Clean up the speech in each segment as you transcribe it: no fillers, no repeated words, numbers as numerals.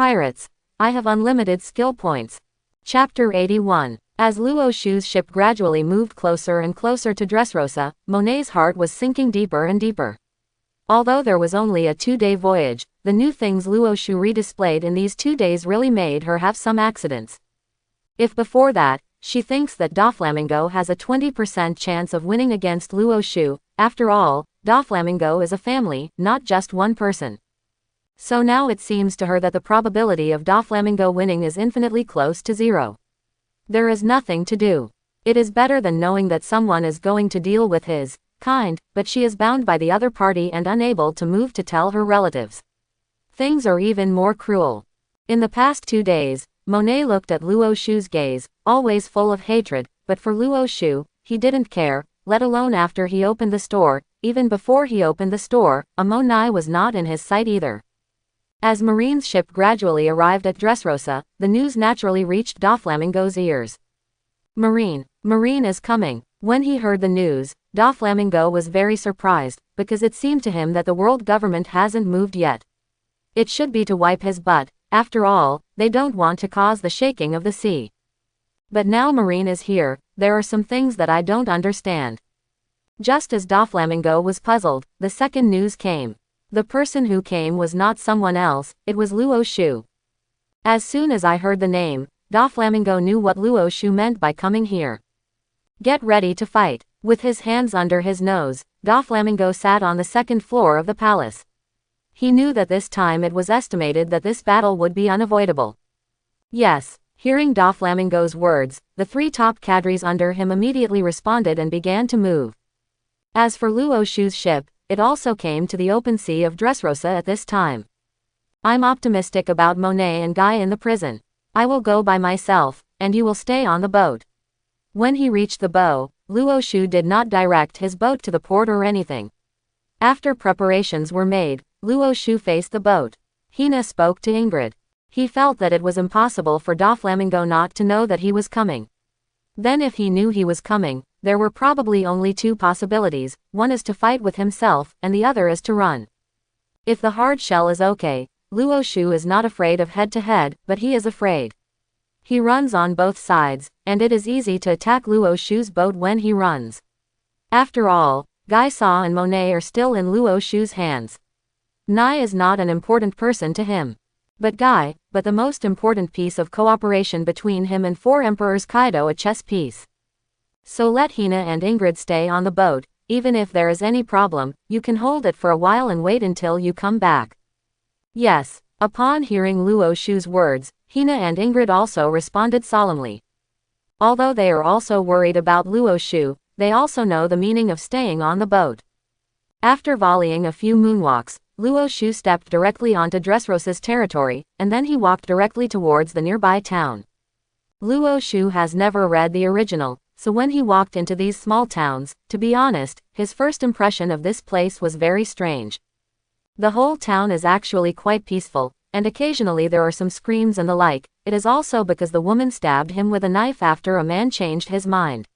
pirates. I have unlimited skill points. Chapter 81. As Luo Shu's ship gradually moved closer and closer to Dressrosa, Monet's heart was sinking deeper and deeper. Although there was only a 2-day voyage, the new things Luo Shu redisplayed in these 2 days really made her have some accidents. If before that, she thinks that Doflamingo has a 20% chance of winning against Luo Shu, after all, Doflamingo is a family, not just one person. So now it seems to her that the probability of Doflamingo winning is infinitely close to 0. There is nothing to do. It is better than knowing that someone is going to deal with his kind, but she is bound by the other party and unable to move to tell her relatives. Things are even more cruel. In the past 2 days, Monet looked at Luo Shu's gaze, always full of hatred, but for Luo Shu, he didn't care, let alone after he opened the store. Even before he opened the store, Monet was not in his sight either. As Marine's ship gradually arrived at Dressrosa, the news naturally reached Doflamingo's ears. Marine is coming. When he heard the news, Doflamingo was very surprised, because it seemed to him that the world government hasn't moved yet. It should be to wipe his butt. After all, they don't want to cause the shaking of the sea. But now Marine is here, there are some things that I don't understand. Just as Doflamingo was puzzled, the second news came. The person who came was not someone else, it was Luo Shu. As soon as I heard the name, Doflamingo knew what Luo Shu meant by coming here. Get ready to fight. With his hands under his nose, Doflamingo sat on the second floor of the palace. He knew that this time it was estimated that this battle would be unavoidable. Yes, hearing Doflamingo's words, the 3 top cadres under him immediately responded and began to move. As for Luo Shu's ship, it also came to the open sea of Dressrosa at this time. I'm optimistic about Monet and Guy in the prison. I will go by myself, and you will stay on the boat. When he reached the bow, Luo Shu did not direct his boat to the port or anything. After preparations were made, Luo Shu faced the boat. Hina spoke to Ingrid. He felt that it was impossible for Doflamingo not to know that he was coming. Then if he knew he was coming, there were probably only 2 possibilities, one is to fight with himself, and the other is to run. If the hard shell is okay, Luo Shu is not afraid of head-to-head, but he is afraid. He runs on both sides, and it is easy to attack Luo Shu's boat when he runs. After all, Guy Sa and Monet are still in Luo Shu's hands. Nai is not an important person to him. But the most important piece of cooperation between him and 4 emperors Kaido a chess piece. So let Hina and Ingrid stay on the boat, even if there is any problem, you can hold it for a while and wait until you come back. Yes, upon hearing Luo Shu's words, Hina and Ingrid also responded solemnly. Although they are also worried about Luo Shu, they also know the meaning of staying on the boat. After volleying a few moonwalks, Luo Shu stepped directly onto Dressrosa's territory, and then he walked directly towards the nearby town. Luo Shu has never read the original, so when he walked into these small towns, to be honest, his first impression of this place was very strange. The whole town is actually quite peaceful, and occasionally there are some screams and the like. It is also because the woman stabbed him with a knife after a man changed his mind.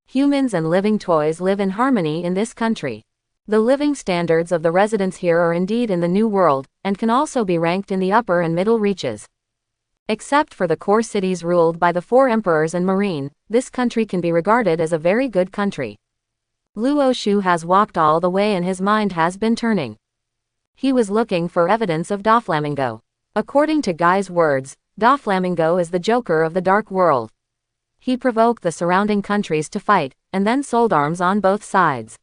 Humans and living toys live in harmony in this country. The living standards of the residents here are indeed in the New World, and can also be ranked in the upper and middle reaches. Except for the core cities ruled by the 4 emperors and Marine, this country can be regarded as a very good country. Luo Shu has walked all the way and his mind has been turning. He was looking for evidence of Doflamingo. According to Guy's words, Doflamingo is the Joker of the Dark World. He provoked the surrounding countries to fight, and then sold arms on both sides.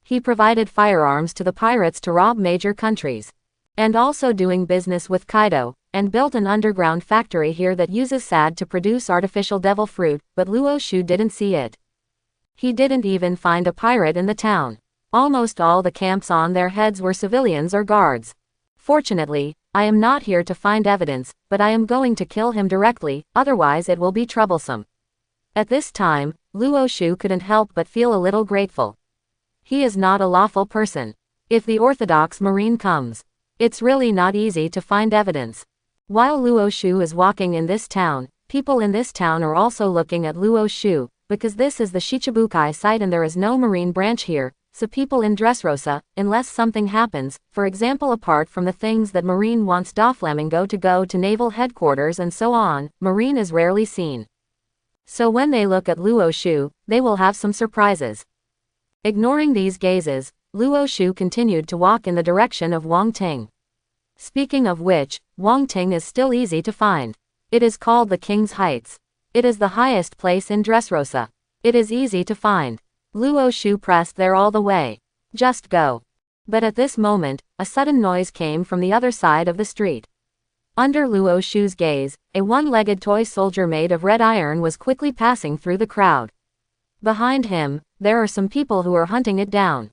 He provided firearms to the pirates to rob major countries. And also doing business with Kaido, and built an underground factory here that uses SAD to produce artificial devil fruit, but Luo Shu didn't see it. He didn't even find a pirate in the town. Almost all the camps on their heads were civilians or guards. Fortunately, I am not here to find evidence, but I am going to kill him directly, otherwise it will be troublesome. At this time, Luo Shu couldn't help but feel a little grateful. He is not a lawful person. If the orthodox Marine comes, it's really not easy to find evidence. While Luo Shu is walking in this town, people in this town are also looking at Luo Shu, because this is the Shichibukai site and there is no Marine branch here, so people in Dressrosa, unless something happens, for example apart from the things that Marine wants Doflamingo to go to naval headquarters and so on, Marine is rarely seen. So when they look at Luo Shu, they will have some surprises. Ignoring these gazes, Luo Shu continued to walk in the direction of Wang Ting. Speaking of which, Wang Ting is still easy to find. It is called the King's Heights. It is the highest place in Dressrosa. It is easy to find. Luo Shu pressed there all the way. Just go. But at this moment, a sudden noise came from the other side of the street. Under Luo Shu's gaze, a one-legged toy soldier made of red iron was quickly passing through the crowd. Behind him, there are some people who are hunting it down.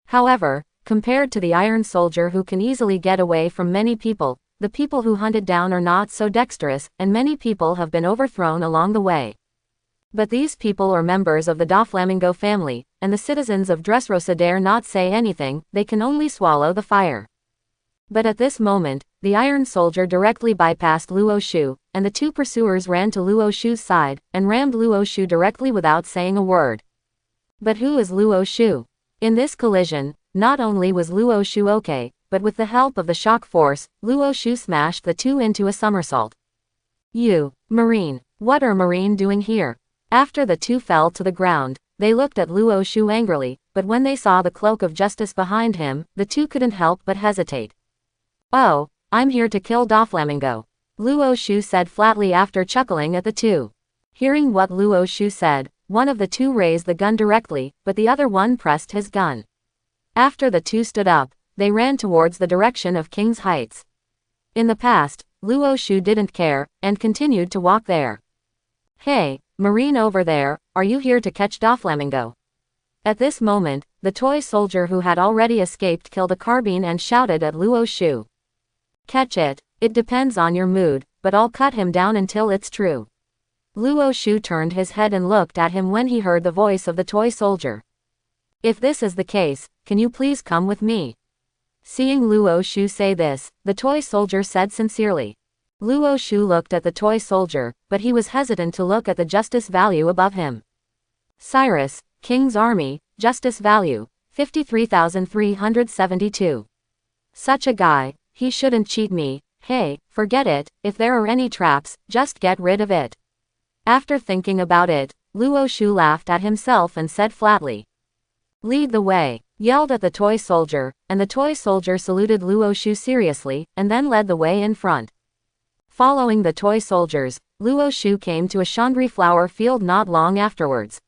However, compared to the iron soldier who can easily get away from many people, the people who hunt it down are not so dexterous, and many people have been overthrown along the way. But these people are members of the Doflamingo family, and the citizens of Dressrosa dare not say anything, they can only swallow the fire. But at this moment, the iron soldier directly bypassed Luo Shu, and the two pursuers ran to Luo Shu's side, and rammed Luo Shu directly without saying a word. But who is Luo Shu? In this collision, not only was Luo Shu okay, but with the help of the shock force, Luo Shu smashed the two into a somersault. You, Marine, what are Marine doing here? After the two fell to the ground, they looked at Luo Shu angrily, but when they saw the cloak of justice behind him, the two couldn't help but hesitate. Oh, I'm here to kill Doflamingo, Luo Shu said flatly after chuckling at the two. Hearing what Luo Shu said, one of the two raised the gun directly, but the other one pressed his gun. After the two stood up, they ran towards the direction of King's Heights. In the past, Luo Shu didn't care, and continued to walk there. Hey, Marine over there, are you here to catch Doflamingo? At this moment, the toy soldier who had already escaped killed a carbine and shouted at Luo Shu. Catch it, it depends on your mood, but I'll cut him down until it's true. Luo Shu turned his head and looked at him when he heard the voice of the toy soldier. If this is the case, can you please come with me? Seeing Luo Shu say this, the toy soldier said sincerely. Luo Shu looked at the toy soldier, but he was hesitant to look at the justice value above him. Cyrus, King's Army, justice value, 53,372. Such a guy, he shouldn't cheat me. Hey, forget it, if there are any traps, just get rid of it. After thinking about it, Luo Shu laughed at himself and said flatly. Lead the way, yelled at the toy soldier, and the toy soldier saluted Luo Shu seriously, and then led the way in front. Following the toy soldiers, Luo Shu came to a chandri flower field not long afterwards.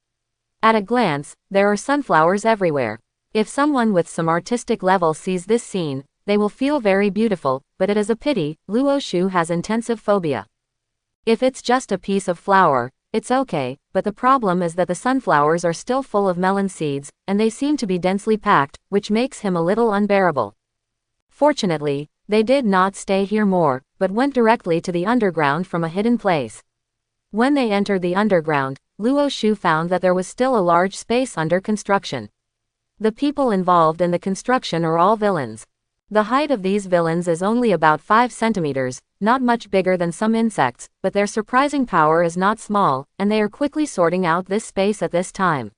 At a glance, there are sunflowers everywhere. If someone with some artistic level sees this scene, they will feel very beautiful, but it is a pity, Luo Shu has intensive phobia. If it's just a piece of flower, it's okay, but the problem is that the sunflowers are still full of melon seeds, and they seem to be densely packed, which makes him a little unbearable. Fortunately, they did not stay here more, but went directly to the underground from a hidden place. When they entered the underground, Luo Shu found that there was still a large space under construction. The people involved in the construction are all villains. The height of these villains is only about 5 centimeters, not much bigger than some insects, but their surprising power is not small, and they are quickly sorting out this space at this time.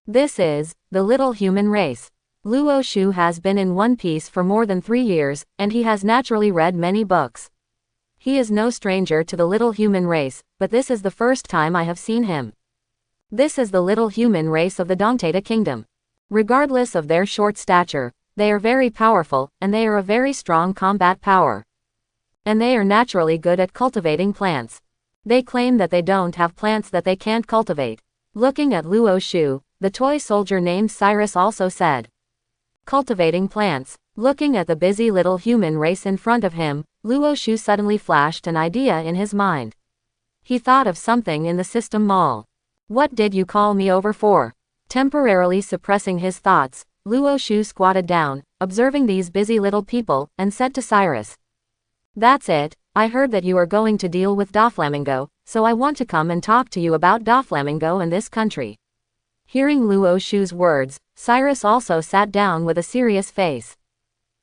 This is the little human race. Luo Shu has been in One Piece for more than 3 years, and he has naturally read many books. He is no stranger to the little human race, but this is the first time I have seen him. This is the little human race of the Dongtata Kingdom. Regardless of their short stature, they are very powerful, and they are a very strong combat power. And they are naturally good at cultivating plants. They claim that they don't have plants that they can't cultivate. Looking at Luo Shu, the toy soldier named Cyrus also said. Cultivating plants. Looking at the busy little human race in front of him, Luo Shu suddenly flashed an idea in his mind. He thought of something in the system mall. What did you call me over for? Temporarily suppressing his thoughts, Luo Shu squatted down, observing these busy little people, and said to Cyrus. That's it, I heard that you are going to deal with Doflamingo, so I want to come and talk to you about Doflamingo and this country. Hearing Luo Shu's words, Cyrus also sat down with a serious face.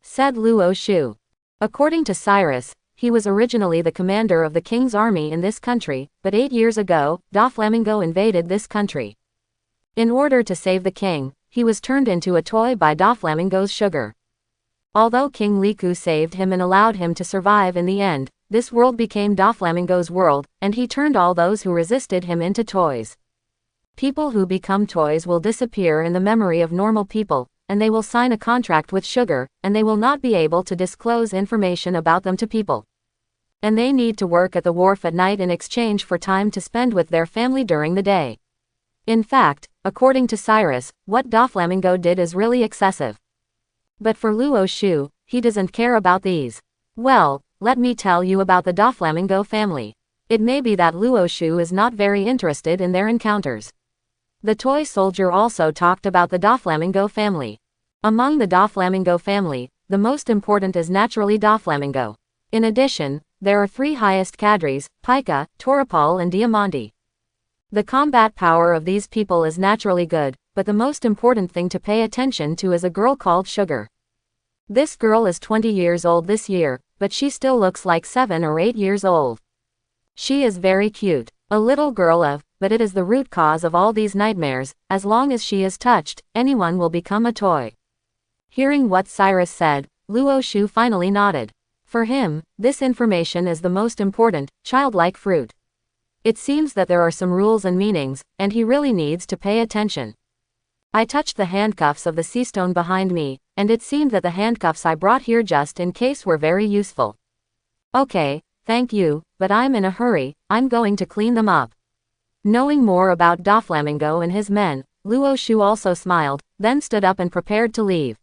Said Luo Shu. According to Cyrus, he was originally the commander of the king's army in this country, but 8 years ago, Doflamingo invaded this country. In order to save the king, he was turned into a toy by Doflamingo's sugar. Although King Liku saved him and allowed him to survive in the end, this world became Doflamingo's world, and he turned all those who resisted him into toys. People who become toys will disappear in the memory of normal people, and they will sign a contract with sugar, and they will not be able to disclose information about them to people. And they need to work at the wharf at night in exchange for time to spend with their family during the day. In fact, according to Cyrus, what Doflamingo did is really excessive. But for Luo Shu, he doesn't care about these. Well, let me tell you about the Doflamingo family. It may be that Luo Shu is not very interested in their encounters. The toy soldier also talked about the Doflamingo family. Among the Doflamingo family, the most important is naturally Doflamingo. In addition, there are three highest cadres, Pika, Toripal and Diamante. The combat power of these people is naturally good, but the most important thing to pay attention to is a girl called Sugar. This girl is 20 years old this year, but she still looks like 7 or 8 years old. She is very cute, a little girl but it is the root cause of all these nightmares. As long as she is touched, anyone will become a toy. Hearing what Cyrus said, Luo Shu finally nodded. For him, this information is the most important, childlike fruit. It seems that there are some rules and meanings, and he really needs to pay attention. I touched the handcuffs of the sea stone behind me, and it seemed that the handcuffs I brought here just in case were very useful. Okay, thank you, but I'm in a hurry, I'm going to clean them up. Knowing more about Doflamingo and his men, Luo Shu also smiled, then stood up and prepared to leave.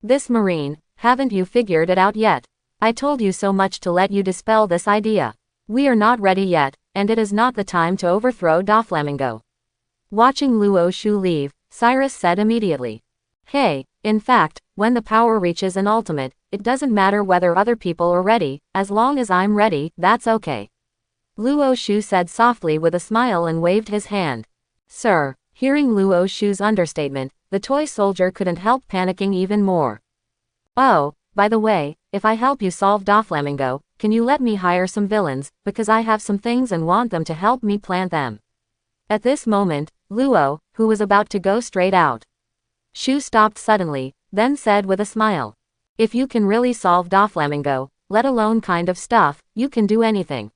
This Marine, haven't you figured it out yet? I told you so much to let you dispel this idea. We are not ready yet, and it is not the time to overthrow Doflamingo. Watching Luo Shu leave, Cyrus said immediately. Hey, in fact, when the power reaches an ultimate, it doesn't matter whether other people are ready, as long as I'm ready, that's okay. Luo Shu said softly with a smile and waved his hand. Sir, hearing Luo Shu's understatement, the toy soldier couldn't help panicking even more. Oh, by the way, if I help you solve Doflamingo, can you let me hire some villains, because I have some things and want them to help me plant them. At this moment, Luo, who was about to go straight out. Shu stopped suddenly, then said with a smile. If you can really solve Doflamingo, let alone kind of stuff, you can do anything.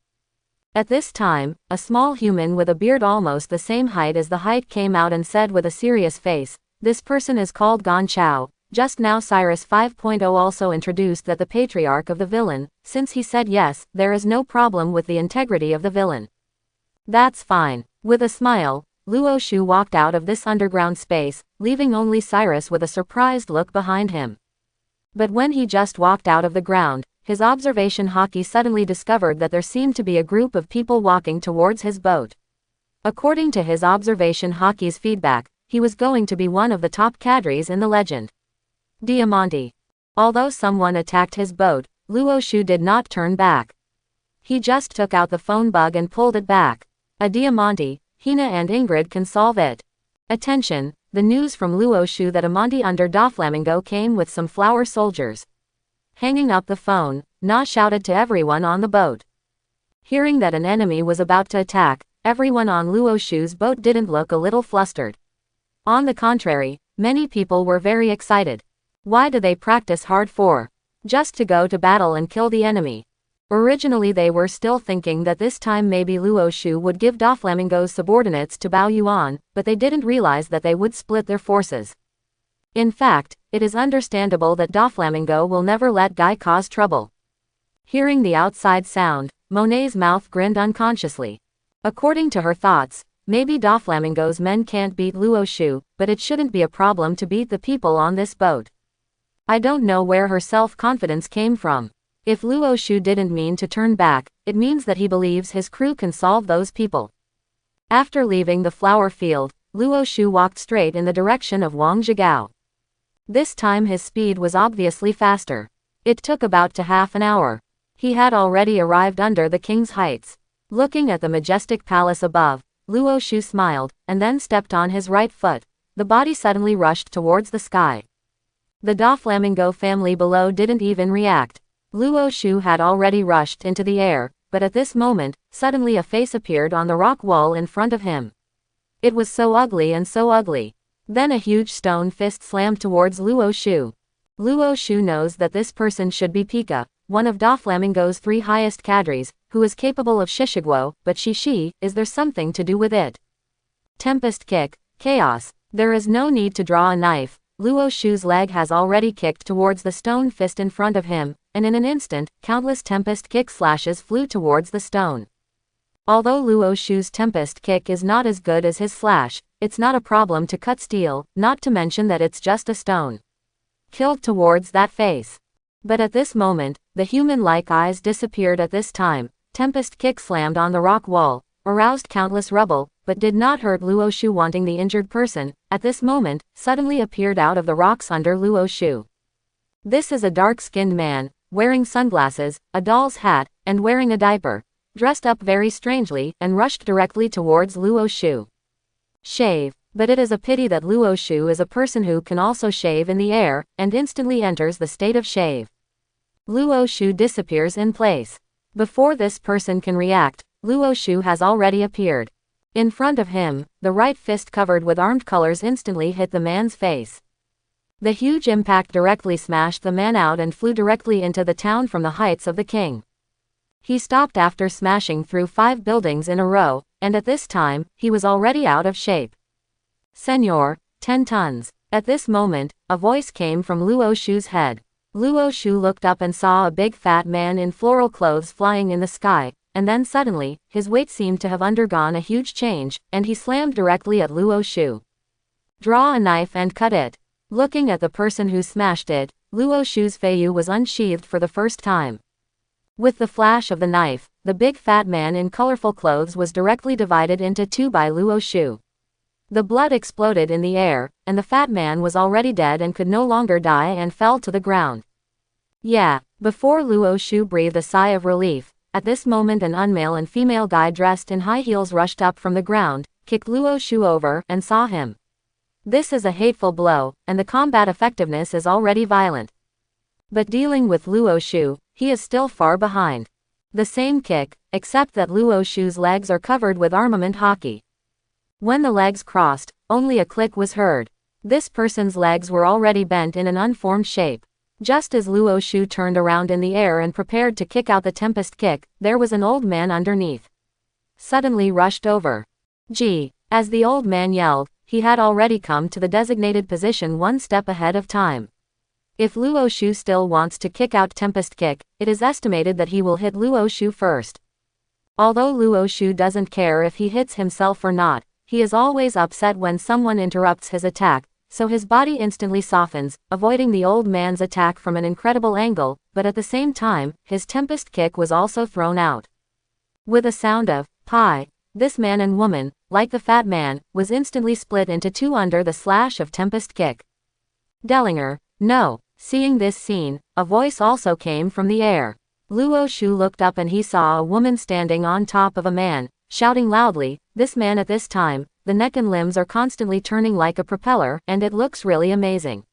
At this time, a small human with a beard almost the same height as the height came out and said with a serious face, this person is called Gon Chao. Just now Cyrus 5.0 also introduced that the patriarch of the villain, since he said yes, there is no problem with the integrity of the villain. That's fine. With a smile, Luo Shu walked out of this underground space, leaving only Cyrus with a surprised look behind him. But when he just walked out of the ground, his observation Haki suddenly discovered that there seemed to be a group of people walking towards his boat. According to his observation Haki's feedback, he was going to be one of the top cadres in the legend. Diamante. Although someone attacked his boat, Luo Shu did not turn back. He just took out the phone bug and pulled it back. A Diamante, Hina and Ingrid can solve it. Attention, the news from Luo Shu that Amante under Doflamingo came with some flower soldiers. Hanging up the phone, Na shouted to everyone on the boat. Hearing that an enemy was about to attack, everyone on Luo Shu's boat didn't look a little flustered. On the contrary, many people were very excited. Why do they practice hard for? Just to go to battle and kill the enemy. Originally they were still thinking that this time maybe Luo Shu would give Doflamingo's subordinates to Bao Yuan, but they didn't realize that they would split their forces. In fact, it is understandable that Doflamingo will never let Guy cause trouble. Hearing the outside sound, Monet's mouth grinned unconsciously. According to her thoughts, maybe Doflamingo's men can't beat Luo Shu, but it shouldn't be a problem to beat the people on this boat. I don't know where her self-confidence came from. If Luo Shu didn't mean to turn back, it means that he believes his crew can solve those people. After leaving the flower field, Luo Shu walked straight in the direction of Wang Zhigao. This time his speed was obviously faster. It took about half an hour. He had already arrived under the king's heights. Looking at the majestic palace above, Luo Shu smiled, and then stepped on his right foot. The body suddenly rushed towards the sky. The Doflamingo family below didn't even react. Luo Shu had already rushed into the air, but at this moment, suddenly a face appeared on the rock wall in front of him. It was so ugly and so ugly. Then a huge stone fist slammed towards Luo Shu. Luo Shu knows that this person should be Pika, one of Doflamingo's 3 highest cadres, who is capable of Shishiguo, but Shishi, is there something to do with it? Tempest kick, chaos. There is no need to draw a knife. Luo Shu's leg has already kicked towards the stone fist in front of him, and in an instant, countless tempest kick slashes flew towards the stone. Although Luo Shu's tempest kick is not as good as his slash, it's not a problem to cut steel, not to mention that it's just a stone. Killed towards that face. But at this moment, the human-like eyes disappeared at this time. Tempest kick slammed on the rock wall, aroused countless rubble, but did not hurt Luo Shu. Wanting the injured person, at this moment, suddenly appeared out of the rocks under Luo Shu. This is a dark-skinned man, wearing sunglasses, a doll's hat, and wearing a diaper, dressed up very strangely, and rushed directly towards Luo Shu. Shave. But it is a pity that Luo Shu is a person who can also shave in the air, and instantly enters the state of shave. Luo Shu disappears in place. Before this person can react, Luo Shu has already appeared. In front of him, the right fist covered with armed colors instantly hit the man's face. The huge impact directly smashed the man out and flew directly into the town from the heights of the king. He stopped after smashing through 5 buildings in a row, and at this time, he was already out of shape. Senor, 10 tons. At this moment, a voice came from Luo Shu's head. Luo Shu looked up and saw a big fat man in floral clothes flying in the sky, and then suddenly, his weight seemed to have undergone a huge change, and he slammed directly at Luo Shu. Draw a knife and cut it. Looking at the person who smashed it, Luo Shu's Feiyu was unsheathed for the first time. With the flash of the knife, the big fat man in colorful clothes was directly divided into 2 by Luo Shu. The blood exploded in the air, and the fat man was already dead and could no longer die and fell to the ground. Yeah, before Luo Shu breathed a sigh of relief, at this moment an unmale and female guy dressed in high heels rushed up from the ground, kicked Luo Shu over, and saw him. This is a hateful blow, and the combat effectiveness is already violent. But dealing with Luo Shu, he is still far behind. The same kick, except that Luo Shu's legs are covered with armament hockey. When the legs crossed, only a click was heard. This person's legs were already bent in an unformed shape. Just as Luo Shu turned around in the air and prepared to kick out the tempest kick, there was an old man underneath. Suddenly rushed over. Gee! As the old man yelled, he had already come to the designated position 1 step ahead of time. If Luo Shu still wants to kick out tempest kick, it is estimated that he will hit Luo Shu first. Although Luo Shu doesn't care if he hits himself or not, he is always upset when someone interrupts his attack, so his body instantly softens, avoiding the old man's attack from an incredible angle, but at the same time, his tempest kick was also thrown out. With a sound of "pie," this man and woman, like the fat man, was instantly split into 2 under the slash of tempest kick. Dellinger, no. Seeing this scene, a voice also came from the air. Luo Shu looked up and he saw a woman standing on top of a man, shouting loudly. This man at this time, the neck and limbs are constantly turning like a propeller, and it looks really amazing.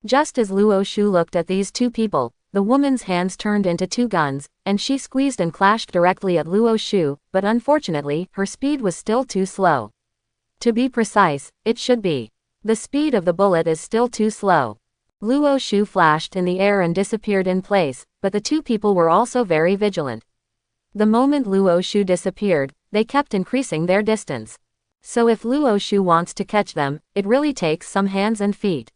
Just as Luo Shu looked at these 2 people, the woman's hands turned into 2 guns, and she squeezed and clashed directly at Luo Shu, but unfortunately, her speed was still too slow. To be precise, it should be. The speed of the bullet is still too slow. Luo Shu flashed in the air and disappeared in place, but the 2 people were also very vigilant. The moment Luo Shu disappeared, they kept increasing their distance. So if Luo Shu wants to catch them, it really takes some hands and feet.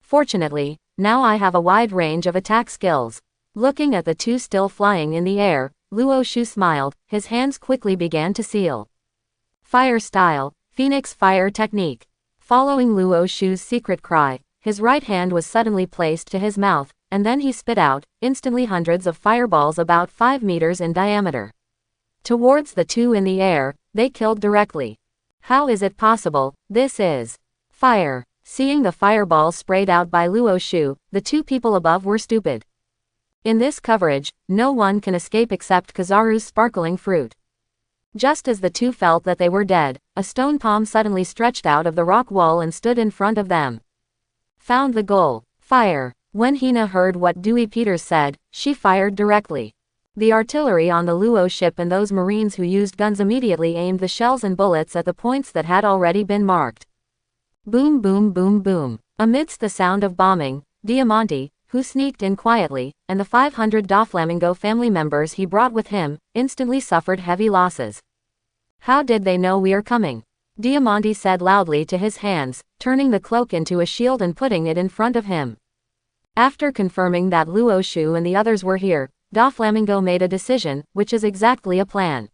Fortunately, now I have a wide range of attack skills. Looking at the 2 still flying in the air, Luo Shu smiled, his hands quickly began to seal. Fire style, Phoenix fire technique. Following Luo Shu's secret cry, his right hand was suddenly placed to his mouth, and then he spit out, instantly hundreds of fireballs about 5 meters in diameter. Towards the 2 in the air, they killed directly. How is it possible? This is fire. Seeing the fireballs sprayed out by Luo Shu, the 2 people above were stupid. In this coverage, no one can escape except Kizaru's sparkling fruit. Just as the 2 felt that they were dead, a stone palm suddenly stretched out of the rock wall and stood in front of them. Found the goal. Fire. When Hina heard what Dewey Peters said, she fired directly. The artillery on the Luo ship and those marines who used guns immediately aimed the shells and bullets at the points that had already been marked. Boom boom boom boom. Amidst the sound of bombing, Diamante, who sneaked in quietly, and the 500 Doflamingo family members he brought with him, instantly suffered heavy losses. How did they know we are coming? Diamante said loudly to his hands, turning the cloak into a shield and putting it in front of him. After confirming that Luo Shu and the others were here, Doflamingo made a decision, which is exactly a plan.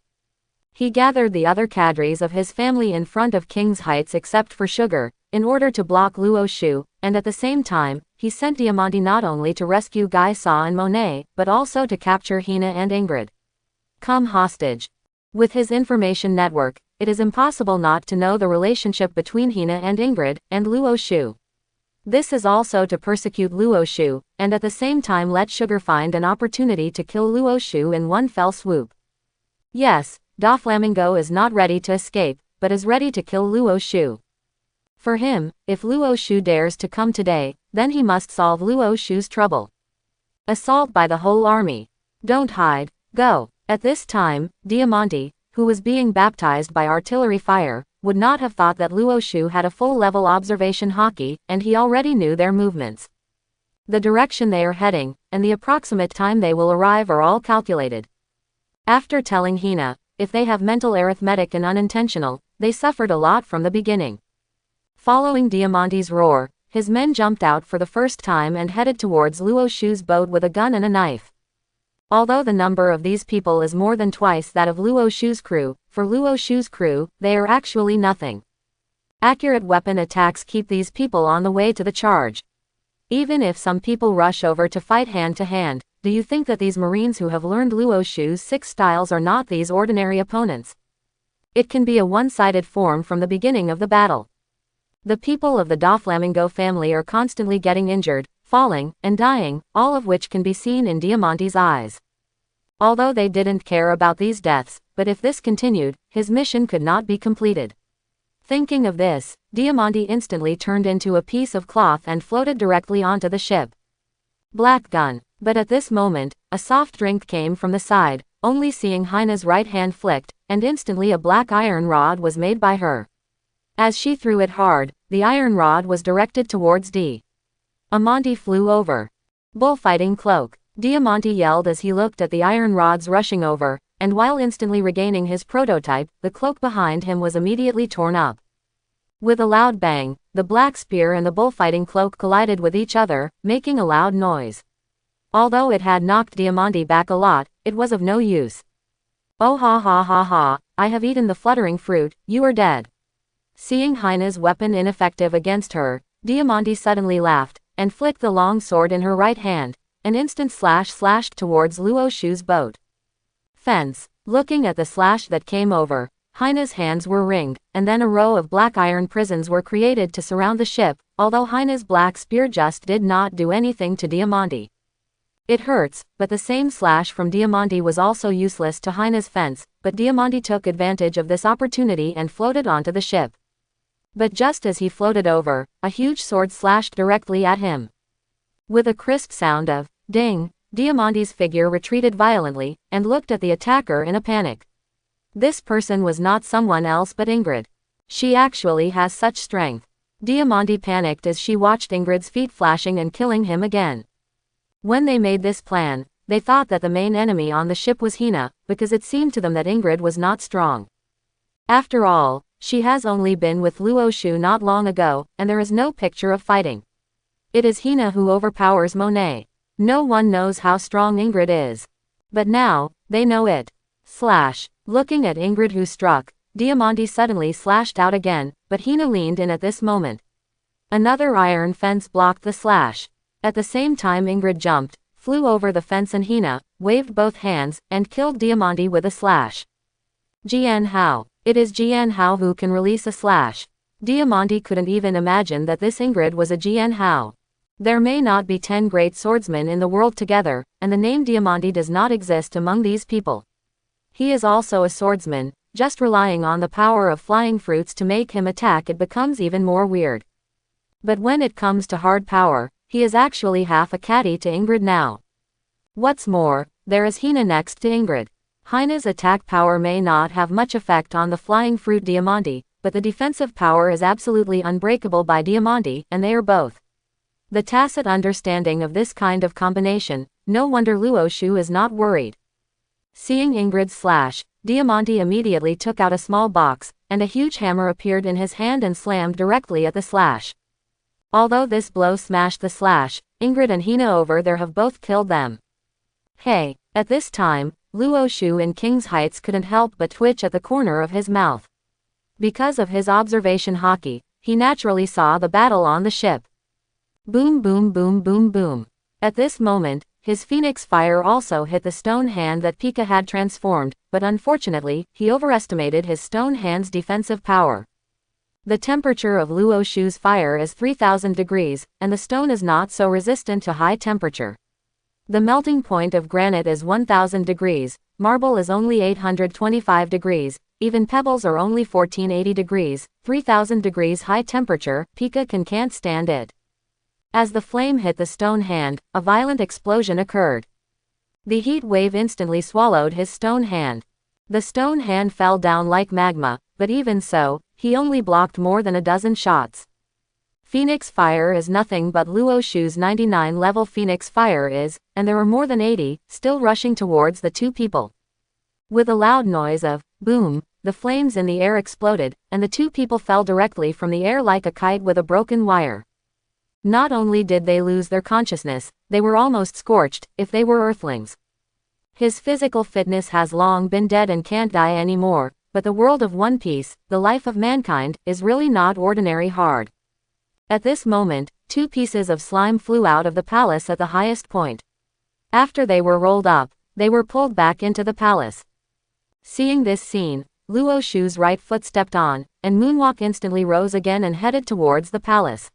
He gathered the other cadres of his family in front of King's Heights except for Sugar, in order to block Luo Shu, and at the same time, he sent Diamante not only to rescue Guy Sa and Monet, but also to capture Hina and Ingrid. Come hostage. With his information network, it is impossible not to know the relationship between Hina and Ingrid, and Luo Shu. This is also to persecute Luo Shu, and at the same time let Sugar find an opportunity to kill Luo Shu in one fell swoop. Yes, Doflamingo is not ready to escape, but is ready to kill Luo Shu. For him, if Luo Shu dares to come today, then he must solve Luo Shu's trouble. Assault by the whole army. Don't hide, go. At this time, Diamante, who was being baptized by artillery fire, would not have thought that Luo Shu had a full-level observation hockey, and he already knew their movements. The direction they are heading, and the approximate time they will arrive are all calculated. After telling Hina, if they have mental arithmetic and unintentional, they suffered a lot from the beginning. Following Diamante's roar, his men jumped out for the first time and headed towards Luo Shu's boat with a gun and a knife. Although the number of these people is more than twice that of Luo Shu's crew, for Luo Shu's crew, they are actually nothing. Accurate weapon attacks keep these people on the way to the charge. Even if some people rush over to fight hand to hand, do you think that these Marines who have learned Luo Shu's 6 styles are not these ordinary opponents? It can be a one-sided form from the beginning of the battle. The people of the Doflamingo family are constantly getting injured, falling, and dying, all of which can be seen in Diamante's eyes. Although they didn't care about these deaths, but if this continued, his mission could not be completed. Thinking of this, Diamante instantly turned into a piece of cloth and floated directly onto the ship. Black gun. But at this moment, a soft drink came from the side, only seeing Hina's right hand flicked, and instantly a black iron rod was made by her. As she threw it hard, the iron rod was directed towards Diamante flew over. Bullfighting cloak. Diamante yelled as he looked at the iron rods rushing over, and while instantly regaining his prototype, the cloak behind him was immediately torn up. With a loud bang, the black spear and the bullfighting cloak collided with each other, making a loud noise. Although it had knocked Diamante back a lot, it was of no use. Oh ha ha ha ha, I have eaten the fluttering fruit, you are dead. Seeing Hina's weapon ineffective against her, Diamante suddenly laughed, and flicked the long sword in her right hand. An instant slash slashed towards Luo Shu's boat. Fence. Looking at the slash that came over, Hina's hands were ringed, and then a row of black iron prisons were created to surround the ship, although Hina's black spear just did not do anything to Diamante. It hurts, but the same slash from Diamante was also useless to Hina's fence, but Diamante took advantage of this opportunity and floated onto the ship. But just as he floated over, a huge sword slashed directly at him. With a crisp sound of ding, Diamante's figure retreated violently, and looked at the attacker in a panic. This person was not someone else but Ingrid. She actually has such strength. Diamante panicked as she watched Ingrid's feet flashing and killing him again. When they made this plan, they thought that the main enemy on the ship was Hina, because it seemed to them that Ingrid was not strong. After all, she has only been with Luo Shu not long ago, and there is no picture of fighting. It is Hina who overpowers Monet. No one knows how strong Ingrid is. But now, they know it. Slash. Looking at Ingrid who struck, Diamante suddenly slashed out again, but Hina leaned in at this moment. Another iron fence blocked the slash. At the same time Ingrid jumped, flew over the fence and Hina, waved both hands, and killed Diamante with a slash. Jian Hao. It is Jian Hao who can release a slash. Diamante couldn't even imagine that this Ingrid was a Jian Hao. There may not be 10 great swordsmen in the world together, and the name Diamante does not exist among these people. He is also a swordsman, just relying on the power of flying fruits to make him attack. It becomes even more weird. But when it comes to hard power, he is actually half a caddy to Ingrid now. What's more, there is Hina next to Ingrid. Hina's attack power may not have much effect on the flying fruit Diamante, but the defensive power is absolutely unbreakable by Diamante, and they are both. The tacit understanding of this kind of combination, no wonder Luo Shu is not worried. Seeing Ingrid's slash, Diamante immediately took out a small box, and a huge hammer appeared in his hand and slammed directly at the slash. Although this blow smashed the slash, Ingrid and Hina over there have both killed them. Hey! At this time, Luo Shu in King's Heights couldn't help but twitch at the corner of his mouth. Because of his observation hockey, he naturally saw the battle on the ship. Boom boom boom boom boom. At this moment, his phoenix fire also hit the stone hand that Pika had transformed, but unfortunately, he overestimated his stone hand's defensive power. The temperature of Luo Shu's fire is 3000 degrees, and the stone is not so resistant to high temperature. The melting point of granite is 1000 degrees, marble is only 825 degrees, even pebbles are only 1480 degrees, 3000 degrees high temperature, Pika can't stand it. As the flame hit the stone hand, a violent explosion occurred. The heat wave instantly swallowed his stone hand. The stone hand fell down like magma, but even so, he only blocked more than a dozen shots. Phoenix fire is nothing but Luo Shu's 99 level Phoenix fire is, and there are more than 80, still rushing towards the two people. With a loud noise of boom, the flames in the air exploded, and the two people fell directly from the air like a kite with a broken wire. Not only did they lose their consciousness, they were almost scorched, if they were earthlings. His physical fitness has long been dead and can't die anymore, but the world of One Piece, the life of mankind, is really not ordinary hard. At this moment, two pieces of slime flew out of the palace at the highest point. After they were rolled up, they were pulled back into the palace. Seeing this scene, Luo Shu's right foot stepped on, and Moonwalk instantly rose again and headed towards the palace.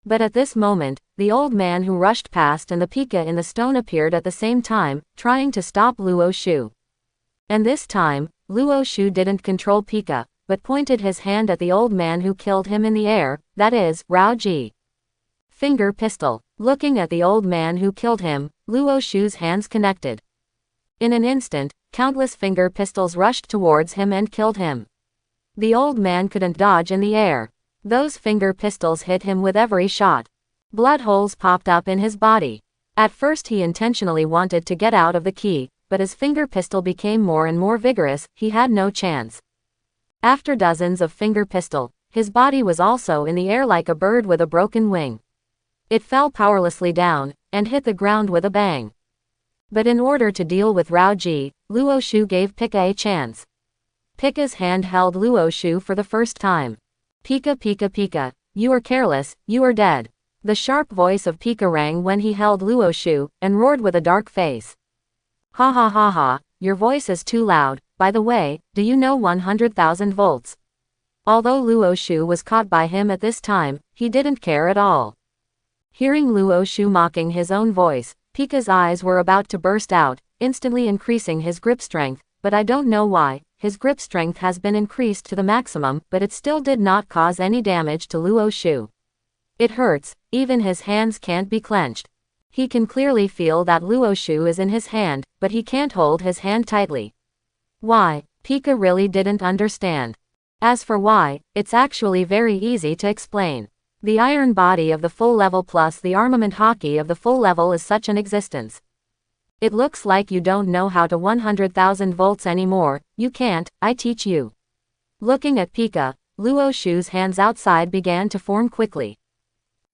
But at this moment, the old man who rushed past and the Pika in the stone appeared at the same time, trying to stop Luo Shu. And this time, Luo Shu didn't control Pika, but pointed his hand at the old man who killed him in the air, that is, Rao Ji. Finger pistol. Looking at the old man who killed him, Luo Shu's hands connected. In an instant, countless finger pistols rushed towards him and killed him. The old man couldn't dodge in the air. Those finger pistols hit him with every shot. Blood holes popped up in his body. At first he intentionally wanted to get out of the key, but as finger pistol became more and more vigorous, he had no chance. After dozens of finger pistol, his body was also in the air like a bird with a broken wing. It fell powerlessly down, and hit the ground with a bang. But in order to deal with Rao Ji, Luo Shu gave Pika a chance. Pika's hand held Luo Shu for the first time. Pika Pika Pika, you are careless, you are dead. The sharp voice of Pika rang when he held Luo Shu, and roared with a dark face. Ha ha ha ha, your voice is too loud, by the way, do you know 100,000 volts? Although Luo Shu was caught by him at this time, he didn't care at all. Hearing Luo Shu mocking his own voice, Pika's eyes were about to burst out, instantly increasing his grip strength, but I don't know why. His grip strength has been increased to the maximum, but it still did not cause any damage to Luo Shu. It hurts, even his hands can't be clenched. He can clearly feel that Luo Shu is in his hand, but he can't hold his hand tightly. Why? Pika really didn't understand. As for why, it's actually very easy to explain. The iron body of the full level plus the armament hockey of the full level is such an existence. It looks like you don't know how to 100,000 volts anymore, you can't, I teach you. Looking at Pika, Luo Shu's hands outside began to form quickly.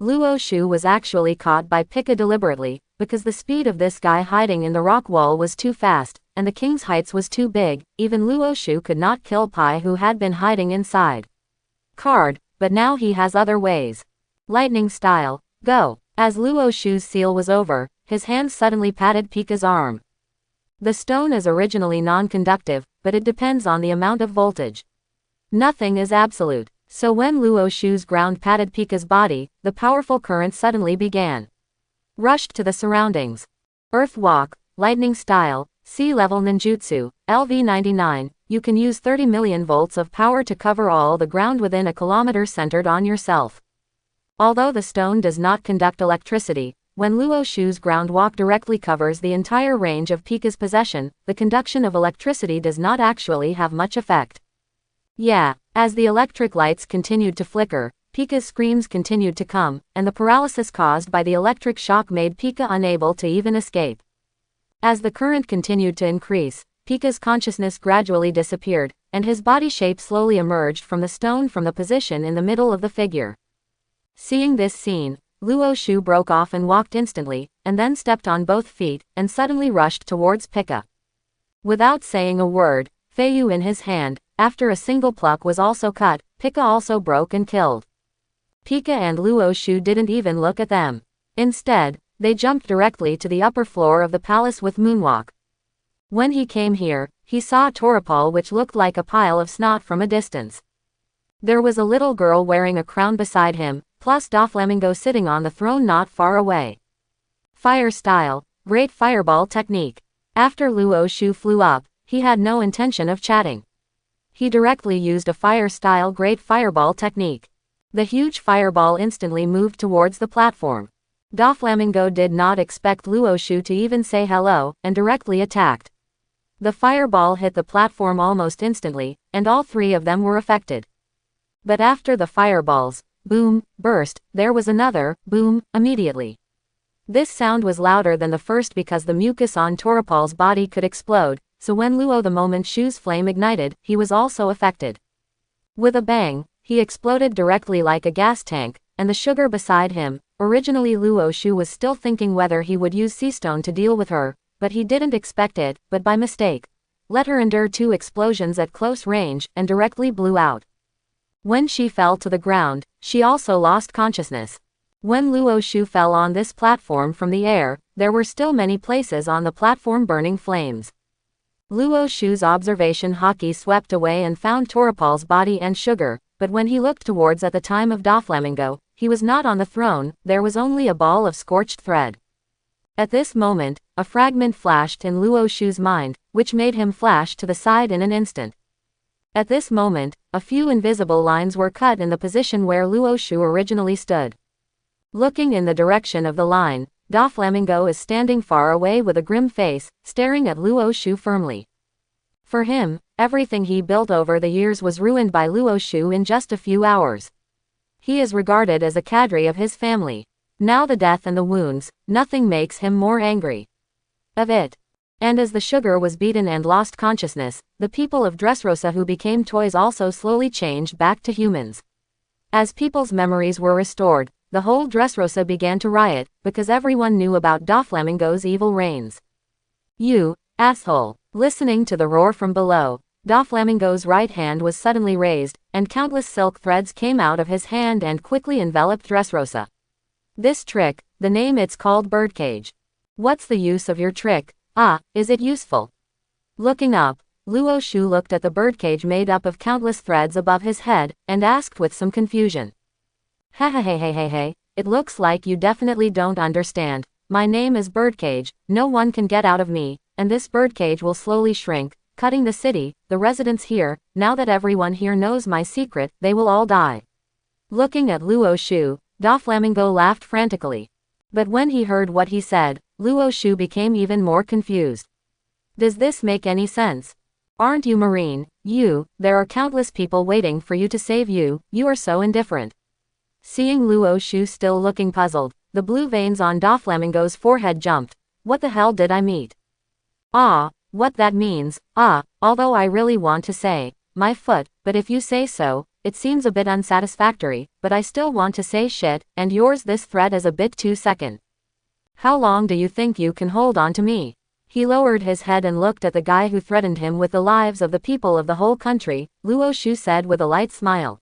Luo Shu was actually caught by Pika deliberately, because the speed of this guy hiding in the rock wall was too fast, and the King's Heights was too big, even Luo Shu could not kill Pai who had been hiding inside. Card, but now he has other ways. Lightning style, go. As Luo Shu's seal was over, his hands suddenly patted Pika's arm. The stone is originally non-conductive, but it depends on the amount of voltage. Nothing is absolute, so when Luo Shu's ground patted Pika's body, the powerful current suddenly began. Rushed to the surroundings. Earth walk, lightning style, sea level ninjutsu, LV99, you can use 30 million volts of power to cover all the ground within a kilometer centered on yourself. Although the stone does not conduct electricity, when Luo Shu's ground walk directly covers the entire range of Pika's possession, the conduction of electricity does not actually have much effect. Yeah, As the electric lights continued to flicker, Pika's screams continued to come, and the paralysis caused by the electric shock made Pika unable to even escape. As the current continued to increase, Pika's consciousness gradually disappeared, and his body shape slowly emerged from the stone from the position in the middle of the figure. Seeing this scene, Luo Shu broke off and walked instantly, and then stepped on both feet, and suddenly rushed towards Pika. Without saying a word, Feiyu in his hand, after a single pluck was also cut, Pika also broke and killed. Pika and Luo Shu didn't even look at them. Instead, they jumped directly to the upper floor of the palace with Moonwalk. When he came here, he saw a Toripal which looked like a pile of snot from a distance. There was a little girl wearing a crown beside him, plus Doflamingo sitting on the throne not far away. Fire style, great fireball technique. After Luo Shu flew up, he had no intention of chatting. He directly used a fire style great fireball technique. The huge fireball instantly moved towards the platform. Doflamingo did not expect Luo Shu to even say hello, and directly attacked. The fireball hit the platform almost instantly, and all three of them were affected. But after the fireball's boom burst, there was another boom immediately. This sound was louder than the first because the mucus on Toripal's body could explode, so when Luo the moment Shu's flame ignited, he was also affected. With a bang, he exploded directly like a gas tank, and the sugar beside him. Originally Luo Shu was still thinking whether he would use Seastone to deal with her, but he didn't expect it, but by mistake. Let her endure 2 explosions at close range, and directly blew out. When she fell to the ground, she also lost consciousness. When Luo Shu fell on this platform from the air, there were still many places on the platform burning flames. Luo Shu's observation hockey swept away and found Toripal's body and sugar, but when he looked towards at the time of Doflamingo, he was not on the throne, there was only a ball of scorched thread. At this moment, a fragment flashed in Luo Shu's mind, which made him flash to the side in an instant. At this moment, a few invisible lines were cut in the position where Luo Shu originally stood. Looking in the direction of the line, Doflamingo is standing far away with a grim face, staring at Luo Shu firmly. For him, everything he built over the years was ruined by Luo Shu in just a few hours. He is regarded as a cadre of his family. Now the death and the wounds, nothing makes him more angry. Of it. And as the sugar was beaten and lost consciousness, the people of Dressrosa who became toys also slowly changed back to humans. As people's memories were restored, the whole Dressrosa began to riot, because everyone knew about Doflamingo's evil reigns. You, asshole. Listening to the roar from below, Doflamingo's right hand was suddenly raised, and countless silk threads came out of his hand and quickly enveloped Dressrosa. This trick, the name it's called Birdcage. What's the use of your trick? Is it useful? Looking up, Luo Shu looked at the birdcage made up of countless threads above his head, and asked with some confusion. Hey, it looks like you definitely don't understand. My name is Birdcage, no one can get out of me, and this birdcage will slowly shrink, cutting the city, the residents here. Now that everyone here knows my secret, they will all die. Looking at Luo Shu, Doflamingo laughed frantically. But when he heard what he said, Luo Shu became even more confused. Does this make any sense? Aren't you Marine? There are countless people waiting for you to save you, you are so indifferent. Seeing Luo Shu still looking puzzled, the blue veins on Doflamingo's forehead jumped. What the hell did I meet? What that means, although I really want to say, my foot, but if you say so, it seems a bit unsatisfactory, but I still want to say shit, and yours this thread is a bit too second. How long do you think you can hold on to me? He lowered his head and looked at the guy who threatened him with the lives of the people of the whole country. Luo Shu said with a light smile.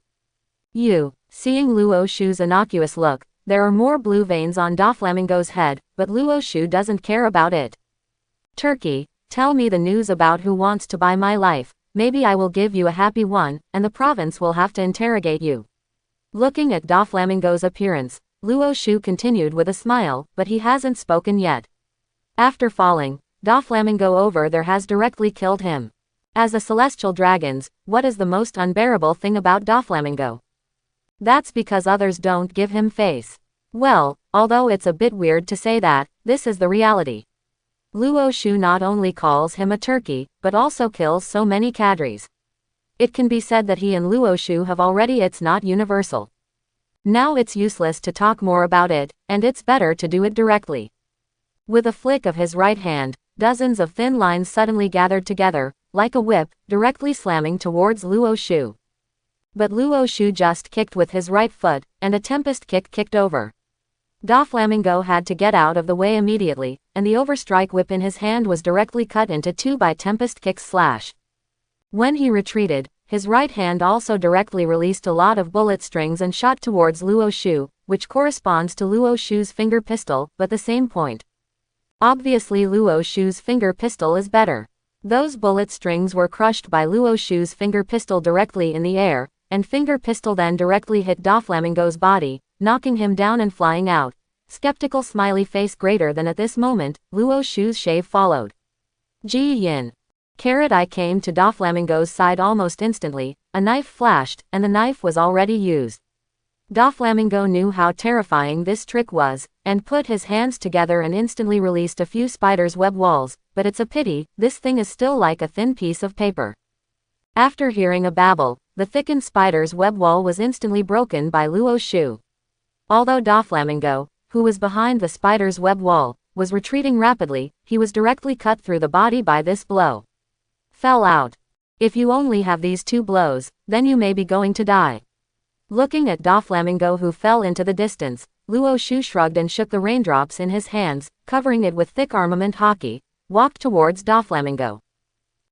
Seeing Luo Shu's innocuous look, there are more blue veins on Doflamingo's head, but Luo Shu doesn't care about it. Turkey, tell me the news about who wants to buy my life. Maybe I will give you a happy one, and the province will have to interrogate you. Looking at Doflamingo's appearance, Luo Shu continued with a smile, but he hasn't spoken yet. After falling, Doflamingo over there has directly killed him. As a celestial dragons, what is the most unbearable thing about Doflamingo? That's because others don't give him face. Well, although it's a bit weird to say that, this is the reality. Luo Shu not only calls him a turkey, but also kills so many cadres. It can be said that he and Luo Shu have already. It's not universal. Now it's useless to talk more about it, and it's better to do it directly. With a flick of his right hand, dozens of thin lines suddenly gathered together, like a whip, directly slamming towards Luo Shu. But Luo Shu just kicked with his right foot, and a tempest kick kicked over. Doflamingo had to get out of the way immediately, and the overstrike whip in his hand was directly cut into two by tempest kick's slash. When he retreated, his right hand also directly released a lot of bullet strings and shot towards Luo Shu, which corresponds to Luo Shu's finger pistol, but the same point. Obviously Luo Shu's finger pistol is better. Those bullet strings were crushed by Luo Shu's finger pistol directly in the air, and finger pistol then directly hit Doflamingo's body, knocking him down and flying out. Skeptical smiley face greater than at this moment, Luo Shu's shave followed. Ji Yin. I came to Doflamingo's side almost instantly, a knife flashed, and the knife was already used. Doflamingo knew how terrifying this trick was, and put his hands together and instantly released a few spider's web walls, but it's a pity, this thing is still like a thin piece of paper. After hearing a babble, the thickened spider's web wall was instantly broken by Luo Shu. Although Doflamingo, who was behind the spider's web wall, was retreating rapidly, he was directly cut through the body by this blow. Fell out. If you only have these two blows, then you may be going to die. Looking at Doflamingo who fell into the distance, Luo Shu shrugged and shook the raindrops in his hands, covering it with thick armament hockey, walked towards Doflamingo.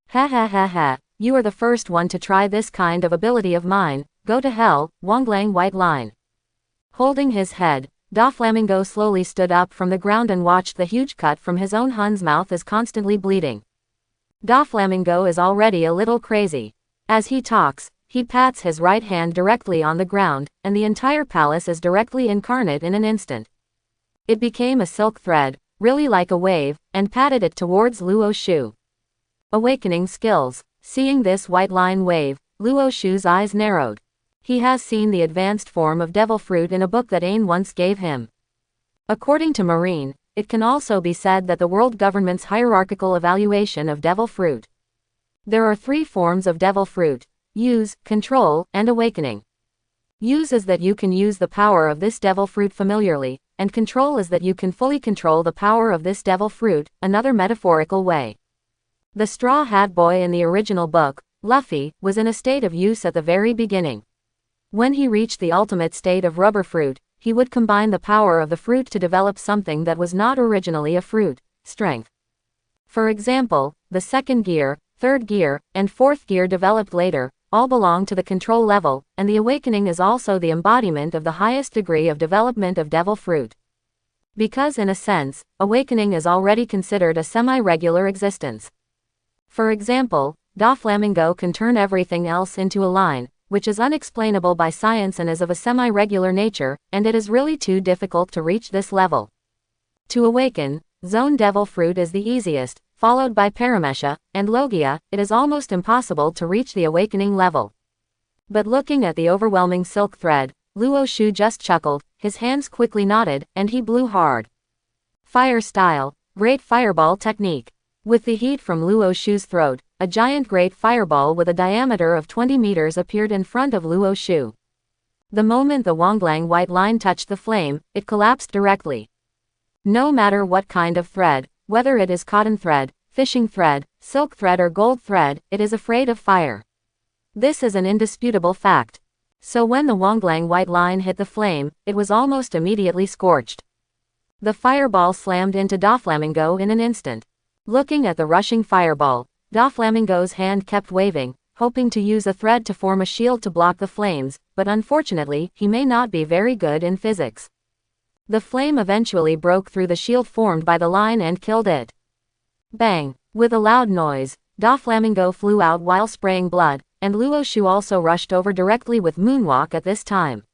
Ha ha ha ha, you are the first one to try this kind of ability of mine, go to hell, Wanglang White Line. Holding his head, Doflamingo slowly stood up from the ground and watched the huge cut from his own Hun's mouth is constantly bleeding. Doflamingo is already a little crazy. As he talks, he pats his right hand directly on the ground, and the entire palace is directly incarnate in an instant. It became a silk thread, really like a wave, and patted it towards Luo Shu. Awakening skills. Seeing this white line wave, Luo Shu's eyes narrowed. He has seen the advanced form of devil fruit in a book that Ain once gave him. According to Marine, it can also be said that the world government's hierarchical evaluation of devil fruit. There are three forms of devil fruit: use, control, and awakening. Use is that you can use the power of this devil fruit familiarly, and control is that you can fully control the power of this devil fruit, another metaphorical way. The Straw Hat Boy in the original book, Luffy, was in a state of use at the very beginning. When he reached the ultimate state of rubber fruit, he would combine the power of the fruit to develop something that was not originally a fruit: strength. For example, the second gear, third gear, and fourth gear developed later, all belong to the control level, and the awakening is also the embodiment of the highest degree of development of devil fruit. Because in a sense, awakening is already considered a semi-regular existence. For example, Doflamingo can turn everything else into a line, which is unexplainable by science and is of a semi-regular nature, and it is really too difficult to reach this level. To awaken, Zone Devil Fruit is the easiest, followed by Paramesha, and Logia. It is almost impossible to reach the awakening level. But looking at the overwhelming silk thread, Luo Shu just chuckled, his hands quickly knotted, and he blew hard. Fire style, great fireball technique. With the heat from Luo Shu's throat, a giant great fireball with a diameter of 20 meters appeared in front of Luo Shu. The moment the Wanglang White Line touched the flame, it collapsed directly. No matter what kind of thread, whether it is cotton thread, fishing thread, silk thread or gold thread, it is afraid of fire. This is an indisputable fact. So when the Wanglang White Line hit the flame, it was almost immediately scorched. The fireball slammed into Doflamingo in an instant. Looking at the rushing fireball, Doflamingo's hand kept waving, hoping to use a thread to form a shield to block the flames, but unfortunately, he may not be very good in physics. The flame eventually broke through the shield formed by the line and killed it. Bang! With a loud noise, Doflamingo flew out while spraying blood, and Luo Shu also rushed over directly with Moonwalk at this time.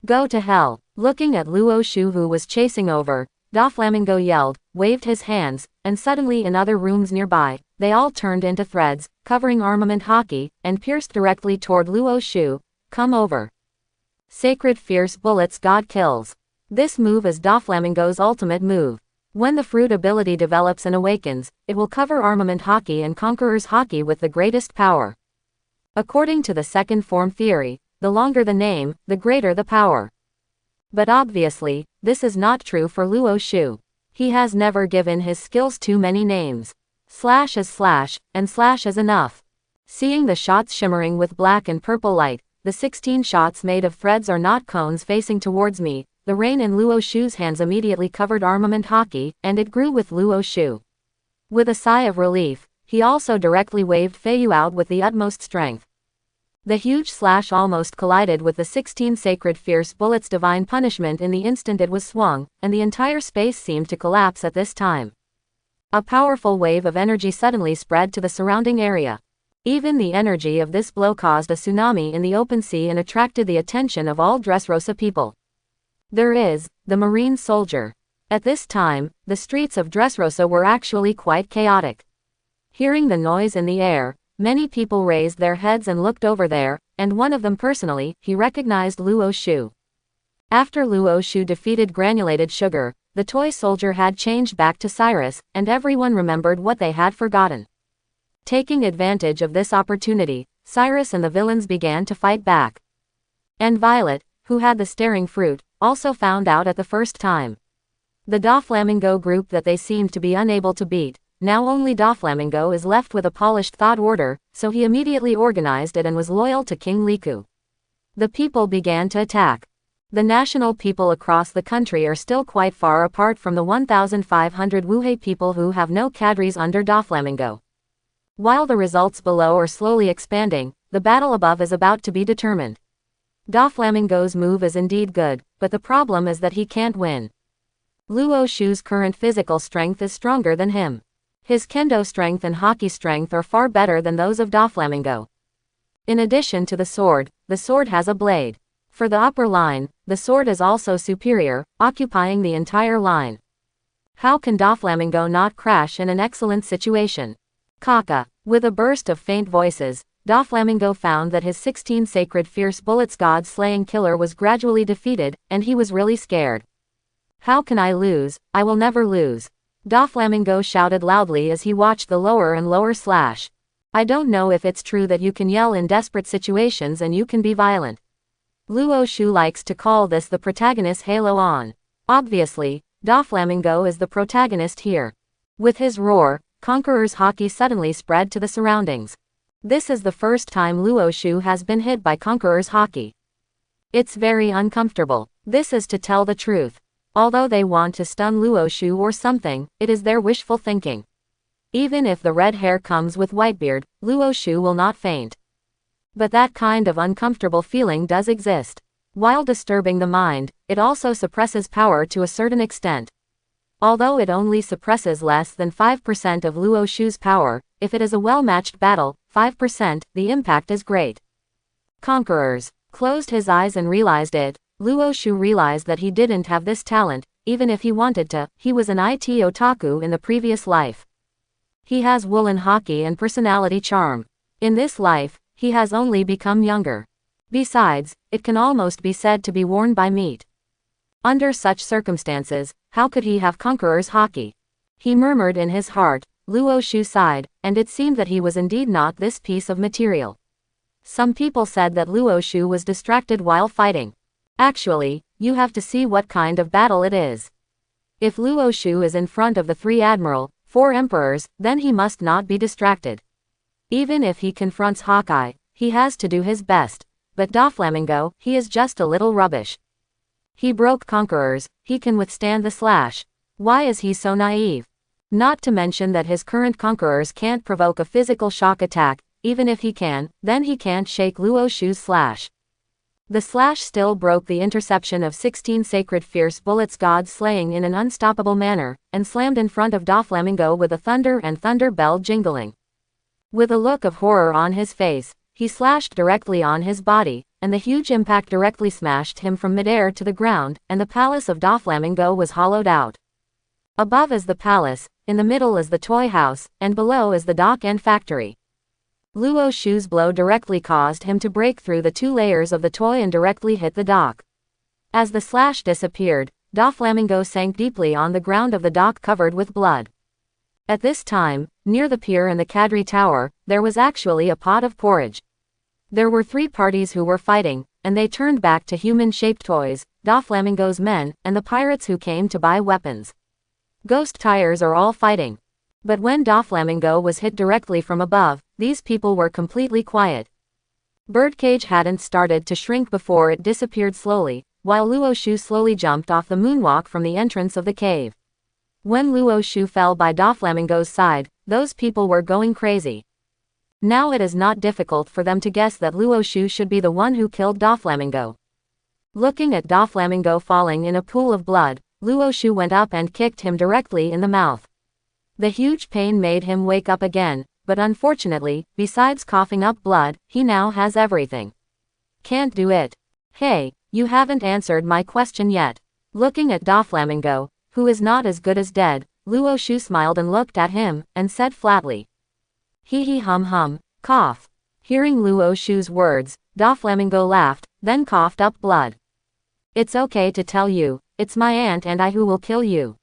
Go to hell! Looking at Luo Shu who was chasing over, Doflamingo yelled, waved his hands, and suddenly in other rooms nearby, they all turned into threads, covering armament hockey, and pierced directly toward Luo Shu. Come over. Sacred Fierce Bullets God Kills. This move is Doflamingo's ultimate move. When the fruit ability develops and awakens, it will cover armament hockey and conqueror's hockey with the greatest power. According to the second form theory, the longer the name, the greater the power. But obviously, this is not true for Luo Shu. He has never given his skills too many names. Slash is slash, and slash is enough. Seeing the shots shimmering with black and purple light, the 16 shots made of threads are not cones facing towards me, the rain in Luo Shu's hands immediately covered armament hockey, and it grew with Luo Shu. With a sigh of relief, he also directly waved Feiyu out with the utmost strength. The huge slash almost collided with the 16 sacred fierce bullets' divine punishment in the instant it was swung, and the entire space seemed to collapse at this time. A powerful wave of energy suddenly spread to the surrounding area. Even the energy of this blow caused a tsunami in the open sea and attracted the attention of all Dressrosa people. There is, the marine soldier. At this time, the streets of Dressrosa were actually quite chaotic. Hearing the noise in the air, many people raised their heads and looked over there, and one of them personally, he recognized Luo Shu. After Luo Shu defeated Granulated Sugar, the toy soldier had changed back to Cyrus, and everyone remembered what they had forgotten. Taking advantage of this opportunity, Cyrus and the villains began to fight back. And Violet, who had the staring fruit, also found out at the first time. The Doflamingo group that they seemed to be unable to beat. Now only Doflamingo is left with a polished thought order, so he immediately organized it and was loyal to King Liku. The people began to attack. The national people across the country are still quite far apart from the 1,500 Wuhe people who have no cadres under Doflamingo. While the results below are slowly expanding, the battle above is about to be determined. Doflamingo's move is indeed good, but the problem is that he can't win. Luo Shu's current physical strength is stronger than him. His kendo strength and hockey strength are far better than those of Doflamingo. In addition to the sword has a blade. For the upper line, the sword is also superior, occupying the entire line. How can Doflamingo not crash in an excellent situation? Kaka. With a burst of faint voices, Doflamingo found that his 16 sacred fierce bullets god-slaying killer was gradually defeated, and he was really scared. How can I lose? I will never lose. Doflamingo shouted loudly as he watched the lower and lower slash. I don't know if it's true that you can yell in desperate situations and you can be violent. Luo Shu likes to call this the protagonist's halo on. Obviously, Doflamingo is the protagonist here. With his roar, Conqueror's hockey suddenly spread to the surroundings. This is the first time Luo Shu has been hit by Conqueror's hockey. It's very uncomfortable. This is to tell the truth. Although they want to stun Luo Shu or something, it is their wishful thinking. Even if the red hair comes with Whitebeard, Luo Shu will not faint. But that kind of uncomfortable feeling does exist. While disturbing the mind, it also suppresses power to a certain extent. Although it only suppresses less than 5% of Luo Shu's power, if it is a well-matched battle, 5%, the impact is great. Conquerors closed his eyes and realized it. Luo Shu realized that he didn't have this talent, even if he wanted to. He was an IT otaku in the previous life. He has woolen hockey and personality charm. In this life, he has only become younger. Besides, it can almost be said to be worn by meat. Under such circumstances, how could he have Conqueror's hockey? He murmured in his heart. Luo Shu sighed, and it seemed that he was indeed not this piece of material. Some people said that Luo Shu was distracted while fighting. Actually, you have to see what kind of battle it is. If Luo Shu is in front of the 3 admiral, 4 emperors, then he must not be distracted. Even if he confronts Hawkeye, he has to do his best. But Doflamingo, he is just a little rubbish. He broke Conquerors, he can withstand the slash. Why is he so naive? Not to mention that his current Conquerors can't provoke a physical shock attack. Even if he can, then he can't shake Luo Shu's slash. The slash still broke the interception of 16 sacred fierce bullets god-slaying in an unstoppable manner, and slammed in front of Doflamingo with a thunder and thunder bell jingling. With a look of horror on his face, he slashed directly on his body, and the huge impact directly smashed him from midair to the ground, and the palace of Doflamingo was hollowed out. Above is the palace, in the middle is the toy house, and below is the dock and factory. Luo Shu's blow directly caused him to break through the 2 layers of the toy and directly hit the dock. As the slash disappeared, Doflamingo sank deeply on the ground of the dock covered with blood. At this time, near the pier and the Kadri Tower, there was actually a pot of porridge. There were three parties who were fighting, and they turned back to human-shaped toys, Doflamingo's men, and the pirates who came to buy weapons. Ghost tires are all fighting. But when Doflamingo was hit directly from above, these people were completely quiet. Birdcage hadn't started to shrink before it disappeared slowly, while Luo Shu slowly jumped off the moonwalk from the entrance of the cave. When Luo Shu fell by Doflamingo's side, those people were going crazy. Now it is not difficult for them to guess that Luo Shu should be the one who killed Doflamingo. Looking at Doflamingo falling in a pool of blood, Luo Shu went up and kicked him directly in the mouth. The huge pain made him wake up again, but unfortunately, besides coughing up blood, he now has everything. Can't do it. Hey, you haven't answered my question yet. Looking at Doflamingo, who is not as good as dead, Luo Shu smiled and looked at him, and said flatly. Hee hee hum, cough. Hearing Luo Shu's words, Doflamingo laughed, then coughed up blood. It's okay to tell you, it's my aunt and I who will kill you.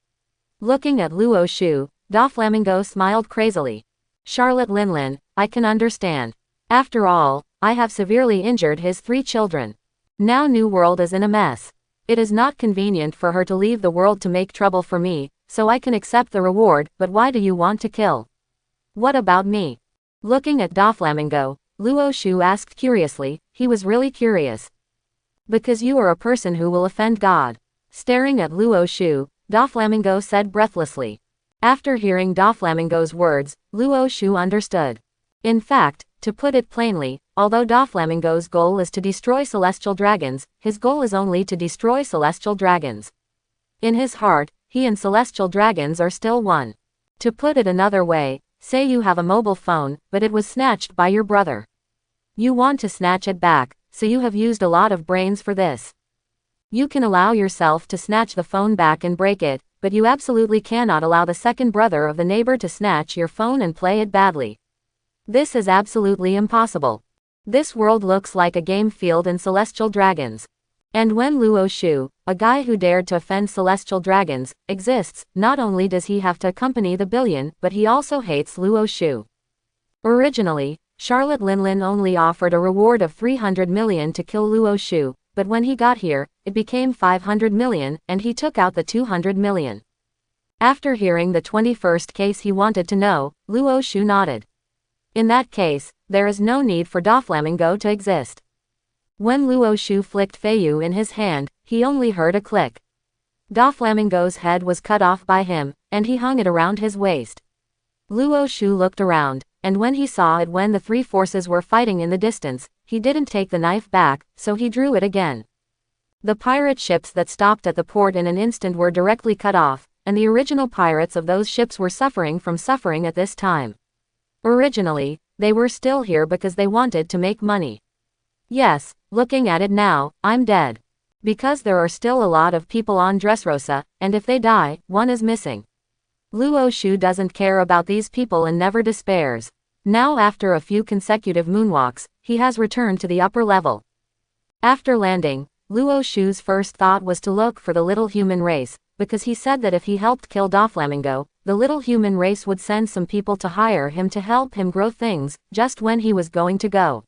Looking at Luo Shu, Doflamingo smiled crazily. Charlotte Linlin, I can understand. After all, I have severely injured his 3 children. Now New World is in a mess. It is not convenient for her to leave the world to make trouble for me, so I can accept the reward, but why do you want to kill? What about me? Looking at Doflamingo, Luo Shu asked curiously, he was really curious. Because you are a person who will offend God. Staring at Luo Shu, Doflamingo said breathlessly. After hearing Doflamingo's words, Luo Shu understood. In fact, to put it plainly, although Doflamingo's goal is to destroy celestial dragons, his goal is only to destroy celestial dragons. In his heart, he and celestial dragons are still one. To put it another way, say you have a mobile phone, but it was snatched by your brother. You want to snatch it back, so you have used a lot of brains for this. You can allow yourself to snatch the phone back and break it, but you absolutely cannot allow the second brother of the neighbor to snatch your phone and play it badly. This is absolutely impossible. This world looks like a game field in celestial dragons. And when Luo Shu, a guy who dared to offend celestial dragons, exists, not only does he have to accompany the billion, but he also hates Luo Shu. Originally, Charlotte Linlin only offered a reward of 300 million to kill Luo Shu, but when he got here, it became 500 million, and he took out the 200 million. After hearing the 21st case he wanted to know, Luo Shu nodded. In that case, there is no need for Doflamingo to exist. When Luo Shu flicked Feiyu in his hand, he only heard a click. Doflamingo's head was cut off by him, and he hung it around his waist. Luo Shu looked around, and when he saw it when the 3 forces were fighting in the distance, he didn't take the knife back, so he drew it again. The pirate ships that stopped at the port in an instant were directly cut off, and the original pirates of those ships were suffering at this time. Originally, they were still here because they wanted to make money. Yes, looking at it now, I'm dead. Because there are still a lot of people on Dressrosa, and if they die, one is missing. Luo Shu doesn't care about these people and never despairs. Now after a few consecutive moonwalks, he has returned to the upper level. After landing, Luo Shu's first thought was to look for the little human race, because he said that if he helped kill Doflamingo, the little human race would send some people to hire him to help him grow things, just when he was going to go.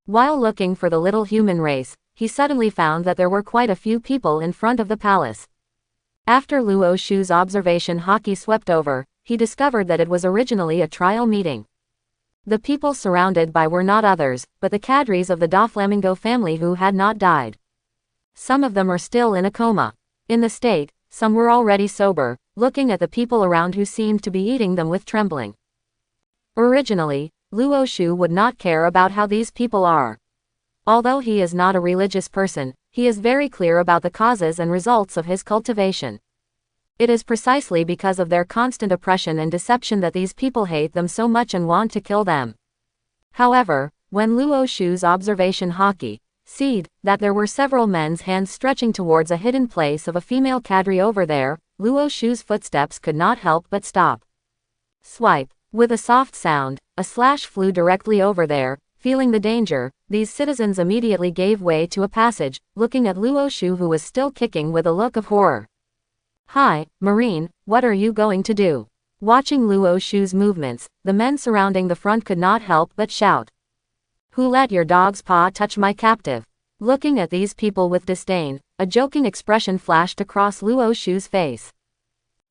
While looking for the little human race, he suddenly found that there were quite a few people in front of the palace. After Luo Shu's observation hockey swept over, he discovered that it was originally a trial meeting. The people surrounded by were not others, but the cadres of the Doflamingo family who had not died. Some of them are still in a coma. In the state, some were already sober, looking at the people around who seemed to be eating them with trembling. Originally, Luo Shu would not care about how these people are. Although he is not a religious person, he is very clear about the causes and results of his cultivation. It is precisely because of their constant oppression and deception that these people hate them so much and want to kill them. However, when Luo Shu's observation hockey seed that there were several men's hands stretching towards a hidden place of a female cadre over there, Luo Shu's footsteps could not help but stop. Swipe. With a soft sound, a slash flew directly over there. Feeling the danger, these citizens immediately gave way to a passage, looking at Luo Shu who was still kicking with a look of horror. Hi, Marine, what are you going to do? Watching Luo Shu's movements, the men surrounding the front could not help but shout. Who let your dog's paw touch my captive? Looking at these people with disdain, a joking expression flashed across Luo Shu's face.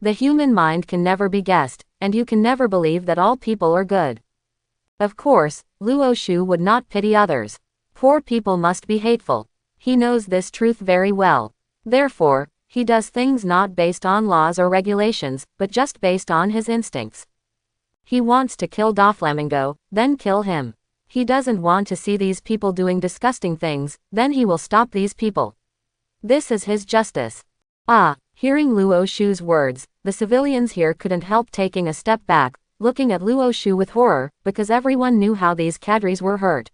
The human mind can never be guessed, and you can never believe that all people are good. Of course, Luo Shu would not pity others. Poor people must be hateful. He knows this truth very well. Therefore, he does things not based on laws or regulations, but just based on his instincts. He wants to kill Doflamingo, then kill him. He doesn't want to see these people doing disgusting things, then he will stop these people. This is his justice. Hearing Luo Shu's words, the civilians here couldn't help taking a step back, looking at Luo Shu with horror, because everyone knew how these cadres were hurt.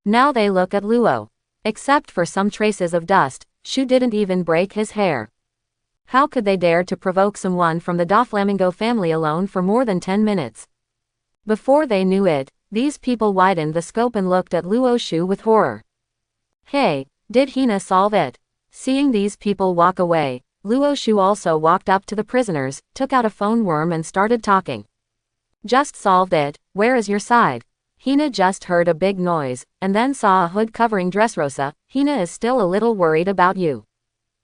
Now they look at Luo. Except for some traces of dust, Shu didn't even break his hair. How could they dare to provoke someone from the Doflamingo family alone for more than 10 minutes? Before they knew it, these people widened the scope and looked at Luo Shu with horror. Hey, did Hina solve it? Seeing these people walk away, Luo Shu also walked up to the prisoners, took out a phone worm and started talking. Just solved it, where is your side? Hina just heard a big noise, and then saw a hood covering Dressrosa. Hina is still a little worried about you.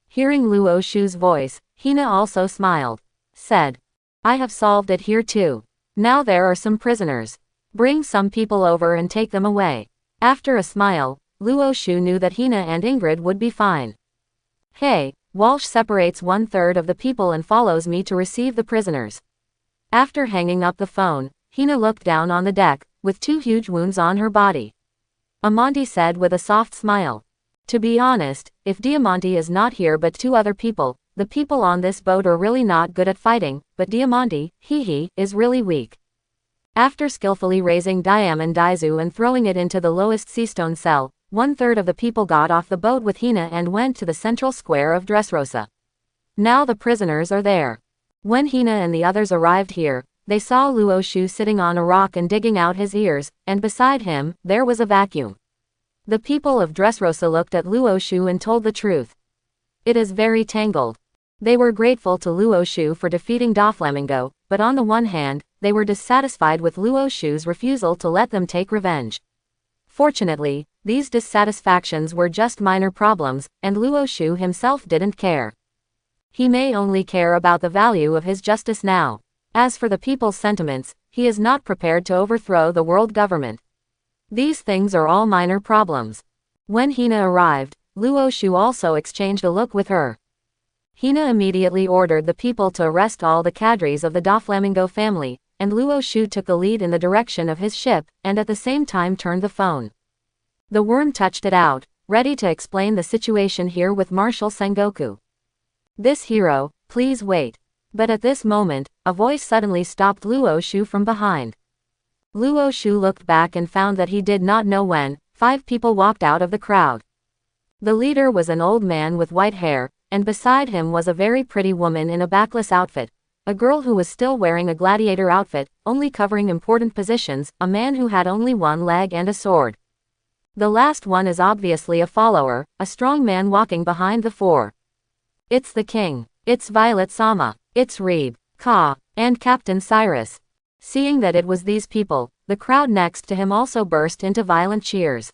Hearing Luo Shu's voice, Hina also smiled. Said, I have solved it here too. Now there are some prisoners. Bring some people over and take them away. After a smile, Luo Shu knew that Hina and Ingrid would be fine. Hey, Walsh separates 1/3 of the people and follows me to receive the prisoners. After hanging up the phone, Hina looked down on the deck, with 2 huge wounds on her body. Amonte said with a soft smile. To be honest, if Diamante is not here but 2 other people, the people on this boat are really not good at fighting, but Diamante, is really weak. After skillfully raising Diamond Daizu and throwing it into the lowest seastone cell, 1/3 of the people got off the boat with Hina and went to the central square of Dressrosa. Now the prisoners are there. When Hina and the others arrived here, they saw Luo Shu sitting on a rock and digging out his ears, and beside him, there was a vacuum. The people of Dressrosa looked at Luo Shu and told the truth. It is very tangled. They were grateful to Luo Shu for defeating Doflamingo, but on the one hand, they were dissatisfied with Luo Shu's refusal to let them take revenge. Fortunately, these dissatisfactions were just minor problems, and Luo Shu himself didn't care. He may only care about the value of his justice now. As for the people's sentiments, he is not prepared to overthrow the world government. These things are all minor problems. When Hina arrived, Luo Shu also exchanged a look with her. Hina immediately ordered the people to arrest all the cadres of the Doflamingo family, and Luo Shu took the lead in the direction of his ship, and at the same time turned the phone. The worm touched it out, ready to explain the situation here with Marshal Sengoku. This hero, please wait. But at this moment, a voice suddenly stopped Luo Shu from behind. Luo Shu looked back and found that he did not know when. 5 people walked out of the crowd. The leader was an old man with white hair, and beside him was a very pretty woman in a backless outfit. A girl who was still wearing a gladiator outfit, only covering important positions, a man who had only 1 leg and a sword. The last one is obviously a follower, a strong man walking behind the 4. It's the king. It's Violet-sama. It's Reeb, Ka, and Captain Cyrus. Seeing that it was these people, the crowd next to him also burst into violent cheers.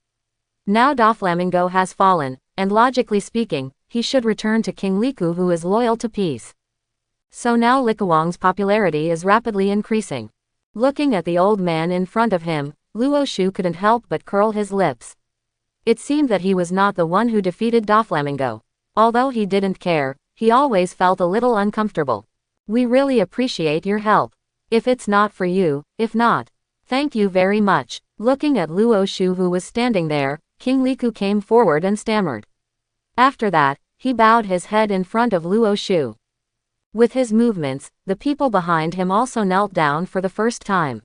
Now Doflamingo has fallen, and logically speaking, he should return to King Liku, who is loyal to peace. So now Likawang's popularity is rapidly increasing. Looking at the old man in front of him, Luo Shu couldn't help but curl his lips. It seemed that he was not the one who defeated Doflamingo. Although he didn't care, he always felt a little uncomfortable. We really appreciate your help. If it's not for you, if not. Thank you very much. Looking at Luo Shu who was standing there, King Liku came forward and stammered. After that, he bowed his head in front of Luo Shu. With his movements, the people behind him also knelt down for the first time.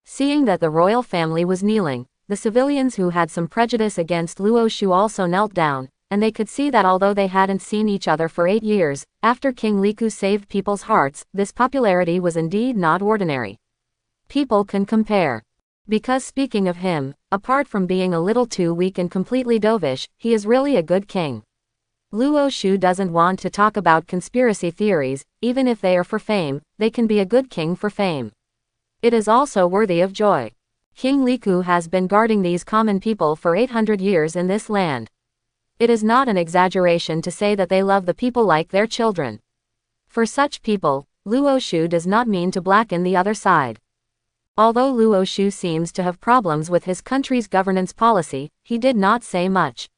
Seeing that the royal family was kneeling, the civilians who had some prejudice against Luo Shu also knelt down, and they could see that although they hadn't seen each other for 8 years, after King Liku saved people's hearts, this popularity was indeed not ordinary. People can compare. Because speaking of him, apart from being a little too weak and completely dovish, he is really a good king. Luo Shu doesn't want to talk about conspiracy theories, even if they are for fame, they can be a good king for fame. It is also worthy of joy. King Liku has been guarding these common people for 800 years in this land. It is not an exaggeration to say that they love the people like their children. For such people, Luo Shu does not mean to blacken the other side. Although Luo Shu seems to have problems with his country's governance policy, he did not say much.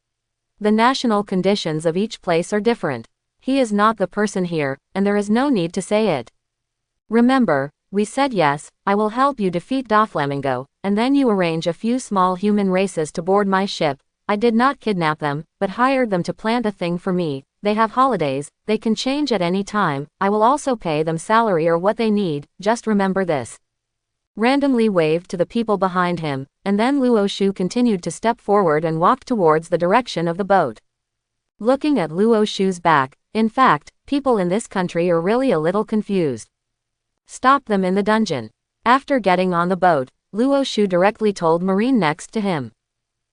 The national conditions of each place are different. He is not the person here, and there is no need to say it. Remember, we said yes, I will help you defeat Doflamingo, and then you arrange a few small human races to board my ship. I did not kidnap them, but hired them to plant a thing for me. They have holidays, they can change at any time, I will also pay them salary or what they need, just remember this. Randomly waved to the people behind him, and then Luo Shu continued to step forward and walk towards the direction of the boat. Looking at Luo Shu's back, in fact, people in this country are really a little confused. Stop them in the dungeon. After getting on the boat, Luo Shu directly told Marine next to him.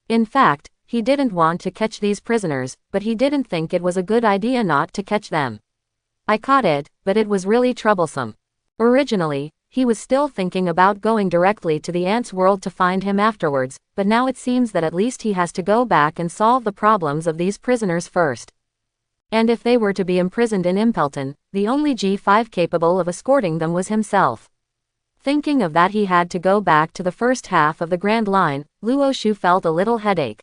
In fact, he didn't want to catch these prisoners, but he didn't think it was a good idea not to catch them. I caught it, but it was really troublesome. Originally, he was still thinking about going directly to the ants' world to find him afterwards, but now it seems that at least he has to go back and solve the problems of these prisoners first. And if they were to be imprisoned in Impelton, the only G5 capable of escorting them was himself. Thinking of that, he had to go back to the first half of the Grand Line. Luo Shu felt a little headache.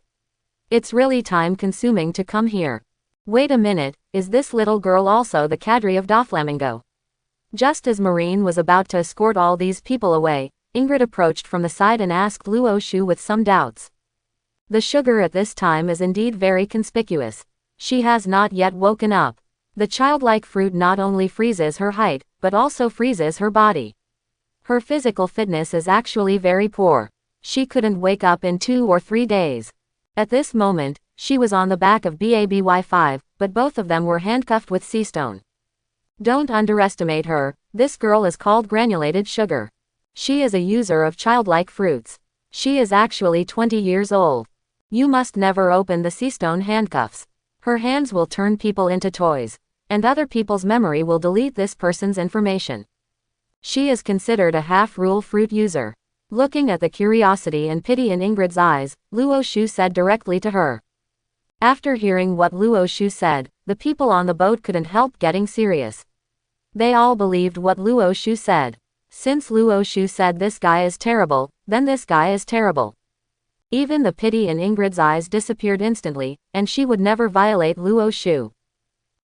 It's really time-consuming to come here. Wait a minute, is this little girl also the cadre of Doflamingo? Just as Marine was about to escort all these people away, Ingrid approached from the side and asked Luo Shu with some doubts. The sugar at this time is indeed very conspicuous. She has not yet woken up. The childlike fruit not only freezes her height, but also freezes her body. Her physical fitness is actually very poor. She couldn't wake up in 2 or 3 days. At this moment, she was on the back of BABY5, but both of them were handcuffed with Seastone. Don't underestimate her, this girl is called granulated sugar. She is a user of childlike fruits. She is actually 20 years old. You must never open the Seastone handcuffs. Her hands will turn people into toys, and other people's memory will delete this person's information. She is considered a half-rule fruit user. Looking at the curiosity and pity in Ingrid's eyes, Luo Shu said directly to her. After hearing what Luo Shu said, the people on the boat couldn't help getting serious. They all believed what Luo Shu said. Since Luo Shu said this guy is terrible, then this guy is terrible. Even the pity in Ingrid's eyes disappeared instantly, and she would never violate Luo Shu.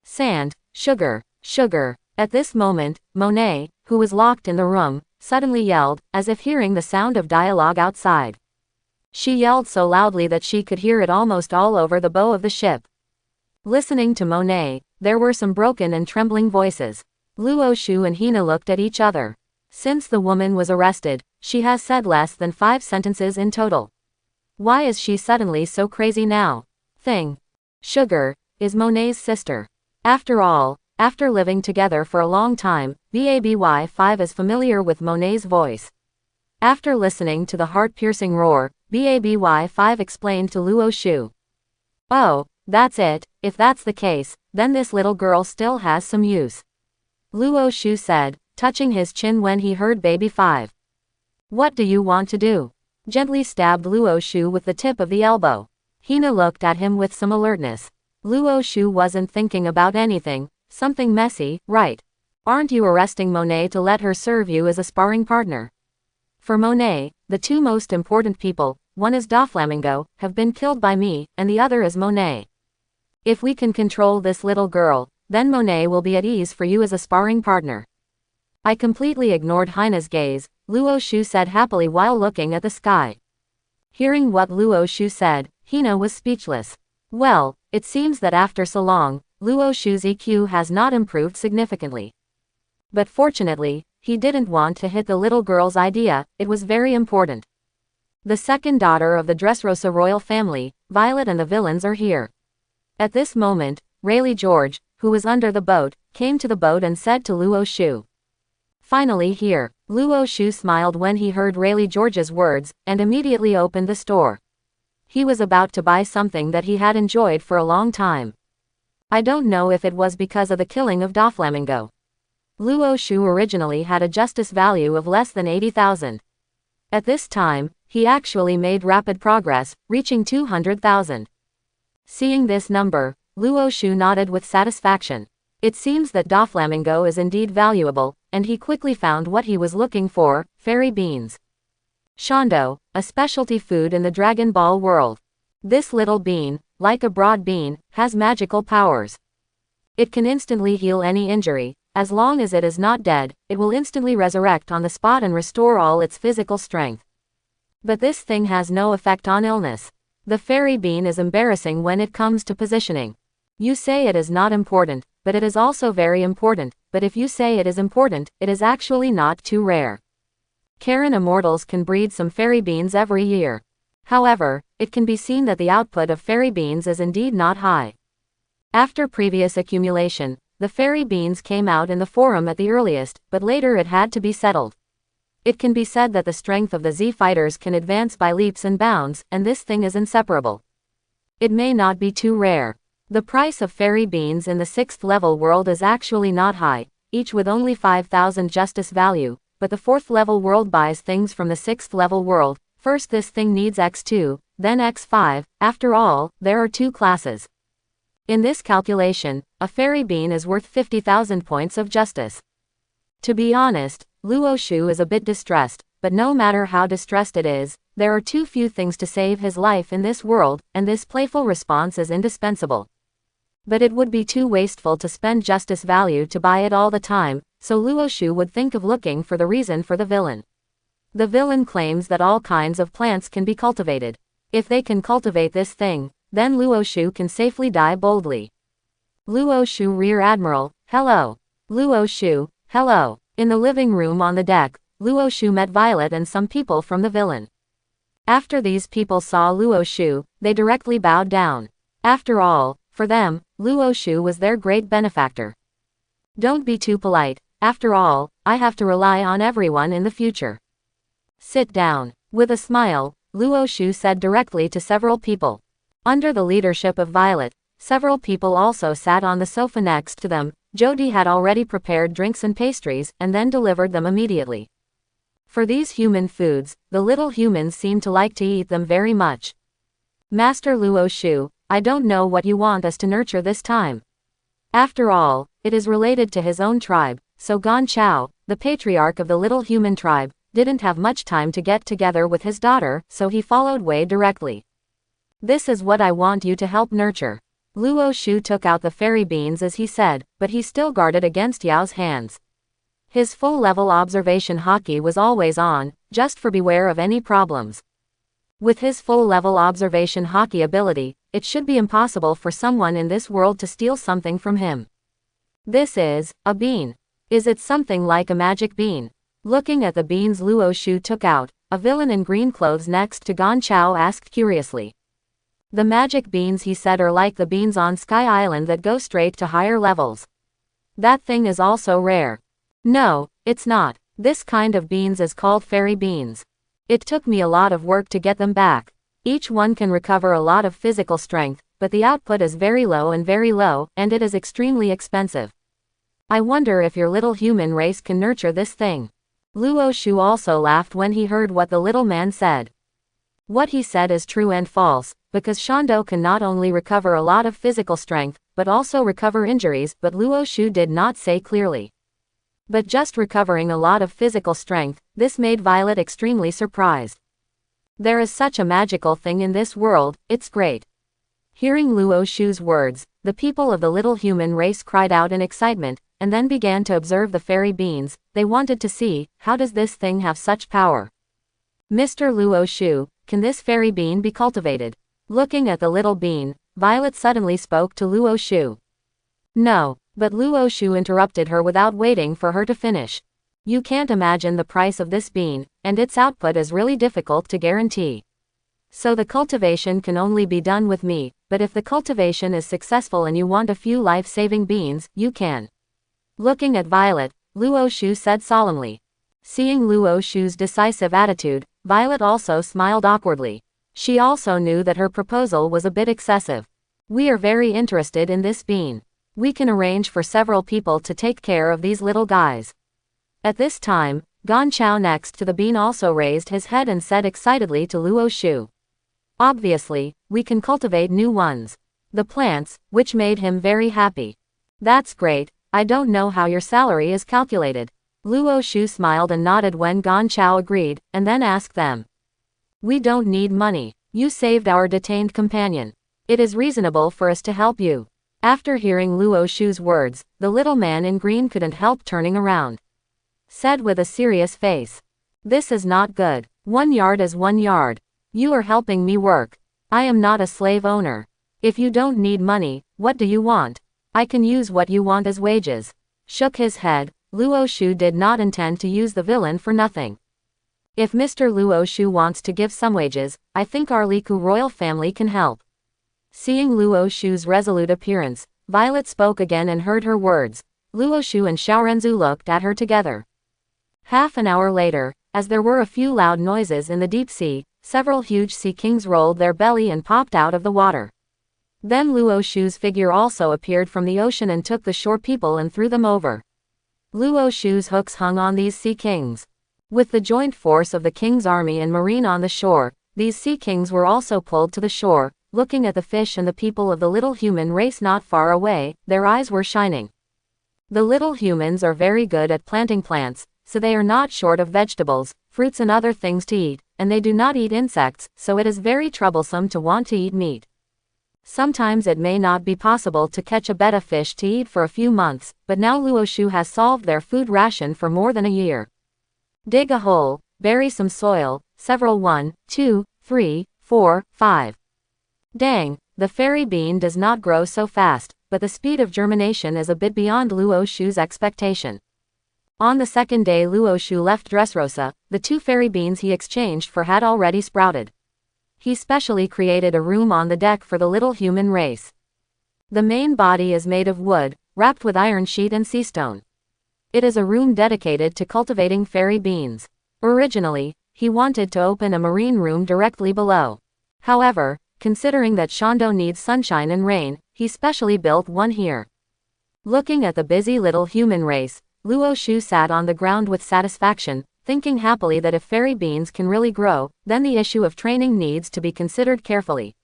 Sand, sugar, sugar. At this moment, Monet, who was locked in the room, suddenly yelled, as if hearing the sound of dialogue outside. She yelled so loudly that she could hear it almost all over the bow of the ship. Listening to Monet, there were some broken and trembling voices. Luo Shu and Hina looked at each other. Since the woman was arrested, she has said less than 5 sentences in total. Why is she suddenly so crazy now? Sugar is Monet's sister. After all, after living together for a long time, BABY5 is familiar with Monet's voice. After listening to the heart-piercing roar, BABY5 explained to Luo Shu. Oh, that's it, if that's the case, then this little girl still has some use. Luo Shu said, touching his chin when he heard Baby 5. What do you want to do? Gently stabbed Luo Shu with the tip of the elbow. Hina looked at him with some alertness. Luo Shu wasn't thinking about anything, something messy, right? Aren't you arresting Monet to let her serve you as a sparring partner? For Monet, the 2 most important people, one is Doflamingo, have been killed by me, and the other is Monet. If we can control this little girl, then Monet will be at ease for you as a sparring partner. I completely ignored Hina's gaze, Luo Shu said happily while looking at the sky. Hearing what Luo Shu said, Hina was speechless. Well, it seems that after so long, Luo Shu's EQ has not improved significantly. But fortunately, he didn't want to hit the little girl's idea, it was very important. The second daughter of the Dressrosa royal family, Violet, and the villains are here. At this moment, Rayleigh George, who was under the boat, came to the boat and said to Luo Shu. Finally here, Luo Shu smiled when he heard Rayleigh George's words, and immediately opened the store. He was about to buy something that he had enjoyed for a long time. I don't know if it was because of the killing of Doflamingo. Luo Shu originally had a justice value of less than 80,000. At this time, He actually made rapid progress, reaching 200,000. Seeing this number, Luo Shu nodded with satisfaction. It seems that Doflamingo is indeed valuable, and he quickly found what he was looking for, fairy beans. Shondo, a specialty food in the Dragon Ball world. This little bean, like a broad bean, has magical powers. It can instantly heal any injury. As long as it is not dead, it will instantly resurrect on the spot and restore all its physical strength. But this thing has no effect on illness. The fairy bean is embarrassing when it comes to positioning. You say it is not important, but it is also very important, but if you say it is important, it is actually not too rare. Karen Immortals can breed some fairy beans every year. However, it can be seen that the output of fairy beans is indeed not high. After previous accumulation, the fairy beans came out in the forum at the earliest, but later it had to be settled. It can be said that the strength of the Z fighters can advance by leaps and bounds, and this thing is inseparable. It may not be too rare. The price of fairy beans in the 6th level world is actually not high, each with only 5,000 justice value, but the 4th level world buys things from the 6th level world. First this thing needs X2, then X5, after all, there are 2 classes. In this calculation, a fairy bean is worth 50,000 points of justice. To be honest, Luo Shu is a bit distressed, but no matter how distressed it is, there are too few things to save his life in this world, and this playful response is indispensable. But it would be too wasteful to spend justice value to buy it all the time, so Luo Shu would think of looking for the reason for the villain. The villain claims that all kinds of plants can be cultivated. If they can cultivate this thing, then Luo Shu can safely die boldly. Luo Shu Rear Admiral, hello. Luo Shu, hello. In the living room on the deck, Luo Shu met Violet and some people from the villain. After these people saw Luo Shu, they directly bowed down. After all, for them, Luo Shu was their great benefactor. Don't be too polite, after all, I have to rely on everyone in the future. Sit down. With a smile, Luo Shu said directly to several people. Under the leadership of Violet, several people also sat on the sofa next to them. Jody had already prepared drinks and pastries, and then delivered them immediately. For these human foods, the little humans seem to like to eat them very much. Master Luo Shu, I don't know what you want us to nurture this time. After all, it is related to his own tribe, so Gan Chao, the patriarch of the little human tribe, didn't have much time to get together with his daughter, so he followed Wei directly. This is what I want you to help nurture. Luo Shu took out the fairy beans as he said, but he still guarded against Yao's hands. His full-level observation haki was always on, just for beware of any problems. With his full-level observation haki ability, it should be impossible for someone in this world to steal something from him. This is a bean. Is it something like a magic bean? Looking at the beans Luo Shu took out, a villain in green clothes next to Gan Chao asked curiously. The magic beans he said are like the beans on Sky Island that go straight to higher levels. That thing is also rare. No, it's not. This kind of beans is called fairy beans. It took me a lot of work to get them back. Each one can recover a lot of physical strength, but the output is very low, and it is extremely expensive. I wonder if your little human race can nurture this thing. Luo Shu also laughed when he heard what the little man said. What he said is true and false, because Shondo can not only recover a lot of physical strength, but also recover injuries, but Luo Shu did not say clearly. But just recovering a lot of physical strength, this made Violet extremely surprised. There is such a magical thing in this world, it's great. Hearing Luo Shu's words, the people of the little human race cried out in excitement, and then began to observe the fairy beans. They wanted to see, how does this thing have such power? Mr. Luo Shu, can this fairy bean be cultivated? Looking at the little bean, Violet suddenly spoke to Luo Shu. No, but Luo Shu interrupted her without waiting for her to finish. You can't imagine the price of this bean, and its output is really difficult to guarantee. So the cultivation can only be done with me, but if the cultivation is successful and you want a few life-saving beans, you can. Looking at Violet, Luo Shu said solemnly. Seeing Luo Shu's decisive attitude, Violet also smiled awkwardly. She also knew that her proposal was a bit excessive. We are very interested in this bean. We can arrange for several people to take care of these little guys. At this time, Gan Chao next to the bean also raised his head and said excitedly to Luo Shu. Obviously, we can cultivate new ones. The plants, which made him very happy. That's great, I don't know how your salary is calculated. Luo Shu smiled and nodded when Gan Chao agreed, and then asked them. We don't need money. You saved our detained companion. It is reasonable for us to help you. After hearing Luo Shu's words, the little man in green couldn't help turning around. Said with a serious face. This is not good. 1 yard is 1 yard. You are helping me work. I am not a slave owner. If you don't need money, what do you want? I can use what you want as wages. Shook his head, Luo Shu did not intend to use the villain for nothing. If Mr. Luo Shu wants to give some wages, I think our Liku royal family can help. Seeing Luo Shu's resolute appearance, Violet spoke again and heard her words. Luo Shu and Xiaorenzu looked at her together. Half an hour later, as there were a few loud noises in the deep sea, several huge sea kings rolled their belly and popped out of the water. Then Luo Shu's figure also appeared from the ocean and took the shore people and threw them over. Luo Shu's hooks hung on these sea kings. With the joint force of the king's army and marine on the shore, these sea kings were also pulled to the shore, looking at the fish and the people of the little human race not far away, their eyes were shining. The little humans are very good at planting plants, so they are not short of vegetables, fruits and other things to eat, and they do not eat insects, so it is very troublesome to want to eat meat. Sometimes it may not be possible to catch a betta fish to eat for a few months, but now Luo Shu has solved their food ration for more than a year. Dig a hole, bury some soil, several 1, 2, 3, 4, 5. Dang, the fairy bean does not grow so fast, but the speed of germination is a bit beyond Luo Shu's expectation. On the second day Luo Shu left Dressrosa, the 2 fairy beans he exchanged for had already sprouted. He specially created a room on the deck for the little human race. The main body is made of wood, wrapped with iron sheet and sea stone. It is a room dedicated to cultivating fairy beans. Originally, he wanted to open a marine room directly below. However, considering that Shondo needs sunshine and rain, he specially built one here. Looking at the busy little human race, Luo Shu sat on the ground with satisfaction, thinking happily that if fairy beans can really grow, then the issue of training needs to be considered carefully.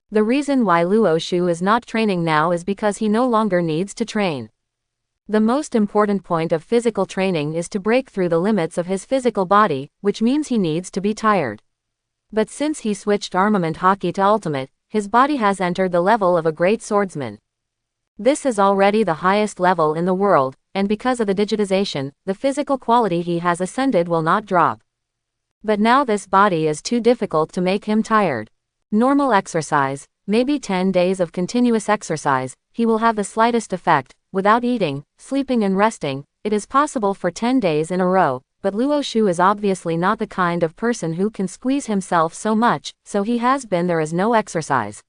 The reason why Luo Shu is not training now is because he no longer needs to train. The most important point of physical training is to break through the limits of his physical body, which means he needs to be tired. But since he switched armament hockey to ultimate, his body has entered the level of a great swordsman. This is already the highest level in the world, and because of the digitization, the physical quality he has ascended will not drop. But now this body is too difficult to make him tired. Normal exercise, maybe 10 days of continuous exercise, he will have the slightest effect. Without eating, sleeping and resting, it is possible for 10 days in a row, but Luo Shu is obviously not the kind of person who can squeeze himself so much, so he has been there is no exercise.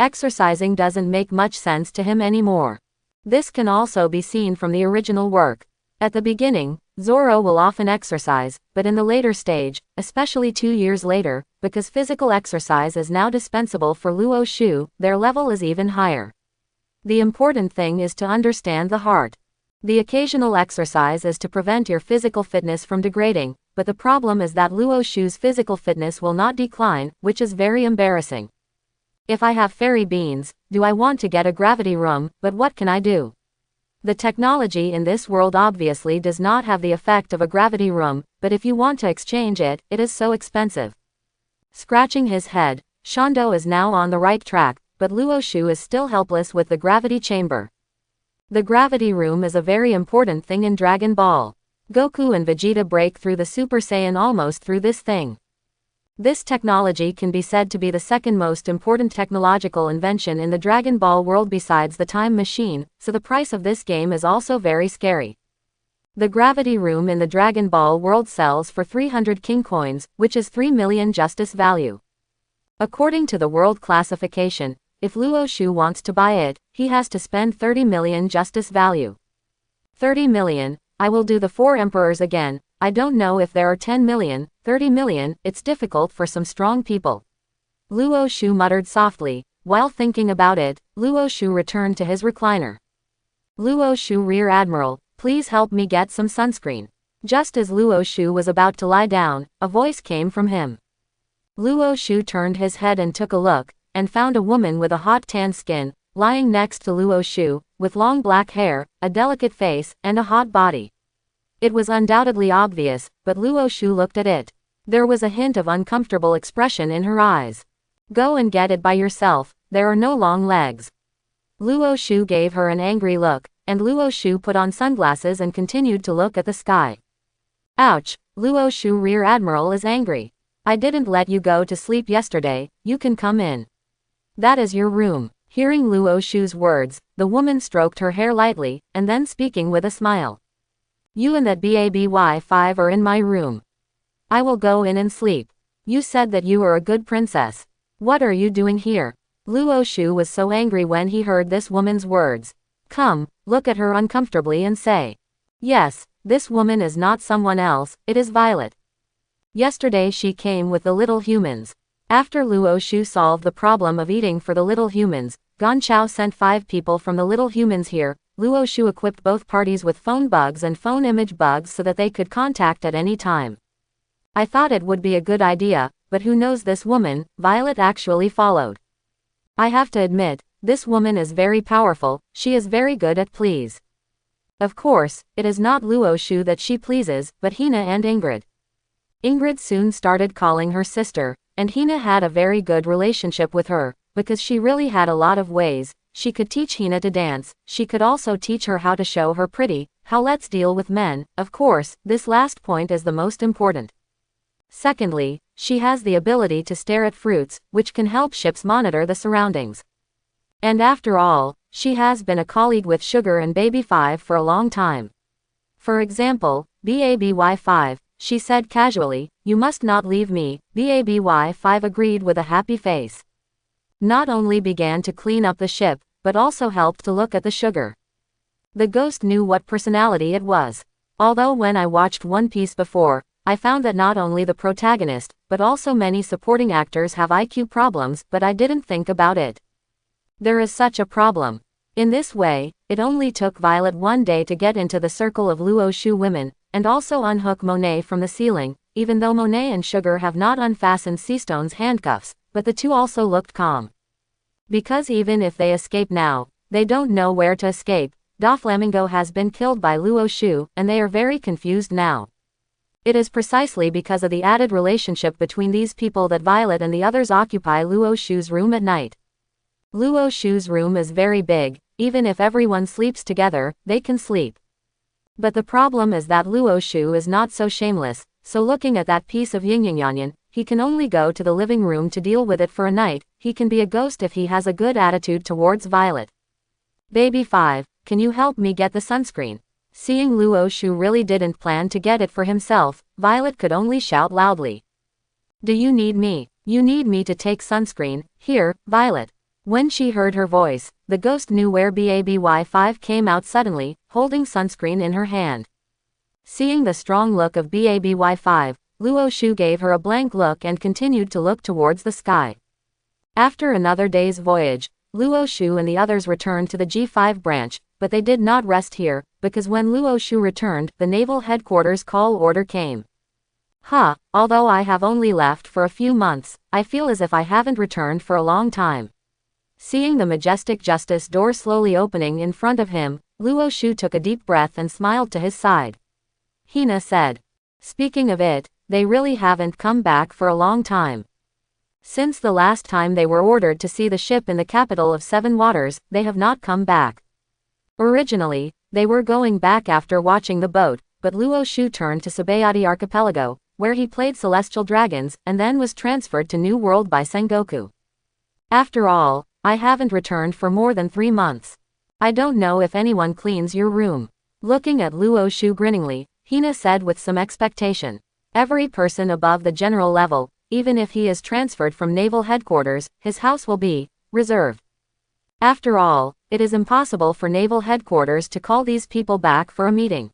Exercising doesn't make much sense to him anymore. This can also be seen from the original work. At the beginning, Zoro will often exercise, but in the later stage, especially 2 years later, because physical exercise is now dispensable for Luo Shu, their level is even higher. The important thing is to understand the heart. The occasional exercise is to prevent your physical fitness from degrading, but the problem is that Luo Shu's physical fitness will not decline, which is very embarrassing. If I have fairy beans, do I want to get a gravity room, but what can I do? The technology in this world obviously does not have the effect of a gravity room, but if you want to exchange it, it is so expensive. Scratching his head, Shondo is now on the right track, but Luo Shu is still helpless with the gravity chamber. The gravity room is a very important thing in Dragon Ball. Goku and Vegeta break through the Super Saiyan almost through this thing. This technology can be said to be the second most important technological invention in the Dragon Ball world besides the time machine, so the price of this game is also very scary. The gravity room in the Dragon Ball world sells for 300 king coins, which is 3 million justice value. According to the world classification, if Luo Shu wants to buy it, he has to spend 30 million justice value. 30 million, I will do the 4 emperors again. I don't know if there are 10 million, 30 million, it's difficult for some strong people. Luo Shu muttered softly. While thinking about it, Luo Shu returned to his recliner. Luo Shu Rear Admiral, please help me get some sunscreen. Just as Luo Shu was about to lie down, a voice came from him. Luo Shu turned his head and took a look, and found a woman with a hot tan skin, lying next to Luo Shu, with long black hair, a delicate face, and a hot body. It was undoubtedly obvious, but Luo Shu looked at it. There was a hint of uncomfortable expression in her eyes. Go and get it by yourself, there are no long legs. Luo Shu gave her an angry look, and Luo Shu put on sunglasses and continued to look at the sky. Ouch, Luo Shu Rear Admiral is angry. I didn't let you go to sleep yesterday, you can come in. That is your room. Hearing Luo Shu's words, the woman stroked her hair lightly, and then speaking with a smile. You and that BABY5 are in my room. I will go in and sleep. You said that you are a good princess. What are you doing here? Luo Shu was so angry when he heard this woman's words. Come, look at her uncomfortably and say. Yes, this woman is not someone else, it is Violet. Yesterday she came with the little humans. After Luo Shu solved the problem of eating for the little humans, Gan Chao sent 5 people from the little humans here. Luo Shu equipped both parties with phone bugs and phone image bugs so that they could contact at any time. I thought it would be a good idea, but who knows, this woman, Violet, actually followed. I have to admit, this woman is very powerful, she is very good at please. Of course, it is not Luo Shu that she pleases, but Hina and Ingrid. Ingrid soon started calling her sister, and Hina had a very good relationship with her, because she really had a lot of ways. She could teach Hina to dance, she could also teach her how to show her pretty, how let's deal with men, of course, this last point is the most important. Secondly, she has the ability to stare at fruits, which can help ships monitor the surroundings. And after all, she has been a colleague with Sugar and Baby 5 for a long time. For example, BABY5, she said casually, you must not leave me. BABY5 agreed with a happy face. Not only began to clean up the ship, but also helped to look at the sugar. The ghost knew what personality it was. Although when I watched One Piece before, I found that not only the protagonist, but also many supporting actors have IQ problems, but I didn't think about it. There is such a problem. In this way, it only took Violet one day to get into the circle of Luo Shu women, and also unhook Monet from the ceiling, even though Monet and Sugar have not unfastened Seastone's handcuffs, but the two also looked calm. Because even if they escape now, they don't know where to escape. Doflamingo has been killed by Luo Shu, and they are very confused now. It is precisely because of the added relationship between these people that Violet and the others occupy Luo Shu's room at night. Luo Shu's room is very big, even if everyone sleeps together, they can sleep. But the problem is that Luo Shu is not so shameless, so looking at that piece of yin-yang-yan, he can only go to the living room to deal with it for a night. He can be a ghost if he has a good attitude towards Violet. Baby 5, can you help me get the sunscreen? Seeing Luo Shu really didn't plan to get it for himself, Violet could only shout loudly. Do you need me? You need me to take sunscreen, here, Violet. When she heard her voice, the ghost knew where BABY5 came out suddenly, holding sunscreen in her hand. Seeing the strong look of BABY5, Luo Shu gave her a blank look and continued to look towards the sky. After another day's voyage, Luo Shu and the others returned to the G5 branch, but they did not rest here, because when Luo Shu returned, the naval headquarters call order came. Although I have only left for a few months, I feel as if I haven't returned for a long time. Seeing the majestic justice door slowly opening in front of him, Luo Shu took a deep breath and smiled to his side. Hina said. Speaking of it, they really haven't come back for a long time. Since the last time they were ordered to see the ship in the capital of Seven Waters, they have not come back. Originally, they were going back after watching the boat, but Luo Shu turned to Sabayati Archipelago, where he played Celestial Dragons, and then was transferred to New World by Sengoku. After all, I haven't returned for more than 3 months. I don't know if anyone cleans your room. Looking at Luo Shu grinningly, Hina said with some expectation. Every person above the general level, even if he is transferred from naval headquarters, his house will be reserved. After all, it is impossible for naval headquarters to call these people back for a meeting.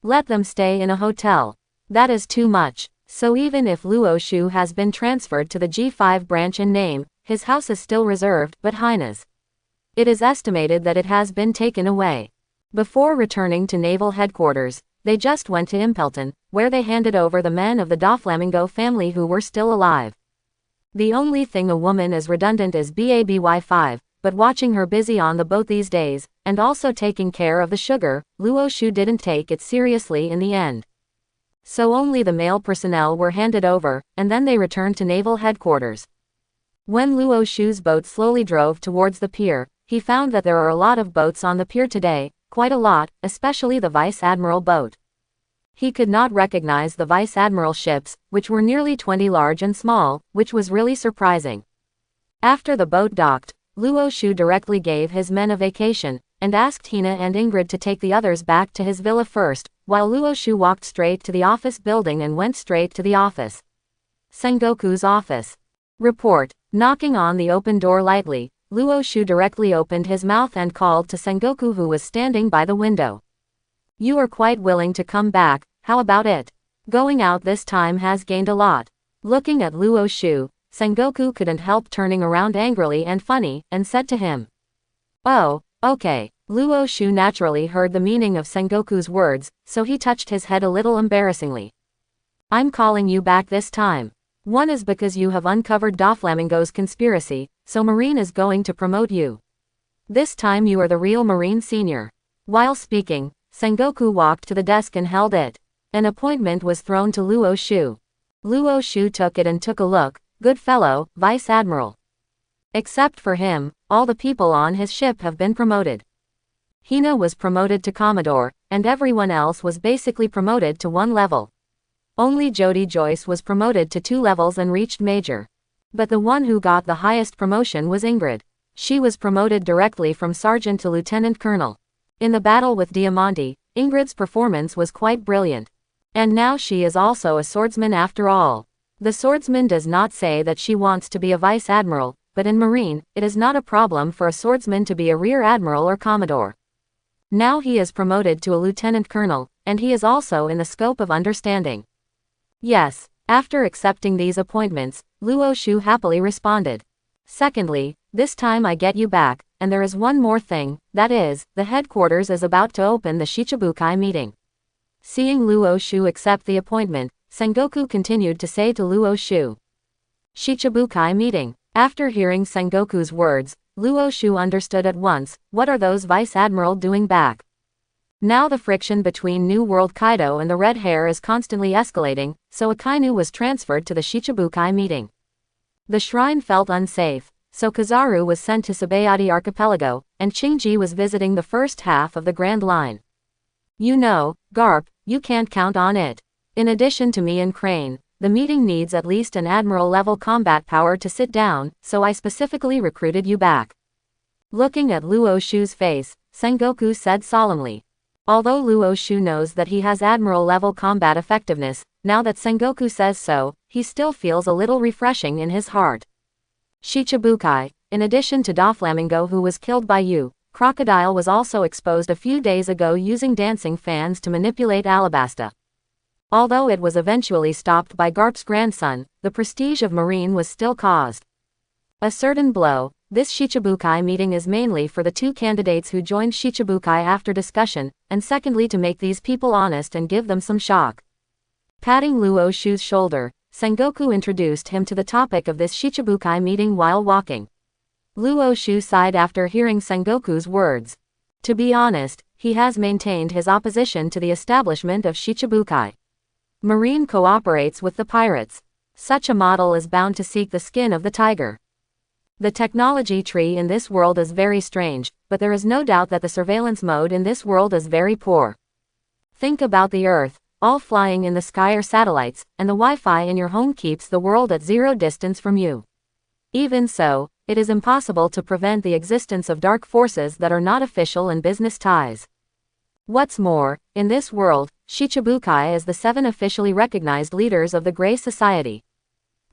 Let them stay in a hotel. That is too much. So even if Luo Shu has been transferred to the G5 branch in name, his house is still reserved, but Hina's. It is estimated that it has been taken away. Before returning to naval headquarters, they just went to Impelton, where they handed over the men of the Doflamingo family who were still alive. The only thing a woman as redundant as BABY5, but watching her busy on the boat these days, and also taking care of the sugar, Luo Shu didn't take it seriously in the end. So only the male personnel were handed over, and then they returned to naval headquarters. When Luo Shu's boat slowly drove towards the pier, he found that there are a lot of boats on the pier today, quite a lot, especially the Vice Admiral boat. He could not recognize the Vice Admiral ships, which were nearly 20 large and small, which was really surprising. After the boat docked, Luo Shu directly gave his men a vacation, and asked Hina and Ingrid to take the others back to his villa first, while Luo Shu walked straight to the office building and went straight to the office. Sengoku's office. Report. Knocking on the open door lightly, Luo Shu directly opened his mouth and called to Sengoku, who was standing by the window. You are quite willing to come back, how about it? Going out this time has gained a lot. Looking at Luo Shu, Sengoku couldn't help turning around angrily and funny, and said to him. Oh, okay. Luo Shu naturally heard the meaning of Sengoku's words, so he touched his head a little embarrassingly. I'm calling you back this time. One is because you have uncovered Doflamingo's conspiracy, so Marine is going to promote you. This time you are the real Marine Senior. While speaking, Sengoku walked to the desk and held it. An appointment was thrown to Luo Shu. Luo Shu took it and took a look. Good fellow, Vice Admiral. Except for him, all the people on his ship have been promoted. Hina was promoted to Commodore, and everyone else was basically promoted to 1 level. Only Jody Joyce was promoted to 2 levels and reached Major. But the one who got the highest promotion was Ingrid. She was promoted directly from Sergeant to Lieutenant Colonel. In the battle with Diamante, Ingrid's performance was quite brilliant. And now she is also a swordsman after all. The swordsman does not say that she wants to be a Vice Admiral, but in Marine, it is not a problem for a swordsman to be a Rear Admiral or Commodore. Now he is promoted to a Lieutenant Colonel, and he is also in the scope of understanding. Yes, after accepting these appointments, Luo Shu happily responded. Secondly, this time I get you back, and there is one more thing, that is, the headquarters is about to open the Shichibukai meeting. Seeing Luo Shu accept the appointment, Sengoku continued to say to Luo Shu. Shichibukai meeting. After hearing Sengoku's words, Luo Shu understood at once, what are those Vice Admiral doing back? Now the friction between New World Kaido and the Red Hair is constantly escalating, so Akainu was transferred to the Shichibukai meeting. The shrine felt unsafe, so Kizaru was sent to Sabayati Archipelago, and Shinji was visiting the first half of the Grand Line. You know, Garp, you can't count on it. In addition to me and Crane, the meeting needs at least an admiral-level combat power to sit down, so I specifically recruited you back. Looking at Luo Shu's face, Sengoku said solemnly. Although Luo Shu knows that he has admiral-level combat effectiveness, now that Sengoku says so, he still feels a little refreshing in his heart. Shichibukai, in addition to Doflamingo who was killed by you, Crocodile was also exposed a few days ago using dancing fans to manipulate Alabasta. Although it was eventually stopped by Garp's grandson, the prestige of Marine was still caused. A certain blow. This Shichibukai meeting is mainly for the 2 candidates who joined Shichibukai after discussion, and secondly to make these people honest and give them some shock. Patting Luo Shu's shoulder, Sengoku introduced him to the topic of this Shichibukai meeting while walking. Luo Shu sighed after hearing Sengoku's words. To be honest, he has maintained his opposition to the establishment of Shichibukai. Marine cooperates with the pirates. Such a model is bound to seek the skin of the tiger. The technology tree in this world is very strange, but there is no doubt that the surveillance mode in this world is very poor. Think about the Earth, all flying in the sky are satellites, and the Wi-Fi in your home keeps the world at 0 distance from you. Even so, it is impossible to prevent the existence of dark forces that are not official in business ties. What's more, in this world, Shichibukai is the 7 officially recognized leaders of the Grey Society.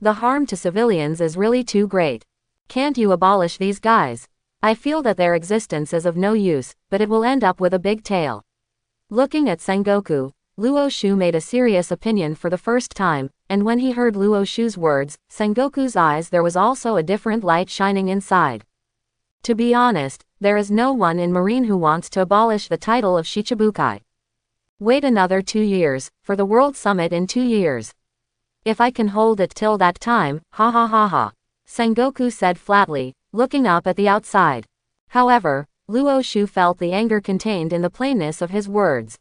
The harm to civilians is really too great. Can't you abolish these guys? I feel that their existence is of no use, but it will end up with a big tail. Looking at Sengoku, Luo Shu made a serious opinion for the first time, and when he heard Luo Shu's words, Sengoku's eyes there was also a different light shining inside. To be honest, there is no one in Marine who wants to abolish the title of Shichibukai. Wait another 2 years, for the World Summit in 2 years. If I can hold it till that time, ha ha ha ha. Sengoku said flatly, looking up at the outside. However, Luo Shu felt the anger contained in the plainness of his words.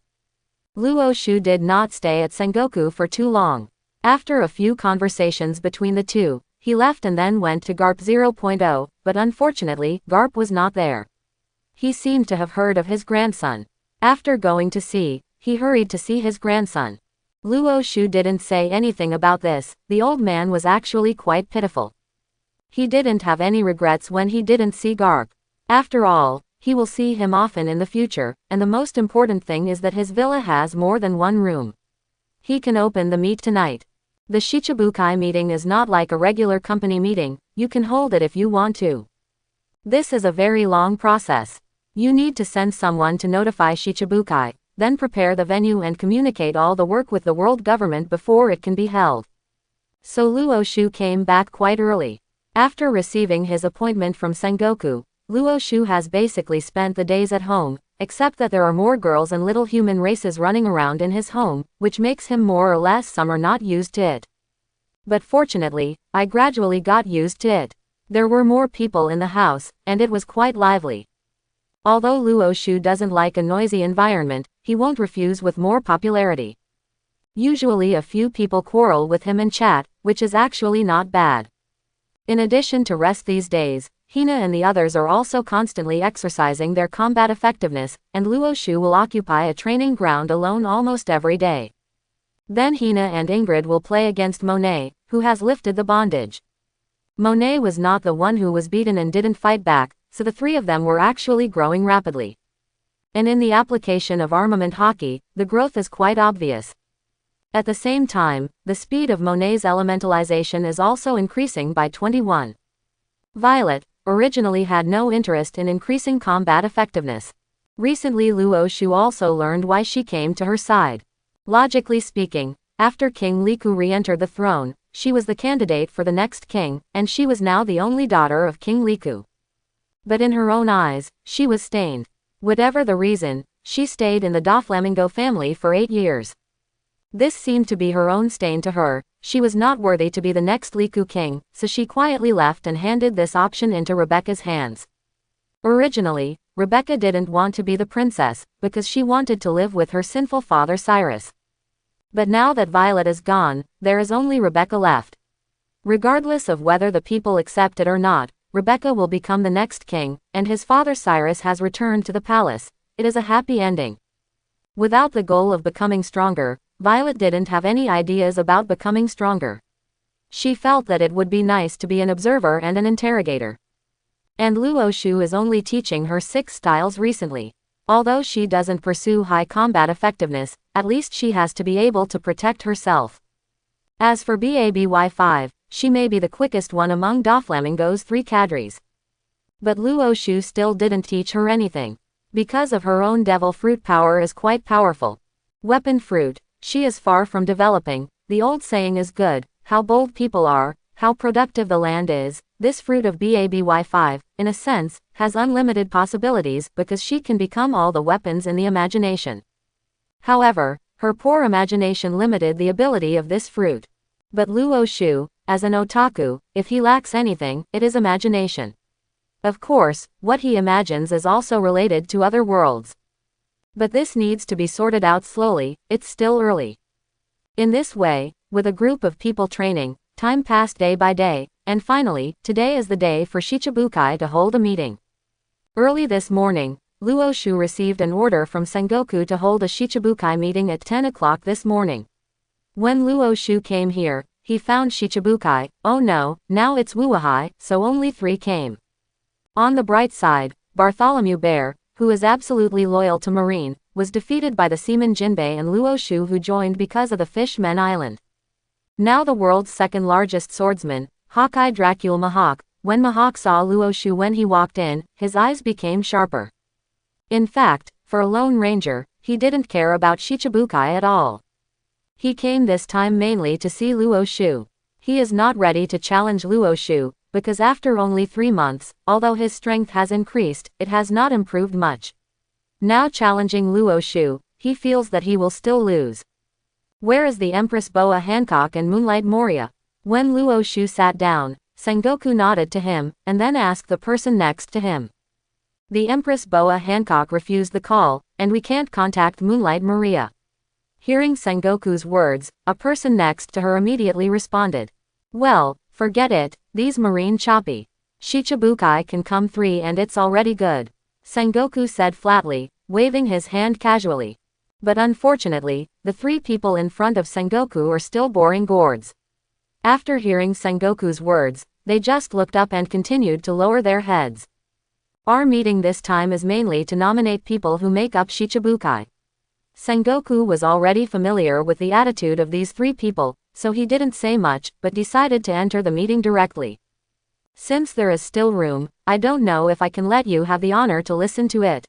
Luo Shu did not stay at Sengoku for too long. After a few conversations between the two, he left and then went to Garp 0.0, but unfortunately, Garp was not there. He seemed to have heard of his grandson. After going to see, he hurried to see his grandson. Luo Shu didn't say anything about this. The old man was actually quite pitiful. He didn't have any regrets when he didn't see Garp. After all, he will see him often in the future, and the most important thing is that his villa has more than one room. He can open the meet tonight. The Shichibukai meeting is not like a regular company meeting, you can hold it if you want to. This is a very long process. You need to send someone to notify Shichibukai, then prepare the venue and communicate all the work with the world government before it can be held. So Luo Shu came back quite early. After receiving his appointment from Sengoku, Luo Shu has basically spent the days at home, except that there are more girls and little human races running around in his home, which makes him more or less some are not used to it. But fortunately, I gradually got used to it. There were more people in the house, and it was quite lively. Although Luo Shu doesn't like a noisy environment, he won't refuse with more popularity. Usually a few people quarrel with him and chat, which is actually not bad. In addition to rest these days, Hina and the others are also constantly exercising their combat effectiveness, and Luo Shu will occupy a training ground alone almost every day. Then Hina and Ingrid will play against Monet, who has lifted the bondage. Monet was not the one who was beaten and didn't fight back, so the three of them were actually growing rapidly. And in the application of armament hockey, the growth is quite obvious. At the same time, the speed of Monet's elementalization is also increasing by 21. Violet originally had no interest in increasing combat effectiveness. Recently Luo Shu also learned why she came to her side. Logically speaking, after King Liku re-entered the throne, she was the candidate for the next king, and she was now the only daughter of King Liku. But in her own eyes, she was stained. Whatever the reason, she stayed in the Doflamingo family for 8 years. This seemed to be her own stain to her. She was not worthy to be the next Liku king, so she quietly left and handed this option into Rebecca's hands. Originally, Rebecca didn't want to be the princess, because she wanted to live with her sinful father Cyrus. But now that Violet is gone, there is only Rebecca left. Regardless of whether the people accept it or not, Rebecca will become the next king, and his father Cyrus has returned to the palace. It is a happy ending. Without the goal of becoming stronger, Violet didn't have any ideas about becoming stronger. She felt that it would be nice to be an observer and an interrogator. And Luo Shu is only teaching her 6 styles recently. Although she doesn't pursue high combat effectiveness, at least she has to be able to protect herself. As for BABY5, she may be the quickest one among Doflamingo's 3 cadres. But Luo Shu still didn't teach her anything. Because of her own devil fruit power is quite powerful. Weapon fruit, she is far from developing. The old saying is good, how bold people are, how productive the land is. This fruit of BABY5, in a sense, has unlimited possibilities because she can become all the weapons in the imagination. However, her poor imagination limited the ability of this fruit. But Luo Shu, as an otaku, if he lacks anything, it is imagination. Of course, what he imagines is also related to other worlds. But this needs to be sorted out slowly, it's still early. In this way, with a group of people training, time passed day by day, and finally, today is the day for Shichibukai to hold a meeting. Early this morning, Luo Shu received an order from Sengoku to hold a Shichibukai meeting at 10 o'clock this morning. When Luo Shu came here, he found Shichibukai. Oh no, now it's Wuahai, so only 3 came. On the bright side, Bartholomew Bear, who is absolutely loyal to Marine, was defeated by the seaman Jinbei and Luo Shu, who joined because of the Fishmen Island. Now the world's second largest swordsman, Hawkeye Dracul Mihawk. When Mihawk saw Luo Shu when he walked in, his eyes became sharper. In fact, for a Lone Ranger, he didn't care about Shichibukai at all. He came this time mainly to see Luo Shu. He is not ready to challenge Luo Shu, because after only 3 months, although his strength has increased, it has not improved much. Now challenging Luo Shu, he feels that he will still lose. Where is the Empress Boa Hancock and Moonlight Moria? When Luo Shu sat down, Sengoku nodded to him, and then asked the person next to him. The Empress Boa Hancock refused the call, and we can't contact Moonlight Maria. Hearing Sengoku's words, a person next to her immediately responded. Well, forget it, these marine choppy. Shichibukai can come 3 and it's already good. Sengoku said flatly, waving his hand casually. But unfortunately, the 3 people in front of Sengoku are still boring gourds. After hearing Sengoku's words, they just looked up and continued to lower their heads. Our meeting this time is mainly to nominate people who make up Shichibukai. Sengoku was already familiar with the attitude of these 3 people, so he didn't say much, but decided to enter the meeting directly. Since there is still room, I don't know if I can let you have the honor to listen to it.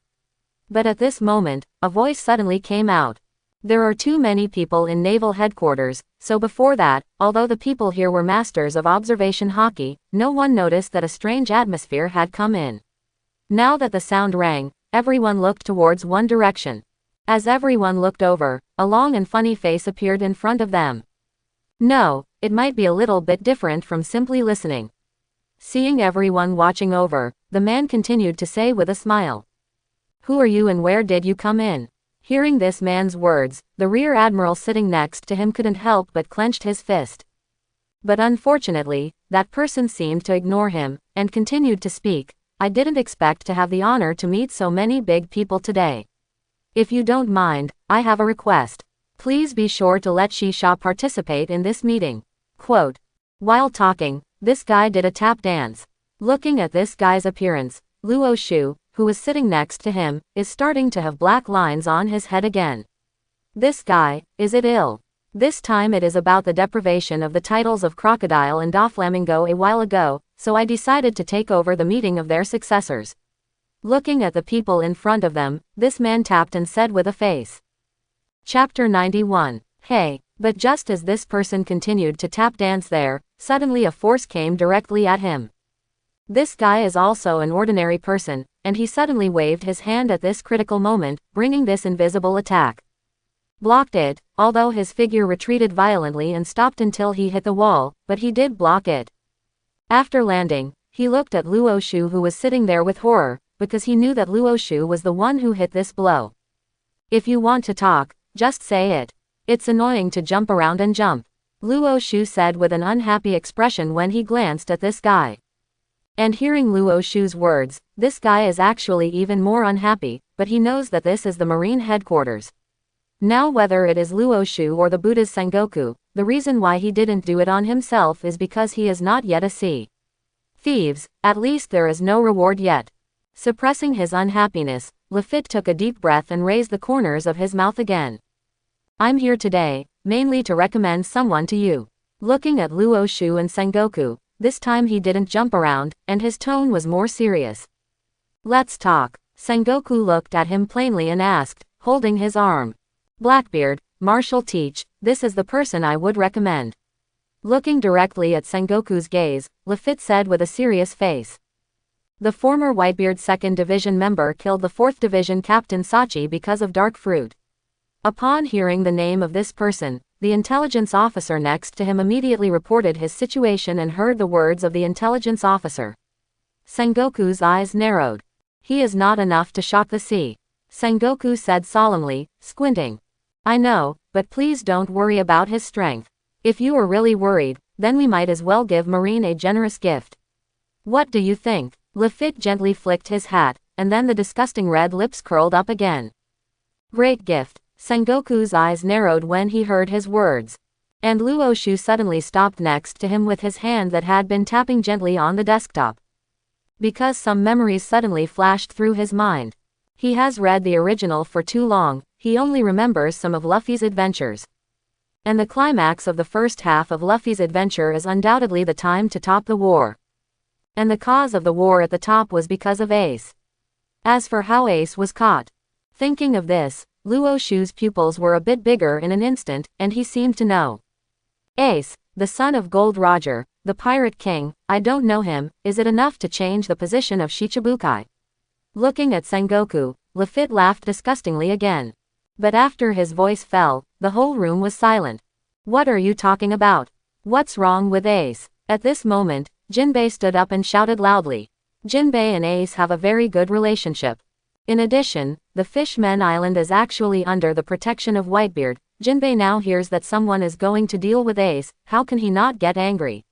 But at this moment, a voice suddenly came out. There are too many people in naval headquarters, so before that, although the people here were masters of observation hockey, no one noticed that a strange atmosphere had come in. Now that the sound rang, everyone looked towards one direction. As everyone looked over, a long and funny face appeared in front of them. No, it might be a little bit different from simply listening. Seeing everyone watching over, the man continued to say with a smile. Who are you and where did you come in? Hearing this man's words, the rear admiral sitting next to him couldn't help but clenched his fist. But unfortunately, that person seemed to ignore him, and continued to speak. I didn't expect to have the honor to meet so many big people today. If you don't mind, I have a request. Please be sure to let Shisha participate in this meeting. Quote. While talking, this guy did a tap dance. Looking at this guy's appearance, Luo Shu, who was sitting next to him, is starting to have black lines on his head again. This guy, is it ill? This time it is about the deprivation of the titles of Crocodile and Doflamingo a while ago, so I decided to take over the meeting of their successors. Looking at the people in front of them, this man tapped and said with a face. Chapter 91. Hey, but just as this person continued to tap dance there, suddenly a force came directly at him. This guy is also an ordinary person, and he suddenly waved his hand at this critical moment, bringing this invisible attack. Blocked it, although his figure retreated violently and stopped until he hit the wall, but he did block it. After landing, he looked at Luo Shu who was sitting there with horror, because he knew that Luo Shu was the one who hit this blow. If you want to talk, just say it. It's annoying to jump around and jump. Luo Shu said with an unhappy expression when he glanced at this guy. And hearing Luo Shu's words, this guy is actually even more unhappy, but he knows that this is the Marine headquarters. Now whether it is Luo Shu or the Buddha's Sengoku, the reason why he didn't do it on himself is because he is not yet a sea. Thieves, at least there is no reward yet. Suppressing his unhappiness, Lafitte took a deep breath and raised the corners of his mouth again. I'm here today, mainly to recommend someone to you. Looking at Luo Shu and Sengoku, this time he didn't jump around, and his tone was more serious. Let's talk. Sengoku looked at him plainly and asked, holding his arm. Blackbeard, Marshal Teach, this is the person I would recommend. Looking directly at Sengoku's gaze, Lafitte said with a serious face. The former Whitebeard 2nd Division member killed the 4th Division Captain Sachi because of dark fruit. Upon hearing the name of this person, the intelligence officer next to him immediately reported his situation and heard the words of the intelligence officer. Sengoku's eyes narrowed. He is not enough to shock the sea. Sengoku said solemnly, squinting. I know, but please don't worry about his strength. If you are really worried, then we might as well give Marine a generous gift. What do you think? Lafitte gently flicked his hat, and then the disgusting red lips curled up again. Great gift. Sengoku's eyes narrowed when he heard his words. And Luo Shu suddenly stopped next to him with his hand that had been tapping gently on the desktop. Because some memories suddenly flashed through his mind. He has read the original for too long, he only remembers some of Luffy's adventures. And the climax of the first half of Luffy's adventure is undoubtedly the time to top the war. And the cause of the war at the top was because of Ace. As for how Ace was caught. Thinking of this, Luo Shu's pupils were a bit bigger in an instant, and he seemed to know. Ace, the son of Gold Roger, the Pirate King, I don't know him, is it enough to change the position of Shichibukai? Looking at Sengoku, Lafitte laughed disgustingly again. But after his voice fell, the whole room was silent. What are you talking about? What's wrong with Ace? At this moment, Jinbei stood up and shouted loudly. Jinbei and Ace have a very good relationship. In addition, the Fishman Island is actually under the protection of Whitebeard. Jinbei now hears that someone is going to deal with Ace, how can he not get angry?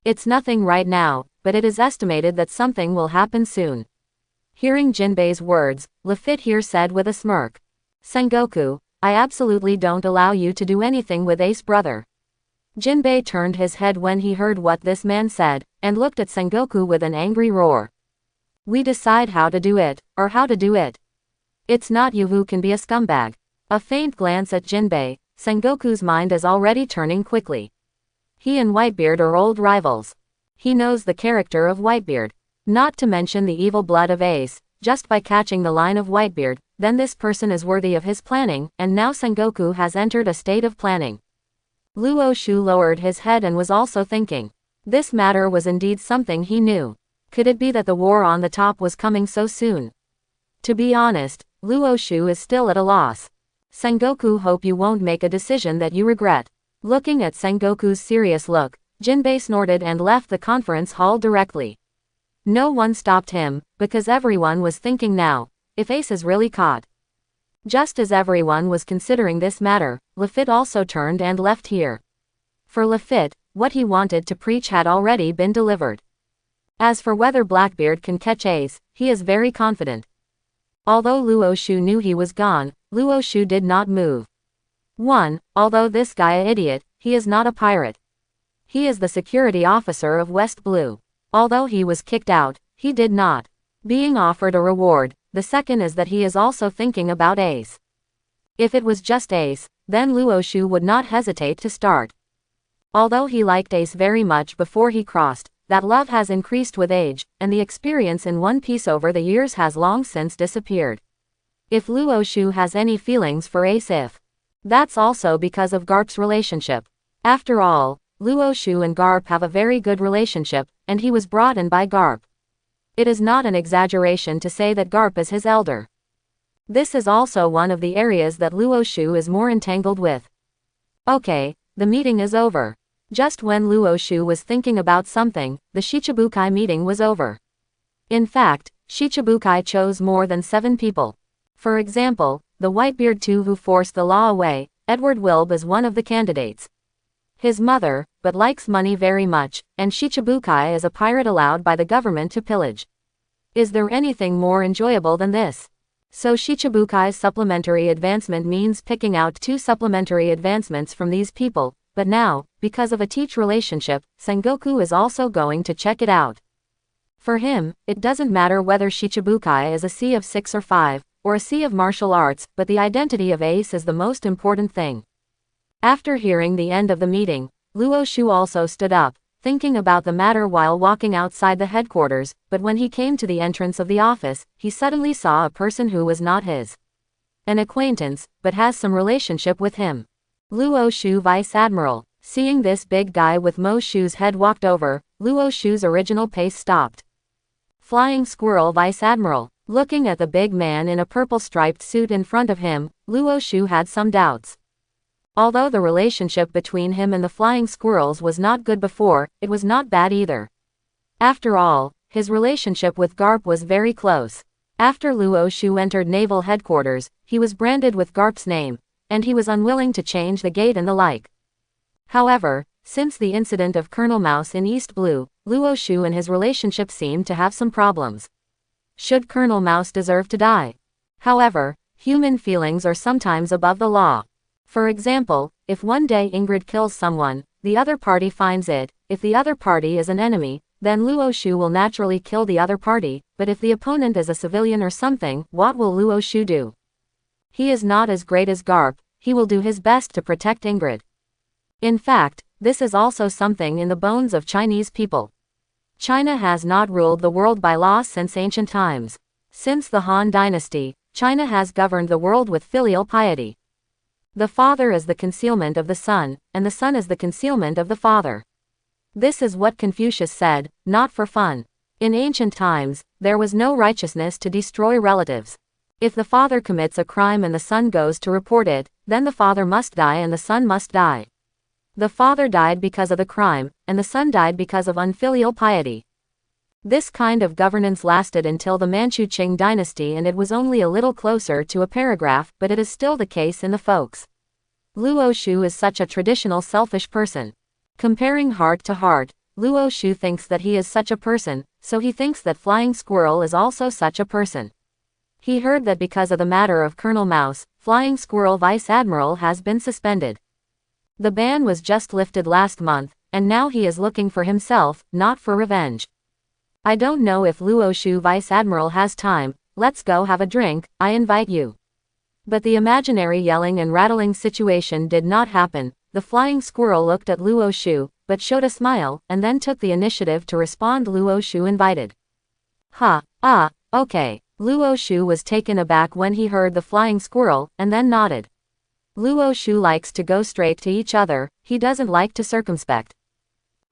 It's nothing right now, but it is estimated that something will happen soon. Hearing Jinbei's words, Lafitte here said with a smirk. Sengoku, I absolutely don't allow you to do anything with Ace brother. Jinbei turned his head when he heard what this man said, and looked at Sengoku with an angry roar. We decide how to do it, or how to do it. It's not you who can be a scumbag. A faint glance at Jinbei, Sengoku's mind is already turning quickly. He and Whitebeard are old rivals. He knows the character of Whitebeard. Not to mention the evil blood of Ace, just by catching the line of Whitebeard, then this person is worthy of his planning, and now Sengoku has entered a state of planning. Luo Shu lowered his head and was also thinking. This matter was indeed something he knew. Could it be that the war on the top was coming so soon? To be honest, Luo Shu is still at a loss. Sengoku, hope you won't make a decision that you regret. Looking at Sengoku's serious look, Jinbei snorted and left the conference hall directly. No one stopped him, because everyone was thinking now, if Ace is really caught. Just as everyone was considering this matter, Lafitte also turned and left here. For Lafitte, what he wanted to preach had already been delivered. As for whether Blackbeard can catch Ace, he is very confident. Although Luo Shu knew he was gone, Luo Shu did not move. 1. Although this guy a idiot, he is not a pirate. He is the security officer of West Blue. Although he was kicked out, he did not being offered a reward. The second is that he is also thinking about Ace. If it was just Ace, then Luo Shu would not hesitate to start. Although he liked Ace very much before he crossed, that love has increased with age, and the experience in One Piece over the years has long since disappeared. If Luo Shu has any feelings for Ace, that's also because of Garp's relationship. After all, Luo Shu and Garp have a very good relationship, and he was brought in by Garp. It is not an exaggeration to say that Garp is his elder. This is also one of the areas that Luo Shu is more entangled with. Okay, the meeting is over. Just when Luo Shu was thinking about something, the Shichibukai meeting was over. In fact, Shichibukai chose more than 7 people. For example, the Whitebeard 2 who forced the law away, Edward Wilb is one of the candidates. His mother, but likes money very much, and Shichibukai is a pirate allowed by the government to pillage. Is there anything more enjoyable than this? So Shichibukai's supplementary advancement means picking out 2 supplementary advancements from these people, but now, because of a teach relationship, Sengoku is also going to check it out. For him, it doesn't matter whether Shichibukai is a C of 6 or 5, or a C of martial arts, but the identity of Ace is the most important thing. After hearing the end of the meeting, Luo Shu also stood up, thinking about the matter while walking outside the headquarters, but when he came to the entrance of the office, he suddenly saw a person who was not an acquaintance, but has some relationship with him. Luo Shu Vice Admiral. Seeing this big guy with Mo Shu's head walked over, Luo Shu's original pace stopped. Flying Squirrel Vice Admiral. Looking at the big man in a purple striped suit in front of him, Luo Shu had some doubts. Although the relationship between him and the Flying Squirrels was not good before, it was not bad either. After all, his relationship with Garp was very close. After Luo Shu entered Naval Headquarters, he was branded with Garp's name, and he was unwilling to change the gate and the like. However, since the incident of Colonel Mouse in East Blue, Luo Shu and his relationship seemed to have some problems. Should Colonel Mouse deserve to die? However, human feelings are sometimes above the law. For example, if one day Ingrid kills someone, the other party finds it. If the other party is an enemy, then Luo Shu will naturally kill the other party, but if the opponent is a civilian or something, what will Luo Shu do? He is not as great as Garp, he will do his best to protect Ingrid. In fact, this is also something in the bones of Chinese people. China has not ruled the world by law since ancient times. Since the Han Dynasty, China has governed the world with filial piety. The father is the concealment of the son, and the son is the concealment of the father. This is what Confucius said, not for fun. In ancient times, there was no righteousness to destroy relatives. If the father commits a crime and the son goes to report it, then the father must die and the son must die. The father died because of the crime, and the son died because of unfilial piety. This kind of governance lasted until the Manchu Qing dynasty, and it was only a little closer to a paragraph, but it is still the case in the folks. Luo Shu is such a traditional selfish person. Comparing heart to heart, Luo Shu thinks that he is such a person, so he thinks that Flying Squirrel is also such a person. He heard that because of the matter of Colonel Mouse, Flying Squirrel Vice Admiral has been suspended. The ban was just lifted last month, and now he is looking for himself, not for revenge. I don't know if Luo Shu Vice Admiral has time. Let's go have a drink, I invite you. But the imaginary yelling and rattling situation did not happen. The Flying Squirrel looked at Luo Shu, but showed a smile, and then took the initiative to respond. Luo Shu invited. Okay. Luo Shu was taken aback when he heard the Flying Squirrel, and then nodded. Luo Shu likes to go straight to each other, he doesn't like to circumspect.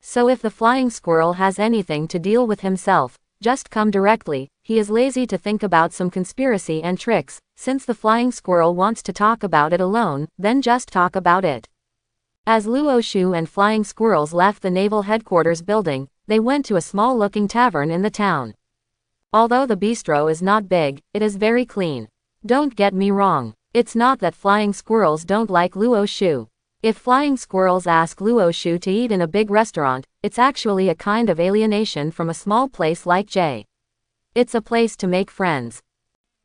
So if the Flying Squirrel has anything to deal with himself, just come directly. He is lazy to think about some conspiracy and tricks. Since the Flying Squirrel wants to talk about it alone, then just talk about it. As Luo Shu and Flying Squirrels left the naval headquarters building, they went to a small-looking tavern in the town. Although the bistro is not big, it is very clean. Don't get me wrong. It's not that Flying Squirrels don't like Luo Shu. If Flying Squirrels ask Luo Shu to eat in a big restaurant, it's actually a kind of alienation from a small place like J. It's a place to make friends.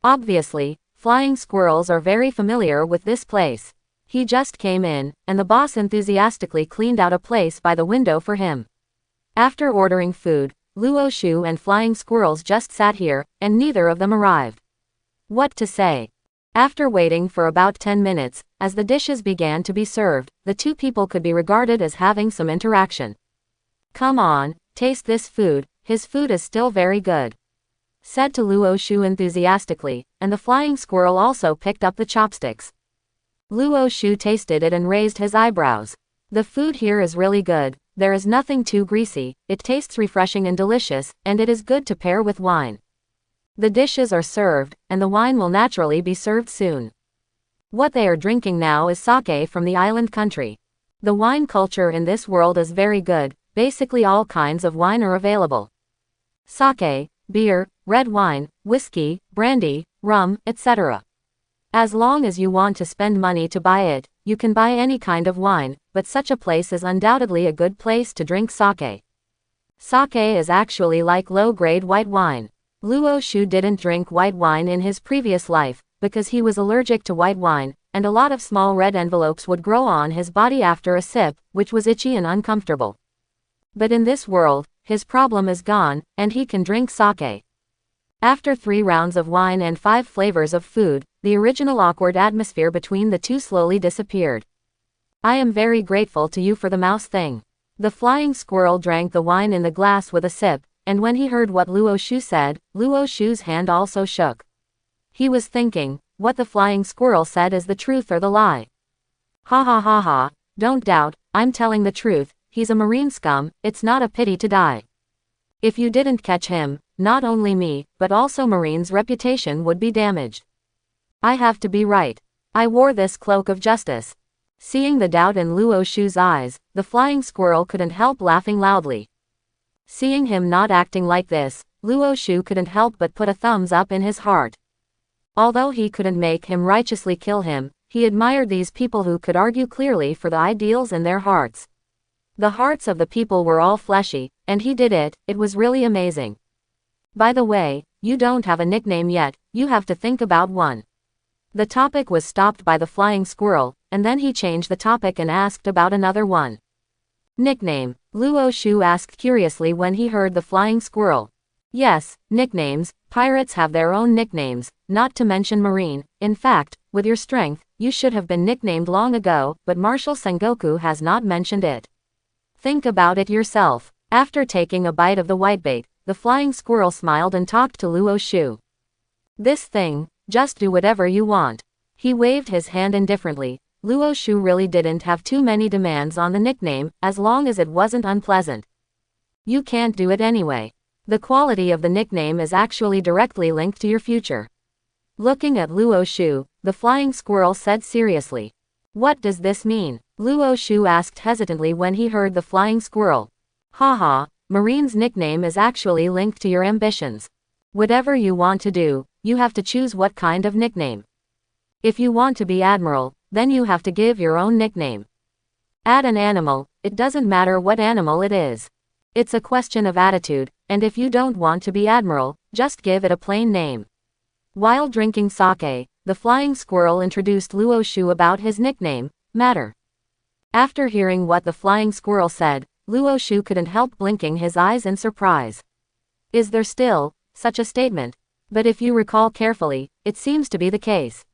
Obviously, Flying Squirrels are very familiar with this place. He just came in, and the boss enthusiastically cleaned out a place by the window for him. After ordering food, Luo Shu and Flying Squirrels just sat here, and neither of them arrived. What to say? After waiting for about 10 minutes, as the dishes began to be served, the two people could be regarded as having some interaction. Come on, taste this food, his food is still very good, said to Luo Shu enthusiastically, and the Flying Squirrel also picked up the chopsticks. Luo Shu tasted it and raised his eyebrows. The food here is really good, there is nothing too greasy, it tastes refreshing and delicious, and it is good to pair with wine. The dishes are served, and the wine will naturally be served soon. What they are drinking now is sake from the island country. The wine culture in this world is very good, basically all kinds of wine are available. Sake, beer, red wine, whiskey, brandy, rum, etc. As long as you want to spend money to buy it, you can buy any kind of wine, but such a place is undoubtedly a good place to drink sake. Sake is actually like low-grade white wine. Luo Shu didn't drink white wine in his previous life, because he was allergic to white wine, and a lot of small red envelopes would grow on his body after a sip, which was itchy and uncomfortable. But in this world, his problem is gone, and he can drink sake. After 3 rounds of wine and 5 flavors of food, the original awkward atmosphere between the two slowly disappeared. I am very grateful to you for the mouse thing. The Flying Squirrel drank the wine in the glass with a sip, and when he heard what Luo Shu said, Luo Shu's hand also shook. He was thinking, what the Flying Squirrel said is the truth or the lie. Ha, don't doubt, I'm telling the truth, he's a marine scum, it's not a pity to die. If you didn't catch him, not only me, but also Marine's reputation would be damaged. I have to be right. I wore this cloak of justice. Seeing the doubt in Luo Shu's eyes, the Flying Squirrel couldn't help laughing loudly. Seeing him not acting like this, Luo Shu couldn't help but put a thumbs up in his heart. Although he couldn't make him righteously kill him, he admired these people who could argue clearly for the ideals in their hearts. The hearts of the people were all fleshy, and he did it, it was really amazing. By the way, you don't have a nickname yet, you have to think about one. The topic was stopped by the Flying Squirrel, and then he changed the topic and asked about another one. Nickname, Luo Shu asked curiously when he heard the Flying Squirrel. Yes, nicknames, pirates have their own nicknames, not to mention Marine. In fact, with your strength, you should have been nicknamed long ago, but Marshal Sengoku has not mentioned it. Think about it yourself. After taking a bite of the whitebait, the Flying Squirrel smiled and talked to Luo Shu. This thing, just do whatever you want. He waved his hand indifferently. Luo Shu really didn't have too many demands on the nickname, as long as it wasn't unpleasant. You can't do it anyway. The quality of the nickname is actually directly linked to your future. Looking at Luo Shu, the flying squirrel said seriously. What does this mean? Luo Shu asked hesitantly when he heard the flying squirrel. Haha, Marine's nickname is actually linked to your ambitions. Whatever you want to do, you have to choose what kind of nickname. If you want to be admiral, then you have to give your own nickname. Add an animal, it doesn't matter what animal it is. It's a question of attitude, and if you don't want to be admiral, just give it a plain name. While drinking sake, the flying squirrel introduced Luo Shu about his nickname, Matter. After hearing what the flying squirrel said, Luo Shu couldn't help blinking his eyes in surprise. Is there still such a statement? But if you recall carefully, it seems to be the case.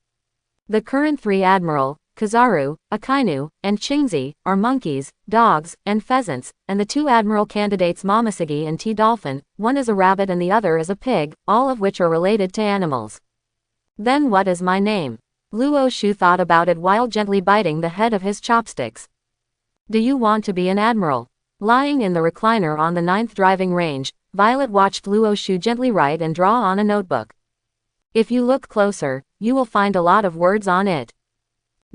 The current three admiral, Kizaru, Akainu, and Qingzi, are monkeys, dogs, and pheasants, and the two admiral candidates Momoshiki and T-Dolphin, one is a rabbit and the other is a pig, all of which are related to animals. Then what is my name? Luo Shu thought about it while gently biting the head of his chopsticks. Do you want to be an admiral? Lying in the recliner on the 9th driving range, Violet watched Luo Shu gently write and draw on a notebook. If you look closer, you will find a lot of words on it.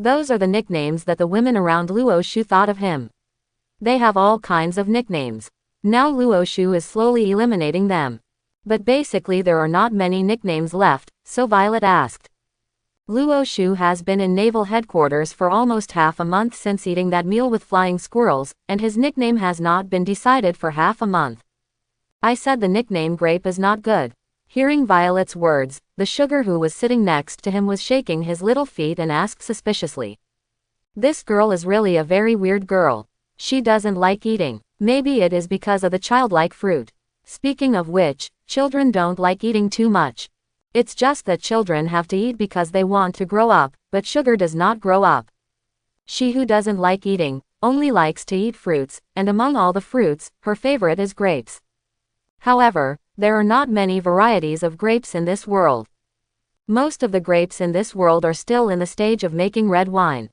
Those are the nicknames that the women around Luo Shu thought of him. They have all kinds of nicknames. Now Luo Shu is slowly eliminating them. But basically there are not many nicknames left, so Violet asked. Luo Shu has been in naval headquarters for almost half a month since eating that meal with flying squirrels, and his nickname has not been decided for half a month. I said the nickname Grape is not good. Hearing Violet's words, the sugar who was sitting next to him was shaking his little feet and asked suspiciously. This girl is really a very weird girl. She doesn't like eating. Maybe it is because of the childlike fruit. Speaking of which, children don't like eating too much. It's just that children have to eat because they want to grow up, but sugar does not grow up. She who doesn't like eating, only likes to eat fruits, and among all the fruits, her favorite is grapes. However, there are not many varieties of grapes in this world. Most of the grapes in this world are still in the stage of making red wine.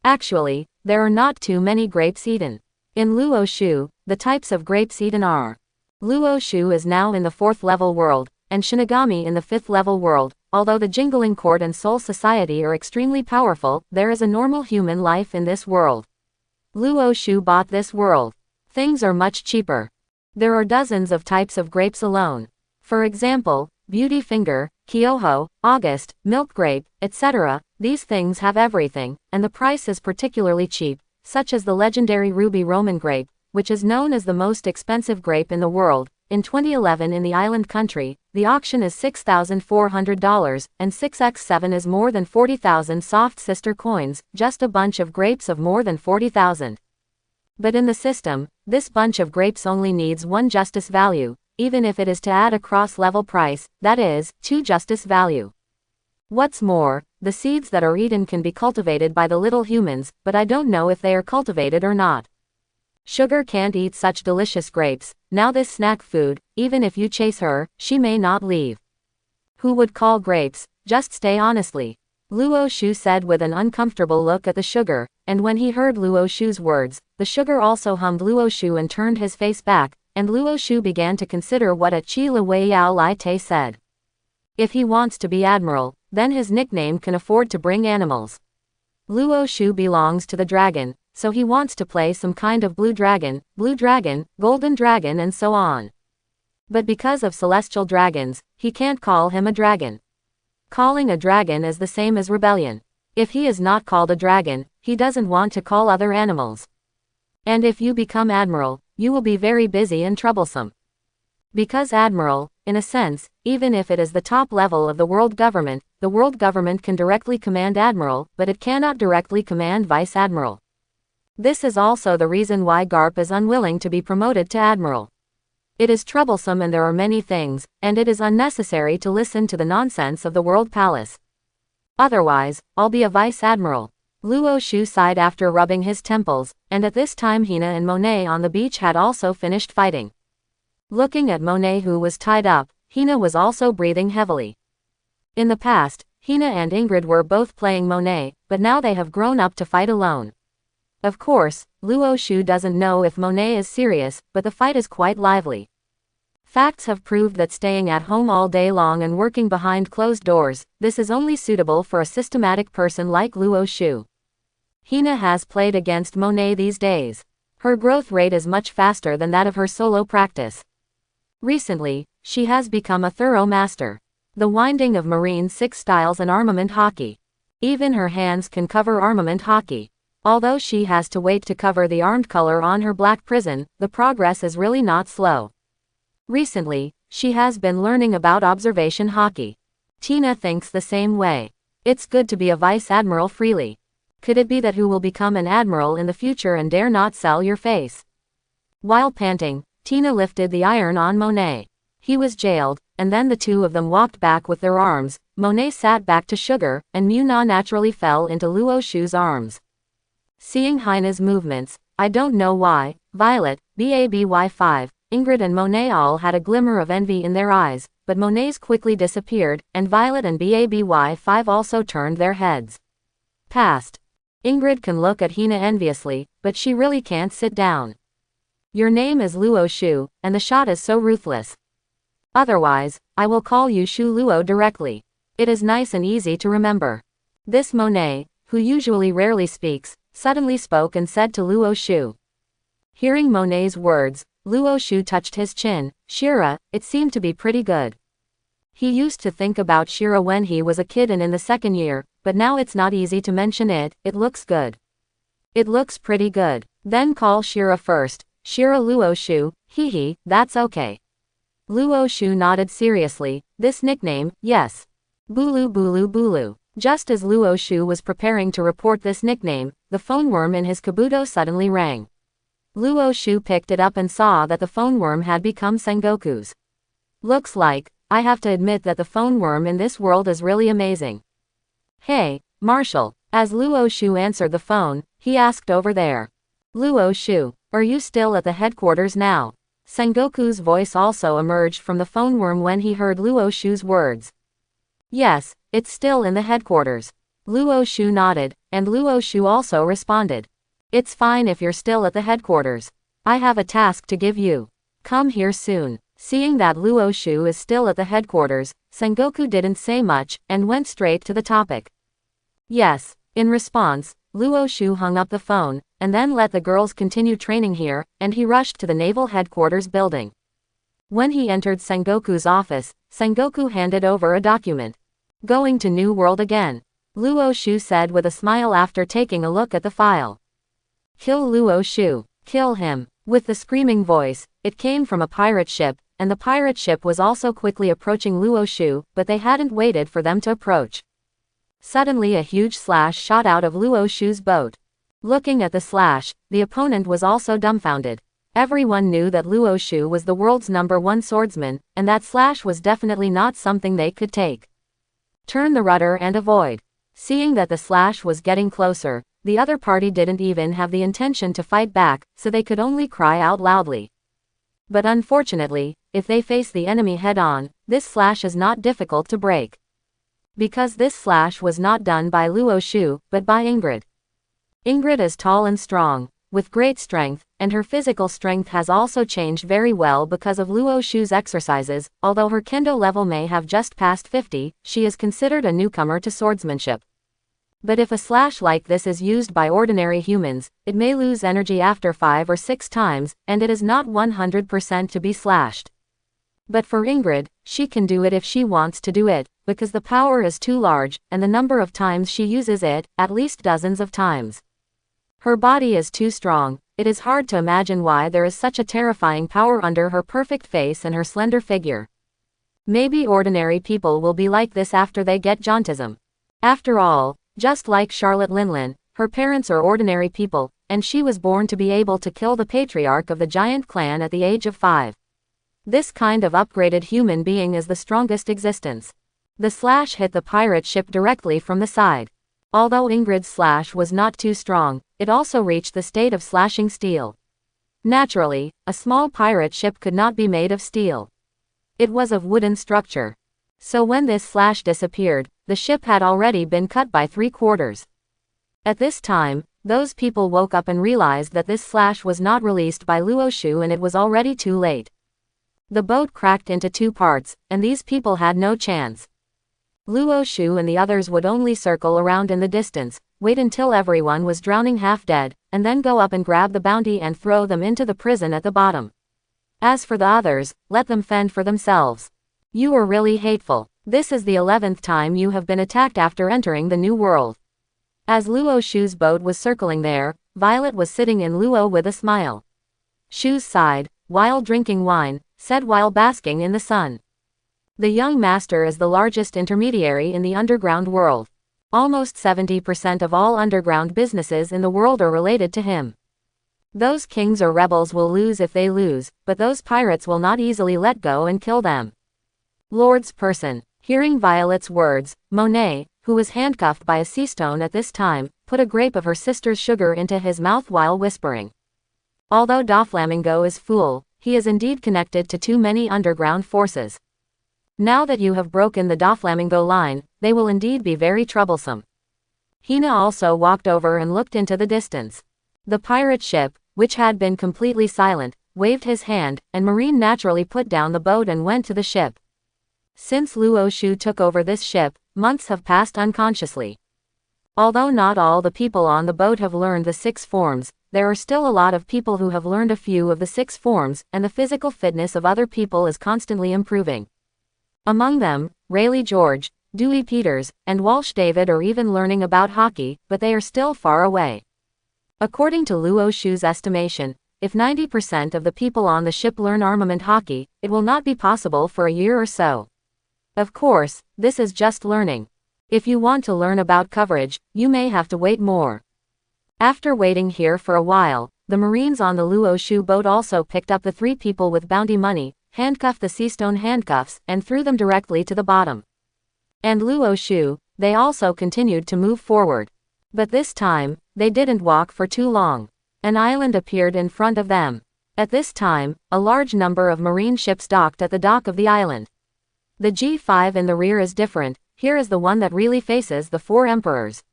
Actually, there are not too many grapes eaten. In Luo Shu, the types of grapes eaten are. Luo Shu is now in the 4th level world, and Shinigami in the 5th level world. Although the Jingling Court and Soul Society are extremely powerful, there is a normal human life in this world. Luo Shu bought this world. Things are much cheaper. There are dozens of types of grapes alone. For example, Beauty Finger, Kyoho, August, Milk Grape, etc. These things have everything, and the price is particularly cheap, such as the legendary Ruby Roman grape, which is known as the most expensive grape in the world. In 2011 in the island country, the auction is $6,400, and 6x7 is more than 40,000 soft sister coins, just a bunch of grapes of more than 40,000. But in the system, this bunch of grapes only needs 1 justice value, even if it is to add a cross-level price, that is, 2 justice value. What's more, the seeds that are eaten can be cultivated by the little humans, but I don't know if they are cultivated or not. Sugar can't eat such delicious grapes. Now this snack food, even if you chase her, she may not leave. Who would call grapes? Just stay honestly. Luo Shu said with an uncomfortable look at the sugar, and when he heard Luo Shu's words, the sugar also hummed Luo Shu and turned his face back, and Luo Shu began to consider what Chi Le Wei Yao Lai Te said. If he wants to be admiral, then his nickname can afford to bring animals. Luo Shu belongs to the dragon, so he wants to play some kind of blue dragon, golden dragon and so on. But because of celestial dragons, he can't call him a dragon. Calling a dragon is the same as rebellion. If he is not called a dragon, he doesn't want to call other animals. And if you become admiral, you will be very busy and troublesome. Because admiral, in a sense, even if it is the top level of the world government can directly command admiral, but it cannot directly command vice admiral. This is also the reason why Garp is unwilling to be promoted to admiral. It is troublesome and there are many things, and it is unnecessary to listen to the nonsense of the World Palace. Otherwise, I'll be a vice admiral. Luo Shu sighed after rubbing his temples, and at this time Hina and Monet on the beach had also finished fighting. Looking at Monet who was tied up, Hina was also breathing heavily. In the past, Hina and Ingrid were both playing Monet, but now they have grown up to fight alone. Of course, Luo Shu doesn't know if Monet is serious, but the fight is quite lively. Facts have proved that staying at home all day long and working behind closed doors, this is only suitable for a systematic person like Luo Shu. Hina has played against Monet these days. Her growth rate is much faster than that of her solo practice. Recently, she has become a thorough master. The winding of Marine 6 styles and armament hockey. Even her hands can cover armament hockey. Although she has to wait to cover the armed color on her black prison, the progress is really not slow. Recently, she has been learning about observation hockey. Tina thinks the same way. It's good to be a vice admiral freely. Could it be that who will become an admiral in the future and dare not sell your face? While panting, Tina lifted the iron on Monet. He was jailed, and then the two of them walked back with their arms. Monet sat back to sugar, and Muna naturally fell into Luo Shu's arms. Seeing Hina's movements, I don't know why, Violet, BABY5, Ingrid and Monet all had a glimmer of envy in their eyes, but Monet's quickly disappeared, and Violet and BABY5 also turned their heads. Past. Ingrid can look at Hina enviously, but she really can't sit down. Your name is Luo Shu, and the shot is so ruthless. Otherwise, I will call you Shu Luo directly. It is nice and easy to remember. This Monet, who usually rarely speaks, suddenly spoke and said to Luo Shu. Hearing Monet's words, Luo Shu touched his chin. Shira, it seemed to be pretty good. He used to think about Shira when he was a kid and in the second year, but now it's not easy to mention it. It looks good. It looks pretty good. Then call Shira first. Shira Luo Shu, hee, that's okay. Luo Shu nodded seriously. This nickname, yes. Bulu Bulu Bulu. Just as Luo Shu was preparing to report this nickname, the phone worm in his kabuto suddenly rang. Luo Shu picked it up and saw that the phone worm had become Sengoku's. Looks like, I have to admit that the phone worm in this world is really amazing. Hey, Marshall. As Luo Shu answered the phone, he asked over there. Luo Shu, are you still at the headquarters now? Sengoku's voice also emerged from the phone worm when he heard Luo Shu's words. Yes, it's still in the headquarters. Luo Shu nodded, and Luo Shu also responded. It's fine if you're still at the headquarters. I have a task to give you. Come here soon. Seeing that Luo Shu is still at the headquarters, Sengoku didn't say much, and went straight to the topic. Yes. In response, Luo Shu hung up the phone, and then let the girls continue training here, and he rushed to the naval headquarters building. When he entered Sengoku's office, Sengoku handed over a document. Going to New World again. Luo Shu said with a smile after taking a look at the file. Kill Luo Shu. Kill him. With the screaming voice, it came from a pirate ship, and the pirate ship was also quickly approaching Luo Shu, but they hadn't waited for them to approach. Suddenly a huge slash shot out of Luo Shu's boat. Looking at the slash, the opponent was also dumbfounded. Everyone knew that Luo Shu was the world's #1 swordsman, and that slash was definitely not something they could take. Turn the rudder and avoid. Seeing that the slash was getting closer, the other party didn't even have the intention to fight back, so they could only cry out loudly. But unfortunately, if they face the enemy head-on, this slash is not difficult to break. Because this slash was not done by Luo Shu, but by Ingrid. Ingrid is tall and strong, with great strength, and her physical strength has also changed very well because of Luo Shu's exercises. Although her kendo level may have just passed 50, she is considered a newcomer to swordsmanship. But if a slash like this is used by ordinary humans, it may lose energy after 5 or 6 times, and it is not 100% to be slashed. But for Ingrid, she can do it if she wants to do it, because the power is too large, and the number of times she uses it, at least dozens of times. Her body is too strong. It is hard to imagine why there is such a terrifying power under her perfect face and her slender figure. Maybe ordinary people will be like this after they get jauntism. After all, just like Charlotte Linlin, her parents are ordinary people, and she was born to be able to kill the patriarch of the giant clan at the age of 5. This kind of upgraded human being is the strongest existence. The slash hit the pirate ship directly from the side. Although Ingrid's slash was not too strong, it also reached the state of slashing steel. Naturally, a small pirate ship could not be made of steel. It was of wooden structure. So when this slash disappeared, the ship had already been cut by 3/4. At this time, those people woke up and realized that this slash was not released by Luo Shu and it was already too late. The boat cracked into two parts, and these people had no chance. Luo Shu and the others would only circle around in the distance, wait until everyone was drowning half dead, and then go up and grab the bounty and throw them into the prison at the bottom. As for the others, let them fend for themselves. You are really hateful. This is the 11th time you have been attacked after entering the new world. As Luo Shu's boat was circling there, Violet was sitting in Luo with a smile. Shu sighed, while drinking wine, said while basking in the sun. The young master is the largest intermediary in the underground world. Almost 70% of all underground businesses in the world are related to him. Those kings or rebels will lose if they lose, but those pirates will not easily let go and kill them. Lord's person. Hearing Violet's words, Monet, who was handcuffed by a sea stone at this time, put a grape of her sister's sugar into his mouth while whispering. Although Doflamingo is fool, he is indeed connected to too many underground forces. Now that you have broken the Doflamingo line, they will indeed be very troublesome. Hina also walked over and looked into the distance. The pirate ship, which had been completely silent, waved his hand, and Marine naturally put down the boat and went to the ship. Since Luo Shu took over this ship, months have passed unconsciously. Although not all the people on the boat have learned the 6 forms, there are still a lot of people who have learned a few of the 6 forms, and the physical fitness of other people is constantly improving. Among them, Rayleigh George, Dewey Peters, and Walsh David are even learning about hockey, but they are still far away. According to Luo Shu's estimation, if 90% of the people on the ship learn armament hockey, it will not be possible for a year or so. Of course, this is just learning. If you want to learn about coverage, you may have to wait more. After waiting here for a while, the Marines on the Luo Shu boat also picked up the 3 people with bounty money, handcuffed the sea stone handcuffs, and threw them directly to the bottom. And Luo Shu, they also continued to move forward. But this time, they didn't walk for too long. An island appeared in front of them. At this time, a large number of marine ships docked at the dock of the island. The G5 in the rear is different, here is the one that really faces the 4 emperors.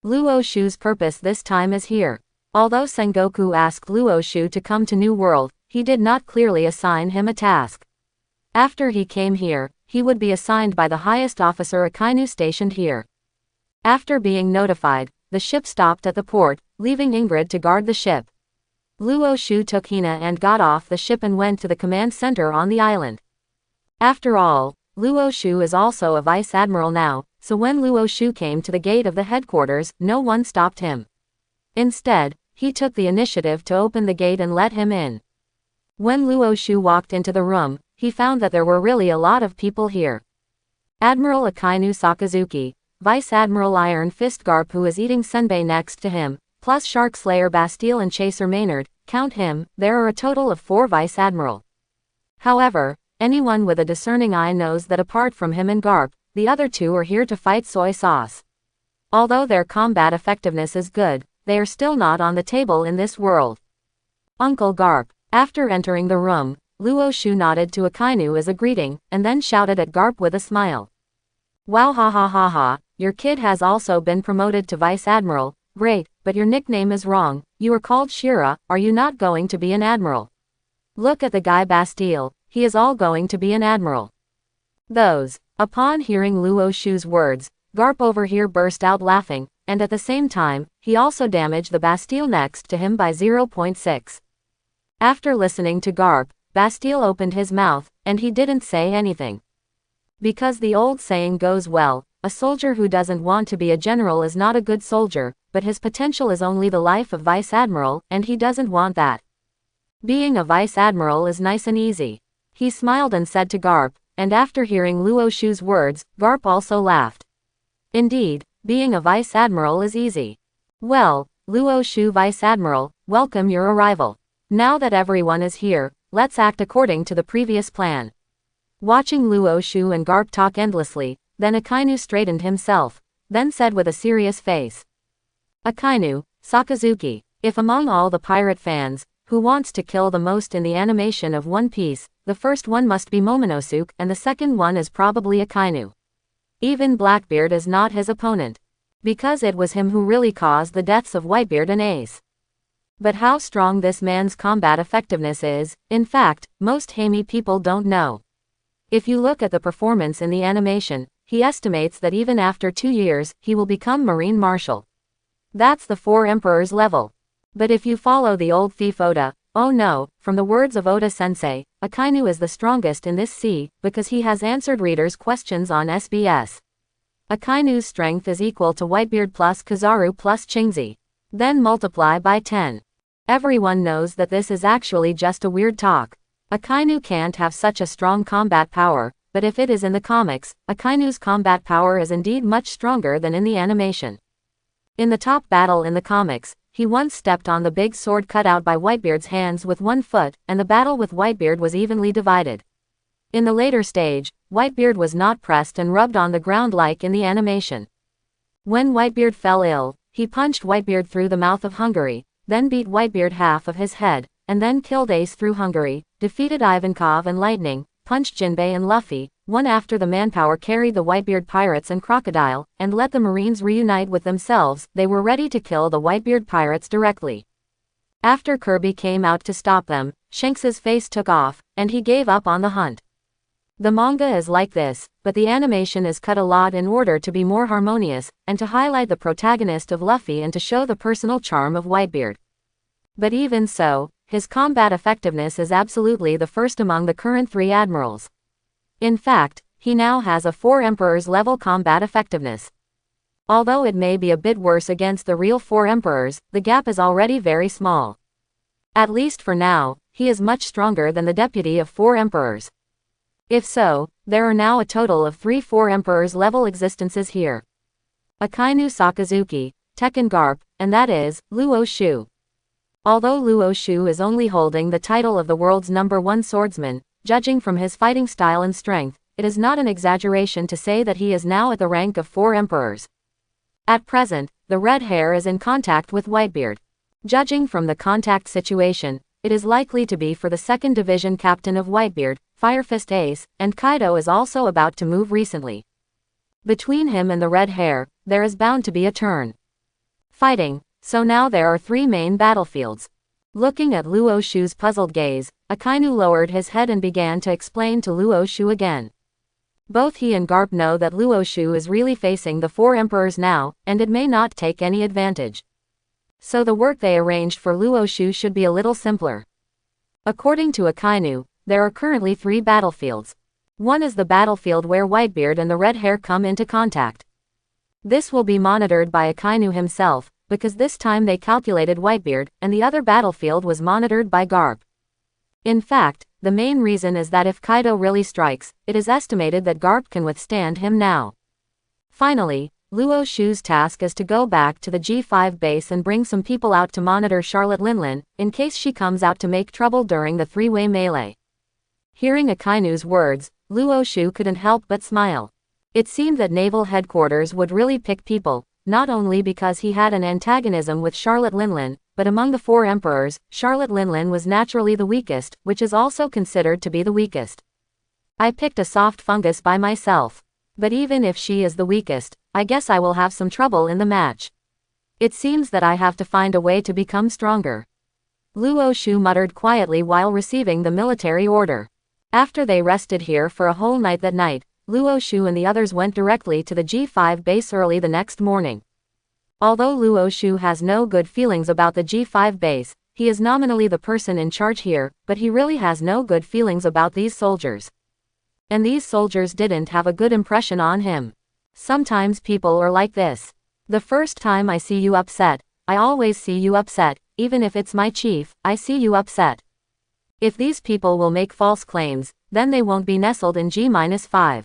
Luo Shu's purpose this time is here. Although Sengoku asked Luo Shu to come to New World, he did not clearly assign him a task. After he came here, he would be assigned by the highest officer Akainu stationed here. After being notified, the ship stopped at the port, leaving Ingrid to guard the ship. Luo Shu took Hina and got off the ship and went to the command center on the island. After all, Luo Shu is also a vice admiral now, so when Luo Shu came to the gate of the headquarters, no one stopped him. Instead, he took the initiative to open the gate and let him in. When Luo Shu walked into the room, he found that there were really a lot of people here. Admiral Akainu Sakazuki, Vice Admiral Iron Fist Garp who is eating senbei next to him, plus Shark Slayer Bastille and Chaser Maynard, count him, there are a total of 4 Vice Admiral. However, anyone with a discerning eye knows that apart from him and Garp, the other 2 are here to fight soy sauce. Although their combat effectiveness is good, they are still not on the table in this world. Uncle Garp. After entering the room, Luo Shu nodded to Akainu as a greeting, and then shouted at Garp with a smile. Wow, ha ha ha ha, your kid has also been promoted to Vice Admiral, great, but your nickname is wrong, you are called Shira, are you not going to be an admiral? Look at the guy Bastille, he is all going to be an admiral. Those. Upon hearing Luo Shu's words, Garp over here burst out laughing, and at the same time, he also damaged the Bastille next to him by 0.6. After listening to Garp, Bastille opened his mouth, and he didn't say anything. Because the old saying goes well, a soldier who doesn't want to be a general is not a good soldier, but his potential is only the life of Vice Admiral, and he doesn't want that. Being a Vice Admiral is nice and easy. He smiled and said to Garp, and after hearing Luo Shu's words, Garp also laughed. Indeed, being a Vice Admiral is easy. Well, Luo Shu Vice Admiral, welcome your arrival. Now that everyone is here, let's act according to the previous plan. Watching Luo Shu and Garp talk endlessly, then Akainu straightened himself, then said with a serious face. Akainu, Sakazuki, if among all the pirate fans, who wants to kill the most in the animation of One Piece, the first one must be Momonosuke and the second one is probably Akainu. Even Blackbeard is not his opponent. Because it was him who really caused the deaths of Whitebeard and Ace. But how strong this man's combat effectiveness is, in fact, most Hammy people don't know. If you look at the performance in the animation, he estimates that even after 2 years, he will become Marine Marshal. That's the 4 Emperors level. But if you follow the old thief Oda, oh no, from the words of Oda-sensei, Akainu is the strongest in this sea, because he has answered readers' questions on SBS. Akainu's strength is equal to Whitebeard plus Kizaru plus Chingzi. Then multiply by 10. Everyone knows that this is actually just a weird talk. Akainu can't have such a strong combat power, but if it is in the comics, Akainu's combat power is indeed much stronger than in the animation. In the top battle in the comics, he once stepped on the big sword cut out by Whitebeard's hands with 1 foot, and the battle with Whitebeard was evenly divided. In the later stage, Whitebeard was not pressed and rubbed on the ground like in the animation. When Whitebeard fell ill, he punched Whitebeard through the mouth of Hungary, then beat Whitebeard half of his head, and then killed Ace through Hungary, defeated Ivankov and Lightning, punched Jinbei and Luffy, one after the manpower carried the Whitebeard pirates and Crocodile, and let the Marines reunite with themselves. They were ready to kill the Whitebeard pirates directly. After Kirby came out to stop them, Shanks's face took off, and he gave up on the hunt. The manga is like this, but the animation is cut a lot in order to be more harmonious, and to highlight the protagonist of Luffy and to show the personal charm of Whitebeard. But even so, his combat effectiveness is absolutely the first among the current 3 admirals. In fact, he now has a 4 Emperors level combat effectiveness. Although it may be a bit worse against the real 4 Emperors, the gap is already very small. At least for now, he is much stronger than the deputy of 4 Emperors. If so, there are now a total of 3 4 Emperors level existences here. Akainu Sakazuki, Tekken Garp, and that is, Luo Shu. Although Luo Shu is only holding the title of the world's #1 swordsman, judging from his fighting style and strength, it is not an exaggeration to say that he is now at the rank of 4 Emperors. At present, the red hair is in contact with Whitebeard. Judging from the contact situation, it is likely to be for the 2nd Division captain of Whitebeard, Firefist Ace, and Kaido is also about to move recently. Between him and the red hair, there is bound to be a turn. Fighting, so now there are 3 main battlefields. Looking at Luo Shu's puzzled gaze, Akainu lowered his head and began to explain to Luo Shu again. Both he and Garp know that Luo Shu is really facing the 4 Emperors now, and it may not take any advantage. So the work they arranged for Luo Shu should be a little simpler. According to Akainu, there are currently 3 battlefields. One is the battlefield where Whitebeard and the red hair come into contact. This will be monitored by Akainu himself, because this time they calculated Whitebeard, and the other battlefield was monitored by Garp. In fact, the main reason is that if Kaido really strikes, it is estimated that Garp can withstand him now. Finally, Luo Shu's task is to go back to the G5 base and bring some people out to monitor Charlotte Linlin, in case she comes out to make trouble during the 3-way melee. Hearing Akainu's words, Luo Shu couldn't help but smile. It seemed that Naval Headquarters would really pick people, not only because he had an antagonism with Charlotte Linlin, but among the 4 Emperors, Charlotte Linlin was naturally the weakest, which is also considered to be the weakest. I picked a soft fungus by myself. But even if she is the weakest, I guess I will have some trouble in the match. It seems that I have to find a way to become stronger. Luo Shu muttered quietly while receiving the military order. After they rested here for a whole night that night, Luo Shu and the others went directly to the G5 base early the next morning. Although Luo Shu has no good feelings about the G5 base, he is nominally the person in charge here, but he really has no good feelings about these soldiers. And these soldiers didn't have a good impression on him. Sometimes people are like this. The first time I see you upset, I always see you upset, even if it's my chief, I see you upset. If these people will make false claims, then they won't be nestled in G-5.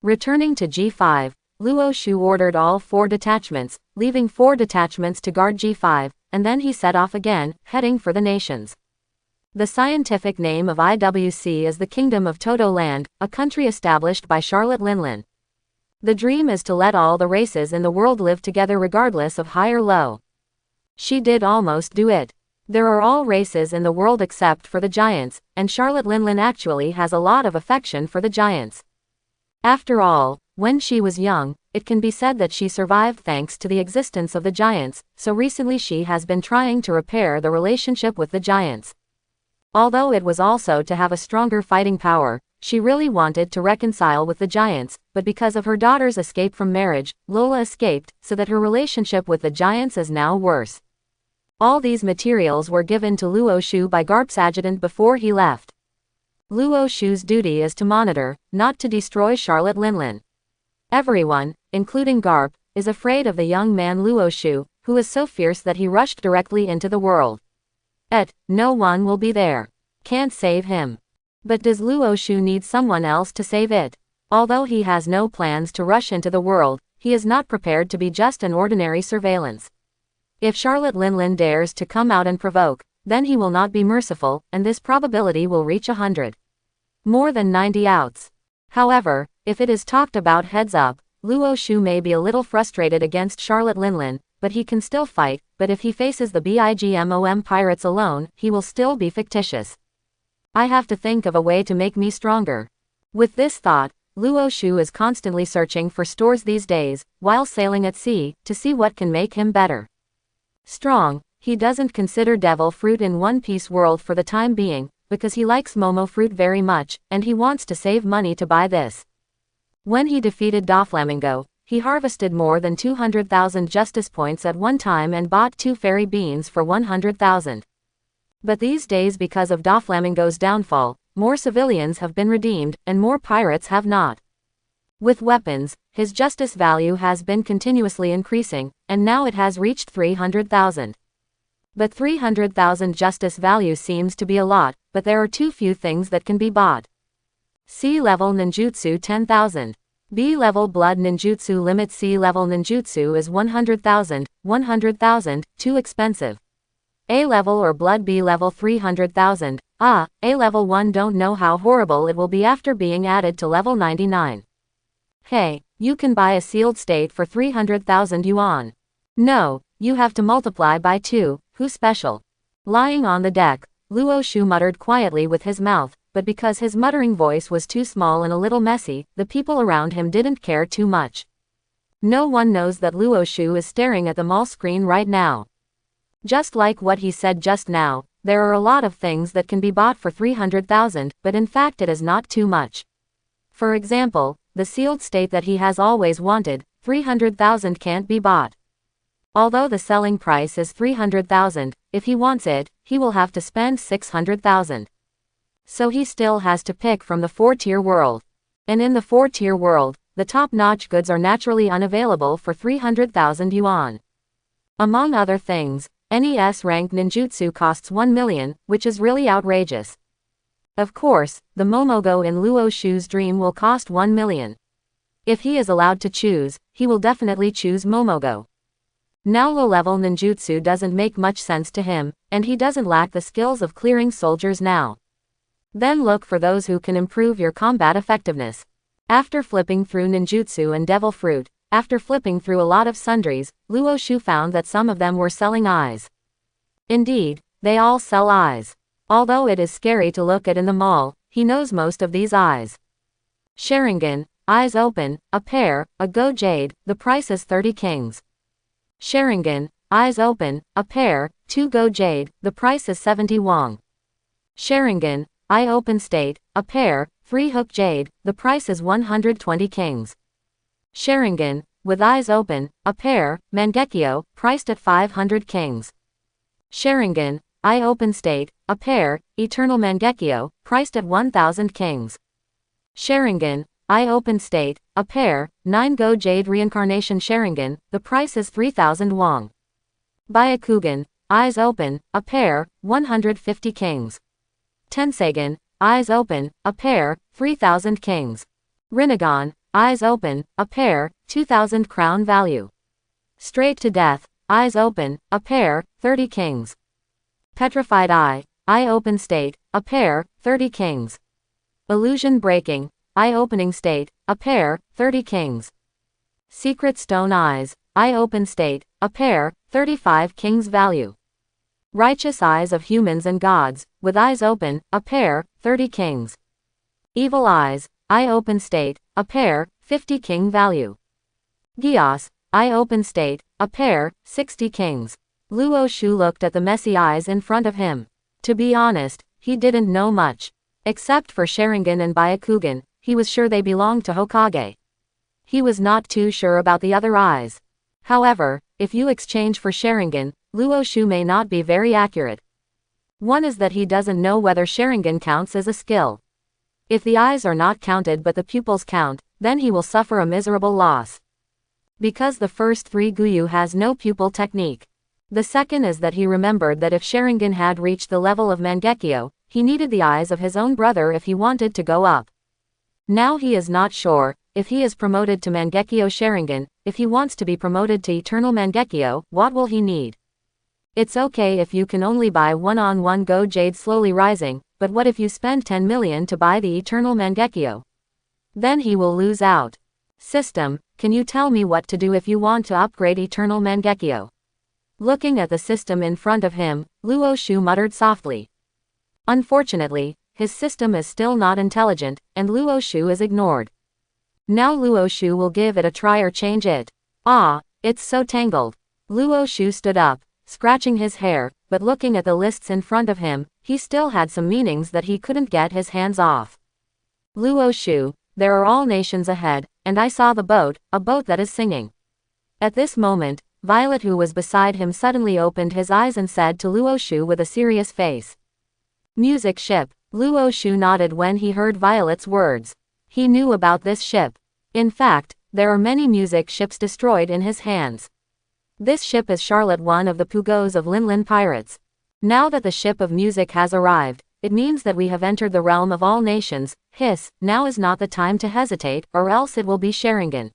Returning to G5, Luo Shu ordered all 4 detachments, leaving 4 detachments to guard G5, and then he set off again, heading for the nations. The scientific name of IWC is the Kingdom of Todo Land, a country established by Charlotte Linlin. The dream is to let all the races in the world live together regardless of high or low. She did almost do it. There are all races in the world except for the giants, and Charlotte Linlin actually has a lot of affection for the giants. After all, When she was young, it can be said that she survived thanks to the existence of the giants, so recently she has been trying to repair the relationship with the giants. Although it was also to have a stronger fighting power, she really wanted to reconcile with the giants, but because of her daughter's escape from marriage, Lola escaped, so that her relationship with the giants is now worse. All these materials were given to Luo Shu by Garp's adjutant before he left. Luo Shu's duty is to monitor, not to destroy Charlotte Linlin. Everyone, including Garp, is afraid of the young man Luo Shu, who is so fierce that he rushed directly into the world. No one will be there. Can't save him. But does Luo Shu need someone else to save it? Although he has no plans to rush into the world, he is not prepared to be just an ordinary surveillance. If Charlotte Linlin dares to come out and provoke, then he will not be merciful, and this probability will reach 100. More than 90 outs. However, if it is talked about heads up, Luo Shu may be a little frustrated against Charlotte Linlin, but he can still fight, but if he faces the BIGMOM pirates alone, he will still be fictitious. I have to think of a way to make me stronger. With this thought, Luo Shu is constantly searching for stores these days, while sailing at sea, to see what can make him better. Strong, he doesn't consider devil fruit in One Piece world for the time being, because he likes Momo fruit very much, and he wants to save money to buy this. When he defeated Doflamingo, he harvested more than 200,000 justice points at one time and bought 2 fairy beans for 100,000. But these days, because of Doflamingo's downfall, more civilians have been redeemed, and more pirates have not. With weapons, his justice value has been continuously increasing, and now it has reached 300,000. But 300,000 justice value seems to be a lot, but there are too few things that can be bought. C-level ninjutsu 10,000. B-level blood ninjutsu limit. C-level ninjutsu is 100,000, 100,000, too expensive. A-level or blood. B-level 300,000, A-level 1. Don't know how horrible it will be after being added to level 99. Hey, you can buy a sealed state for 300,000 yuan. No, you have to multiply by 2, who special. Lying on the deck, Luo Shu muttered quietly with his mouth, but because his muttering voice was too small and a little messy, the people around him didn't care too much. No one knows that Luo Shu is staring at the mall screen right now. Just like what he said just now, there are a lot of things that can be bought for 300,000, but in fact it is not too much. For example, the sealed state that he has always wanted, 300,000 can't be bought. Although the selling price is 300,000, if he wants it, he will have to spend 600,000. So he still has to pick from the 4-tier world. And in the 4-tier world, the top-notch goods are naturally unavailable for 300,000 yuan. Among other things, any S-rank ninjutsu costs 1 million, which is really outrageous. Of course, the Momogo in Luo Shu's dream will cost 1 million. If he is allowed to choose, he will definitely choose Momogo. Now low-level ninjutsu doesn't make much sense to him, and he doesn't lack the skills of clearing soldiers now. Then look for those who can improve your combat effectiveness. After flipping through ninjutsu and devil fruit, after flipping through a lot of sundries, Luo Shu found that some of them were selling eyes. Indeed, they all sell eyes. Although it is scary to look at in the mall, he knows most of these eyes. Sharingan, eyes open, a pair, a Go Jade, the price is 30 kings. Sharingan, eyes open, a pair, 2 Go Jade, the price is 70 wong. Sharingan, eye open state, a pair, 3 Hook Jade, the price is 120 kings. Sharingan, with eyes open, a pair, Mangekyo, priced at 500 kings. Sharingan, eye open state, a pair, Eternal Mangekyo, priced at 1000 kings. Sharingan, eye open state, a pair, 9 Go Jade Reincarnation Sharingan, the price is 3000 wong. Byakugan, eyes open, a pair, 150 kings. Tensegan, eyes open, a pair, 3000 kings. Rinnegan, eyes open, a pair, 2000 crown value. Straight to Death, eyes open, a pair, 30 kings. Petrified eye open state, a pair, 30 kings. Illusion breaking, eye opening state, a pair, 30 kings. Secret stone eyes, eye open state, a pair, 35 kings value. Righteous eyes of humans and gods, with eyes open, a pair, 30 kings. Evil eyes, eye open state, a pair, 50 king value. Gios, I open state, a pair, 60 kings. Luo Shu looked at the messy eyes in front of him. To be honest, he didn't know much. Except for Sharingan and Byakugan, he was sure they belonged to Hokage. He was not too sure about the other eyes. However, if you exchange for Sharingan, Luo Shu may not be very accurate. One is that he doesn't know whether Sharingan counts as a skill. If the eyes are not counted but the pupils count, then he will suffer a miserable loss. Because the first 3 Guyu has no pupil technique. The second is that he remembered that if Sharingan had reached the level of Mangekyo, he needed the eyes of his own brother if he wanted to go up. Now he is not sure, if he is promoted to Mangekyo Sharingan, if he wants to be promoted to Eternal Mangekyo, what will he need? It's okay if you can only buy one-on-one Go Jade slowly rising, but what if you spend 10 million to buy the Eternal Mangekyo? Then he will lose out. System, can you tell me what to do if you want to upgrade Eternal Mangekyo? Looking at the system in front of him, Luo Shu muttered softly. Unfortunately, his system is still not intelligent, and Luo Shu is ignored. Now Luo Shu will give it a try or change it. Ah, it's so tangled. Luo Shu stood up, scratching his hair, but looking at the lists in front of him, he still had some meanings that he couldn't get his hands off. Luo Shu, there are all nations ahead, and I saw the boat, a boat that is singing. At this moment, Violet, who was beside him, suddenly opened his eyes and said to Luo Shu with a serious face. Music ship. Luo Shu nodded when he heard Violet's words. He knew about this ship. In fact, there are many music ships destroyed in his hands. This ship is Charlotte, one of the Pugos of Linlin pirates. Now that the ship of music has arrived, it means that we have entered the realm of all nations. Hiss, now is not the time to hesitate, or else it will be Sharingan.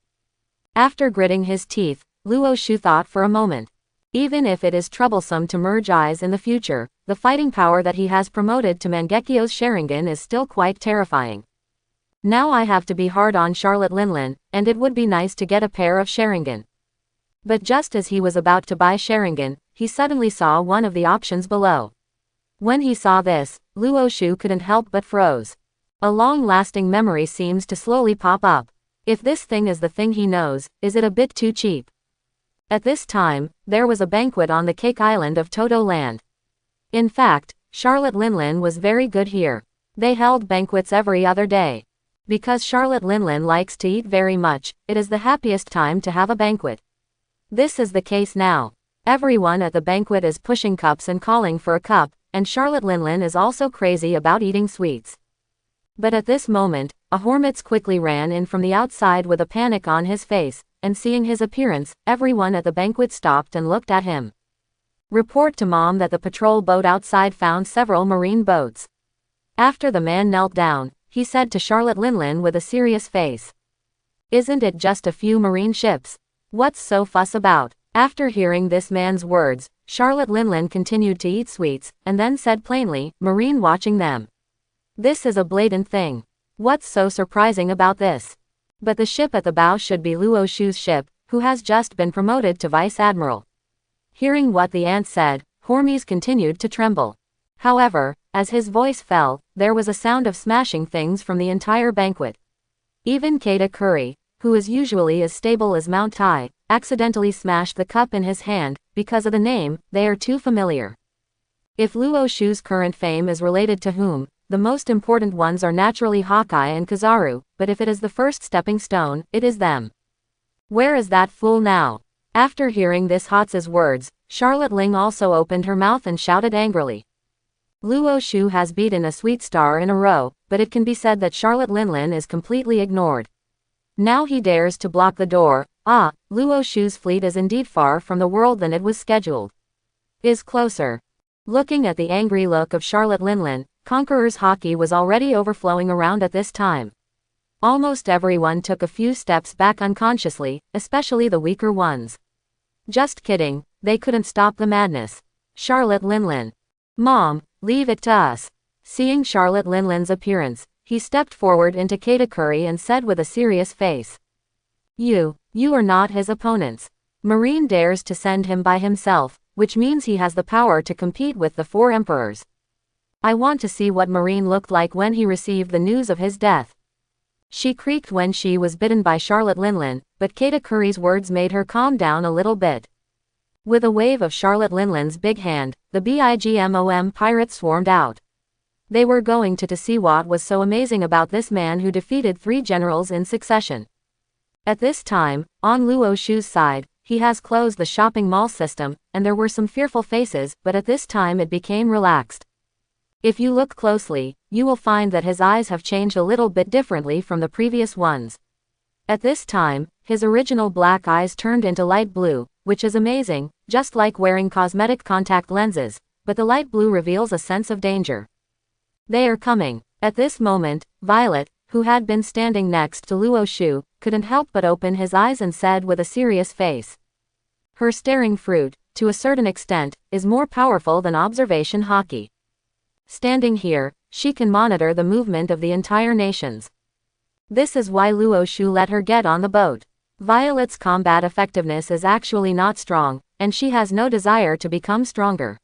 After gritting his teeth, Luo Shu thought for a moment. Even if it is troublesome to merge eyes in the future, the fighting power that he has promoted to Mangekyo's Sharingan is still quite terrifying. Now I have to be hard on Charlotte Linlin, and it would be nice to get a pair of Sharingan. But just as he was about to buy Sharingan, he suddenly saw one of the options below. When he saw this, Luo Shu couldn't help but froze. A long-lasting memory seems to slowly pop up. If this thing is the thing he knows, is it a bit too cheap? At this time, there was a banquet on the Cake Island of Todo Land. In fact, Charlotte Linlin was very good here. They held banquets every other day. Because Charlotte Linlin likes to eat very much, it is the happiest time to have a banquet. This is the case now. Everyone at the banquet is pushing cups and calling for a cup, and Charlotte Linlin is also crazy about eating sweets. But at this moment, a Hormits quickly ran in from the outside with a panic on his face, and seeing his appearance, everyone at the banquet stopped and looked at him. Report to Mom that the patrol boat outside found several marine boats. After the man knelt down, he said to Charlotte Linlin with a serious face. Isn't it just a few marine ships? What's so fuss about? After hearing this man's words, Charlotte Linlin continued to eat sweets, and then said plainly, Marine watching them. This is a blatant thing. What's so surprising about this? But the ship at the bow should be Luo Shu's ship, who has just been promoted to Vice Admiral. Hearing what the ant said, Hormes continued to tremble. However, as his voice fell, there was a sound of smashing things from the entire banquet. Even Katakuri, who is usually as stable as Mount Tai, accidentally smashed the cup in his hand. Because of the name, they are too familiar. If Luo Shu's current fame is related to whom, the most important ones are naturally Hawkeye and Kizaru, but if it is the first stepping stone, it is them. Where is that fool now? After hearing this Hotza's words, Charlotte Ling also opened her mouth and shouted angrily. Luo Shu has beaten a sweet star in a row, but it can be said that Charlotte Linlin is completely ignored. Now he dares to block the door. Ah, Luo Shu's fleet is indeed far from the world than it was scheduled. Is closer. Looking at the angry look of Charlotte Linlin, Conqueror's hockey was already overflowing around at this time. Almost everyone took a few steps back unconsciously, especially the weaker ones. Just kidding, they couldn't stop the madness. Charlotte Linlin. Mom, leave it to us. Seeing Charlotte Linlin's appearance, he stepped forward into Katakuri and said with a serious face. You are not his opponents. Marine dares to send him by himself, which means he has the power to compete with the 4 emperors. I want to see what Marine looked like when he received the news of his death. She creaked when she was bitten by Charlotte Linlin, but Katakuri's words made her calm down a little bit. With a wave of Charlotte Linlin's big hand, the BIGMOM pirates swarmed out. They were going to see what was so amazing about this man who defeated 3 generals in succession. At this time, on Luo Shu's side, he has closed the shopping mall system, and there were some fearful faces, but at this time it became relaxed. If you look closely, you will find that his eyes have changed a little bit differently from the previous ones. At this time, his original black eyes turned into light blue, which is amazing, just like wearing cosmetic contact lenses, but the light blue reveals a sense of danger. They are coming. At this moment, Violet, who had been standing next to Luo Shu, couldn't help but open his eyes and said with a serious face. Her staring fruit, to a certain extent, is more powerful than observation hockey. Standing here, she can monitor the movement of the entire nations. This is why Luo Shu let her get on the boat. Violet's combat effectiveness is actually not strong, and she has no desire to become stronger.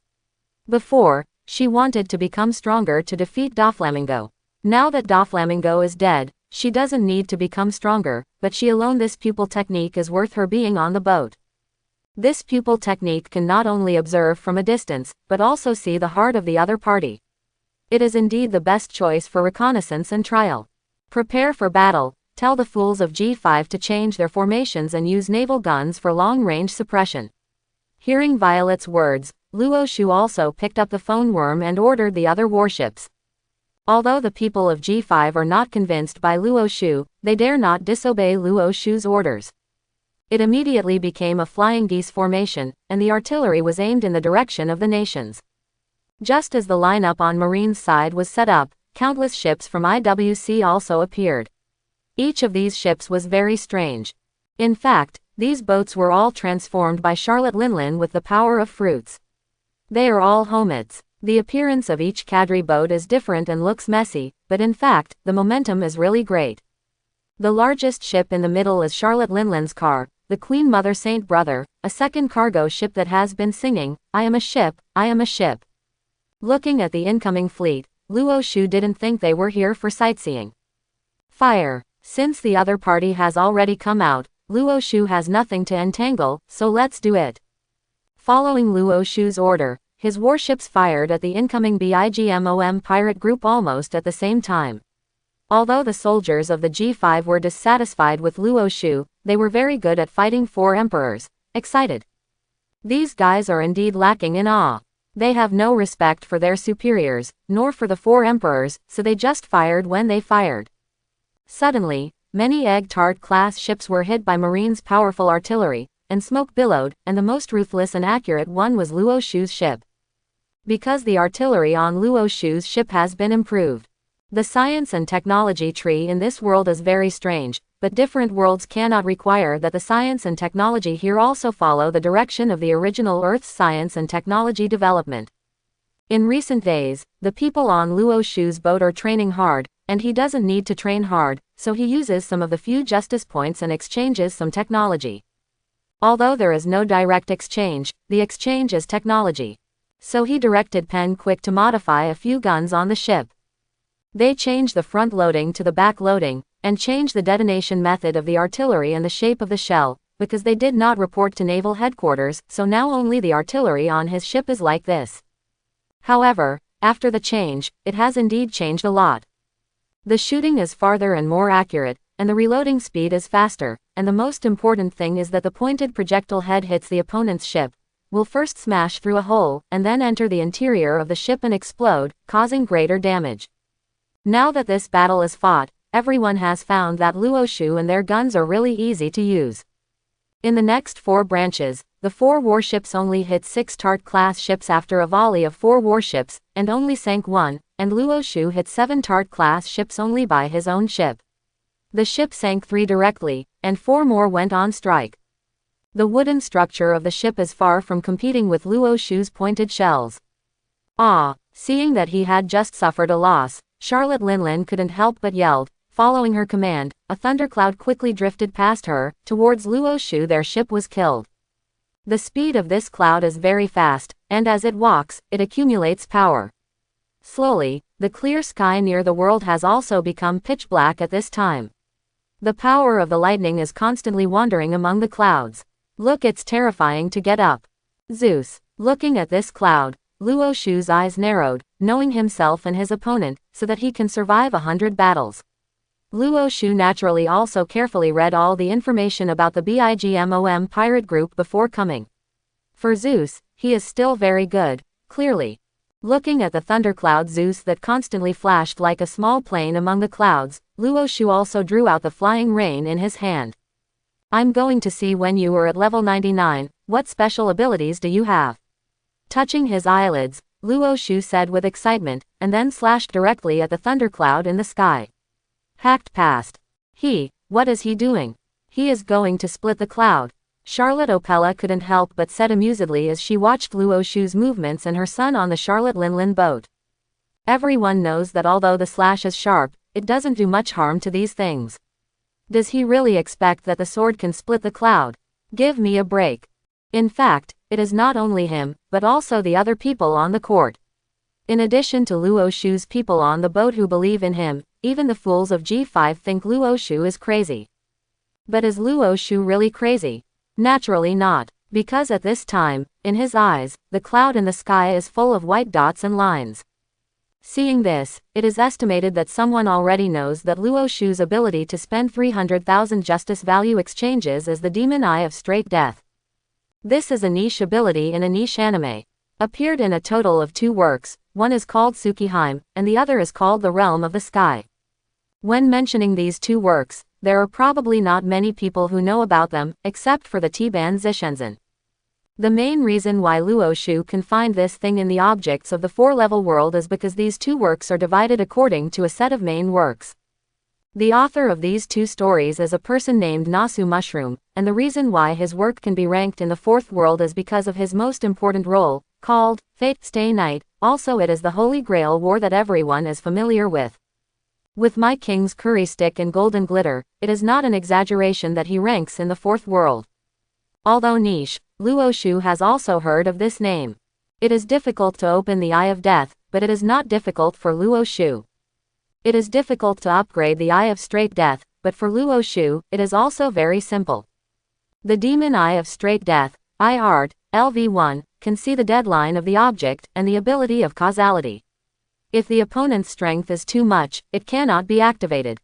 Before, she wanted to become stronger to defeat Doflamingo. Now that Doflamingo is dead, she doesn't need to become stronger, but she alone this pupil technique is worth her being on the boat. This pupil technique can not only observe from a distance, but also see the heart of the other party. It is indeed the best choice for reconnaissance and trial. Prepare for battle. Tell the fools of G5 to change their formations and use naval guns for long-range suppression. Hearing Violet's words, Luo Shu also picked up the phone worm and ordered the other warships. Although the people of G5 are not convinced by Luo Shu, they dare not disobey Luo Shu's orders. It immediately became a flying geese formation, and the artillery was aimed in the direction of the nations. Just as the lineup on Marine's side was set up, countless ships from IWC also appeared. Each of these ships was very strange. In fact, these boats were all transformed by Charlotte Linlin with the power of fruits. They are all Homets. The appearance of each cadre boat is different and looks messy, but in fact, the momentum is really great. The largest ship in the middle is Charlotte Linlin's car, the Queen Mother Saint Brother, a second cargo ship that has been singing, "I am a ship, I am a ship." Looking at the incoming fleet, Luo Shu didn't think they were here for sightseeing. Fire. Since the other party has already come out, Luo Shu has nothing to entangle, so let's do it. Following Luo Shu's order, his warships fired at the incoming BIGMOM pirate group almost at the same time. Although the soldiers of the G5 were dissatisfied with Luo Shu, they were very good at fighting 4 emperors. Excited. These guys are indeed lacking in awe. They have no respect for their superiors, nor for the 4 emperors, so they just fired when they fired. Suddenly, many Egg Tart class ships were hit by Marine's powerful artillery, and smoke billowed, and the most ruthless and accurate one was Luo Shu's ship. Because the artillery on Luo Shu's ship has been improved. The science and technology tree in this world is very strange, but different worlds cannot require that the science and technology here also follow the direction of the original Earth's science and technology development. In recent days, the people on Luo Shu's boat are training hard, and he doesn't need to train hard, so he uses some of the few justice points and exchanges some technology. Although there is no direct exchange, the exchange is technology. So he directed Pen Quick to modify a few guns on the ship. They change the front loading to the back loading, and change the detonation method of the artillery and the shape of the shell, because they did not report to naval headquarters, so now only the artillery on his ship is like this. However, after the change, it has indeed changed a lot. The shooting is farther and more accurate, and the reloading speed is faster, and the most important thing is that the pointed projectile head hits the opponent's ship, will first smash through a hole, and then enter the interior of the ship and explode, causing greater damage. Now that this battle is fought, everyone has found that Luo Shu and their guns are really easy to use. In the next 4 branches, the 4 warships only hit 6 Tart-class ships after a volley of 4 warships, and only sank 1, and Luo Shu hit 7 Tart-class ships only by his own ship. The ship sank 3 directly, and 4 more went on strike. The wooden structure of the ship is far from competing with Luo Shu's pointed shells. Seeing that he had just suffered a loss, Charlotte Linlin couldn't help but yelled. Following her command, a thundercloud quickly drifted past her, towards Luo Shu. Their ship was killed. The speed of this cloud is very fast, and as it walks, it accumulates power. Slowly, the clear sky near the world has also become pitch black at this time. The power of the lightning is constantly wandering among the clouds. Look, it's terrifying to get up. Zeus. Looking at this cloud, Luo Shu's eyes narrowed, knowing himself and his opponent, so that he can survive 100 battles. Luo Shu naturally also carefully read all the information about the BIGMOM pirate group before coming. For Zeus, he is still very good, clearly. Looking at the thundercloud Zeus that constantly flashed like a small plane among the clouds, Luo Shu also drew out the flying rain in his hand. I'm going to see when you are at level 99, what special abilities do you have? Touching his eyelids, Luo Shu said with excitement, and then slashed directly at the thundercloud in the sky. Hacked past. What is he doing? He is going to split the cloud. Charlotte Opella couldn't help but said amusedly as she watched Luo Shu's movements and her son on the Charlotte Linlin boat. Everyone knows that although the slash is sharp, it doesn't do much harm to these things. Does he really expect that the sword can split the cloud? Give me a break. In fact, it is not only him, but also the other people on the court. In addition to Luo Shu's people on the boat who believe in him, even the fools of G5 think Luo Shu is crazy. But is Luo Shu really crazy? Naturally not, because at this time, in his eyes, the cloud in the sky is full of white dots and lines. Seeing this, it is estimated that someone already knows that Luo Shu's ability to spend 300,000 justice value exchanges is the Demon Eye of Straight Death. This is a niche ability in a niche anime. Appeared in a total of 2 works, one is called Tsukiheim, and the other is called The Realm of the Sky. When mentioning these 2 works, there are probably not many people who know about them, except for the T-Ban Zishenzen. The main reason why Luo Shu can find this thing in the objects of the 4-level world is because these 2 works are divided according to a set of main works. The author of these 2 stories is a person named Nasu Mushroom, and the reason why his work can be ranked in the 4th world is because of his most important role, called Fate Stay Night. Also, it is the Holy Grail war that everyone is familiar with. With My King's Curry Stick and Golden Glitter, it is not an exaggeration that he ranks in the 4th world. Although niche, Luo Shu has also heard of this name. It is difficult to open the Eye of Death, but it is not difficult for Luo Shu. It is difficult to upgrade the Eye of Straight Death, but for Luo Shu, it is also very simple. The Demon Eye of Straight Death, IART, LV1, can see the deadline of the object and the ability of causality. If the opponent's strength is too much, it cannot be activated.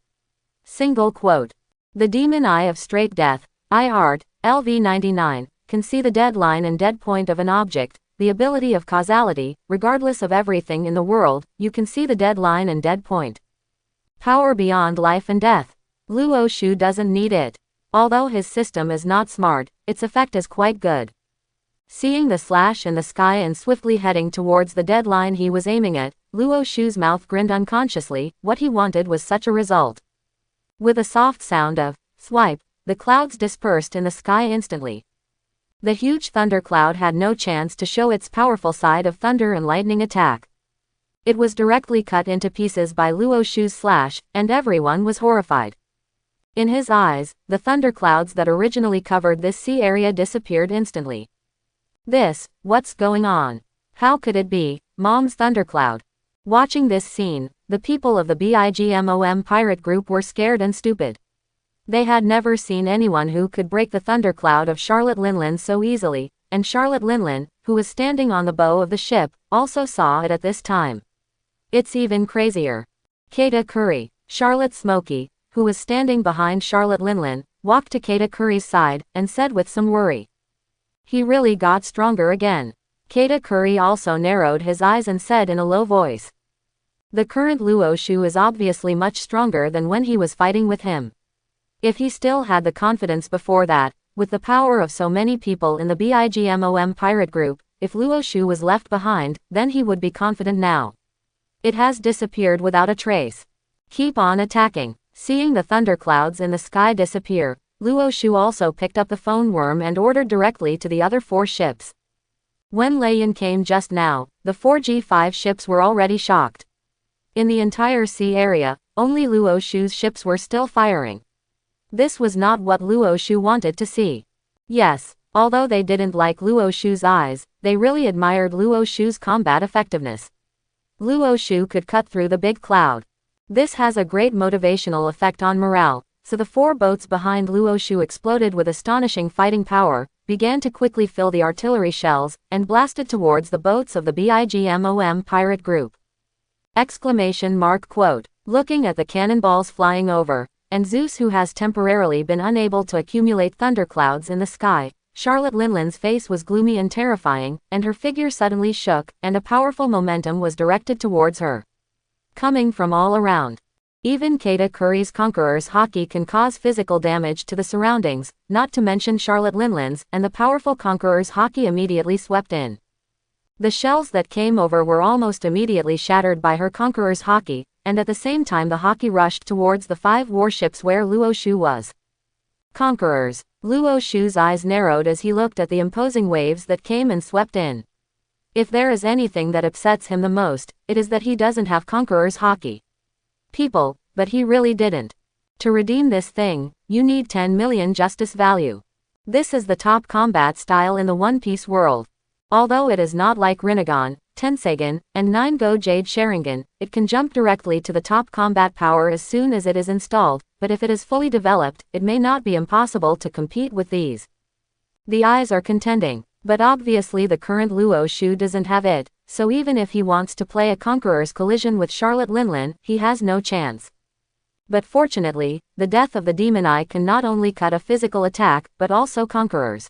Single quote. The Demon Eye of Straight Death, IART, LV99, can see the deadline and dead point of an object, the ability of causality, regardless of everything in the world, you can see the deadline and dead point. Power beyond life and death. Luo Shu doesn't need it. Although his system is not smart, its effect is quite good. Seeing the slash in the sky and swiftly heading towards the deadline he was aiming at, Luo Shu's mouth grinned unconsciously. What he wanted was such a result. With a soft sound of swipe, the clouds dispersed in the sky instantly. The huge thundercloud had no chance to show its powerful side of thunder and lightning attack. It was directly cut into pieces by Luo Shu's slash, and everyone was horrified. In his eyes, the thunderclouds that originally covered this sea area disappeared instantly. What's going on? How could it be, Mom's thundercloud? Watching this scene, the people of the BIGMOM pirate group were scared and stupid. They had never seen anyone who could break the thundercloud of Charlotte Linlin so easily, and Charlotte Linlin, who was standing on the bow of the ship, also saw it at this time. It's even crazier. Keita Curry, Charlotte Smokey, who was standing behind Charlotte Linlin, walked to Keita Curry's side, and said with some worry. He really got stronger again. Keita Curry also narrowed his eyes and said in a low voice. The current Luo Shu is obviously much stronger than when he was fighting with him. If he still had the confidence before that, with the power of so many people in the BIGMOM pirate group, if Luo Shu was left behind, then he would be confident now. It has disappeared without a trace. Keep on attacking. Seeing the thunderclouds in the sky disappear, Luo Shu also picked up the phone worm and ordered directly to the other 4 ships. When Lei Yan came just now, the 4G5 ships were already shocked. In the entire sea area, only Luo Shu's ships were still firing. This was not what Luo Shu wanted to see. Yes, although they didn't like Luo Shu's eyes, they really admired Luo Shu's combat effectiveness. Luo Shu could cut through the big cloud. This has a great motivational effect on morale. so the 4 boats behind Luo Shu exploded with astonishing fighting power, began to quickly fill the artillery shells, and blasted towards the boats of the BIGMOM pirate group. Quote. Looking at the cannonballs flying over, and Zeus, who has temporarily been unable to accumulate thunderclouds in the sky, Charlotte Linland's face was gloomy and terrifying, and her figure suddenly shook, and a powerful momentum was directed towards her. Coming from all around. Even Katakuri's Conqueror's Haki can cause physical damage to the surroundings, not to mention Charlotte Linland's, and the powerful Conqueror's Haki immediately swept in. The shells that came over were almost immediately shattered by her Conqueror's Haki, and at the same time the Haki rushed towards the 5 warships where Luo Shu was. Conquerors. Luo Shu's eyes narrowed as he looked at the imposing waves that came and swept in. If there is anything that upsets him the most, it is that he doesn't have Conqueror's Haki. People, but he really didn't. To redeem this thing, you need 10 million justice value. This is the top combat style in the One Piece world. Although it is not like Rinnegan, Tensegan, and 9-Go Jade Sharingan, it can jump directly to the top combat power as soon as it is installed, but if it is fully developed, it may not be impossible to compete with these. The eyes are contending, but obviously the current Luo Shu doesn't have it, so even if he wants to play a Conqueror's collision with Charlotte Linland, he has no chance. But fortunately, the death of the Demon Eye can not only cut a physical attack, but also Conquerors.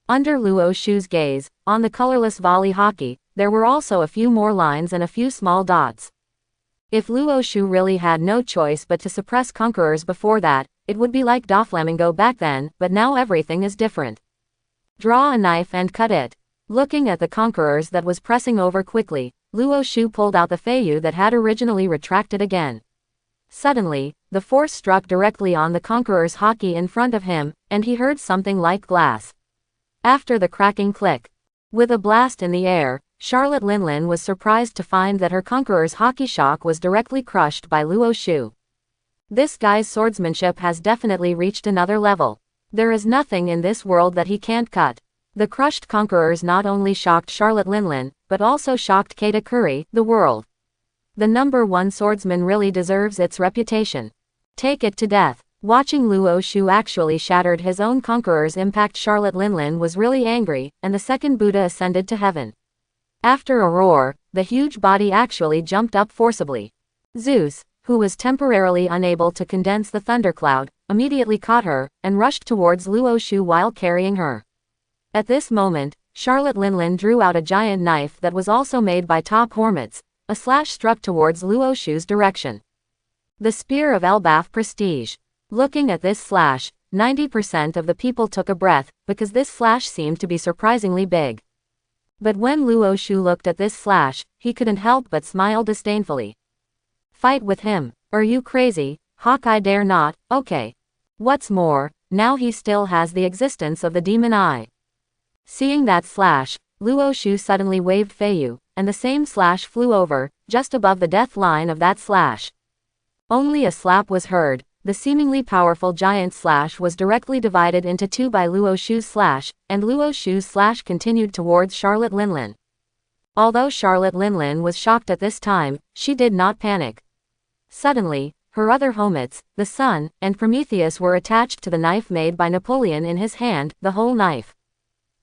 Under Luo Shu's gaze, on the colorless volley Haki, there were also a few more lines and a few small dots. If Luo Shu really had no choice but to suppress Conquerors before that, it would be like Doflamingo back then, but now everything is different. Draw a knife and cut it. Looking at the Conquerors that was pressing over quickly, Luo Shu pulled out the Feiyu that had originally retracted again. Suddenly, the force struck directly on the Conqueror's Haki in front of him, and he heard something like glass. After the cracking click, with a blast in the air, Charlotte Linland was surprised to find that her Conqueror's Haki shock was directly crushed by Luo Shu. This guy's swordsmanship has definitely reached another level. There is nothing in this world that he can't cut. The crushed Conquerors not only shocked Charlotte Linland, but also shocked Katakuri, the world. The #1 swordsman really deserves its reputation. Take it to death. Watching Luo Shu actually shattered his own Conquerors impact Charlotte Linland was really angry, and the second Buddha ascended to heaven. After a roar, the huge body actually jumped up forcibly. Zeus, who was temporarily unable to condense the thundercloud, immediately caught her, and rushed towards Luo Shu while carrying her. At this moment, Charlotte Linland drew out a giant knife that was also made by Top Hormats. A slash struck towards Luo Shu's direction. The Spear of Elbaf Prestige. Looking at this slash, 90% of the people took a breath, because this slash seemed to be surprisingly big. But when Luo Shu looked at this slash, he couldn't help but smile disdainfully. Fight with him. Are you crazy? Hawkeye dare not. Okay. What's more, now he still has the existence of the Demon Eye. Seeing that slash, Luo Shu suddenly waved Feiyu, and the same slash flew over, just above the death line of that slash. Only a slap was heard. The seemingly powerful giant slash was directly divided into 2 by Luo Shu's slash, and Luo Shu's slash continued towards Charlotte Linland. Although Charlotte Linland was shocked at this time, she did not panic. Suddenly, her other Homats, the Sun, and Prometheus were attached to the knife made by Napoleon in his hand, the whole knife,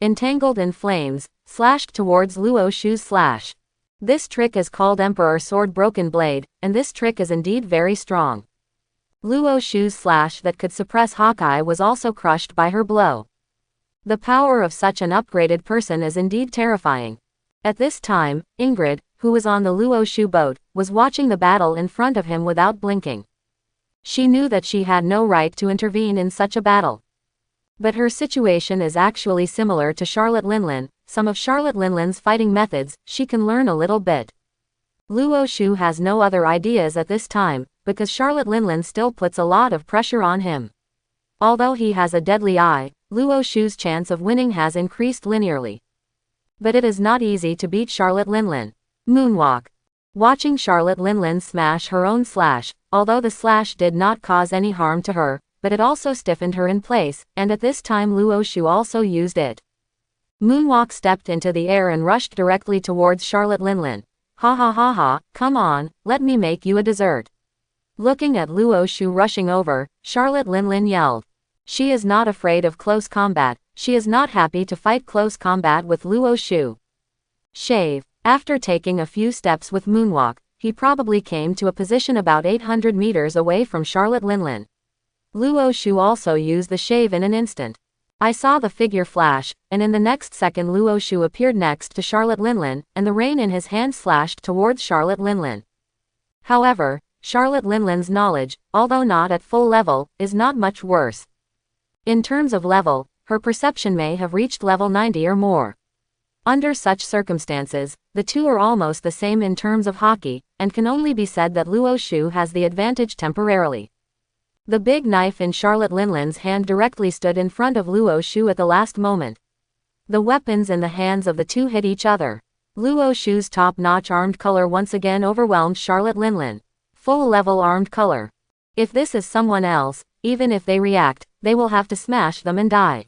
entangled in flames, slashed towards Luo Shu's slash. This trick is called Emperor Sword Broken Blade, and this trick is indeed very strong. Luo Shu's slash that could suppress Hawkeye was also crushed by her blow. The power of such an upgraded person is indeed terrifying. At this time, Ingrid, who was on the Luo Shu boat, was watching the battle in front of him without blinking. She knew that she had no right to intervene in such a battle. But her situation is actually similar to Charlotte Linland. Some of Charlotte Linland's fighting methods, she can learn a little bit. Luo Shu has no other ideas at this time, because Charlotte Linland still puts a lot of pressure on him. Although he has a deadly eye, Luo Shu's chance of winning has increased linearly. But it is not easy to beat Charlotte Linland. Moonwalk. Watching Charlotte Linland smash her own slash, although the slash did not cause any harm to her, but it also stiffened her in place, and at this time Luo Shu also used it. Moonwalk stepped into the air and rushed directly towards Charlotte Linland. Ha ha ha ha, come on, let me make you a dessert. Looking at Luo Shu rushing over, Charlotte Linlin yelled. She is not afraid of close combat, she is not happy to fight close combat with Luo Shu. Shave. After taking a few steps with Moonwalk, he probably came to a position about 800 meters away from Charlotte Linlin. Luo Shu also used the shave in an instant. I saw the figure flash, and in the next second Luo Shu appeared next to Charlotte Linlin, and the rein in his hand slashed towards Charlotte Linlin. However, Charlotte Linlin's knowledge, although not at full level, is not much worse. In terms of level, her perception may have reached level 90 or more. Under such circumstances, the two are almost the same in terms of hockey, and can only be said that Luo Shu has the advantage temporarily. The big knife in Charlotte Linlin's hand directly stood in front of Luo Shu at the last moment. The weapons in the hands of the two hit each other. Luo Shu's top-notch armed color once again overwhelmed Charlotte Linlin. Full-level armed color. If this is someone else, even if they react, they will have to smash them and die.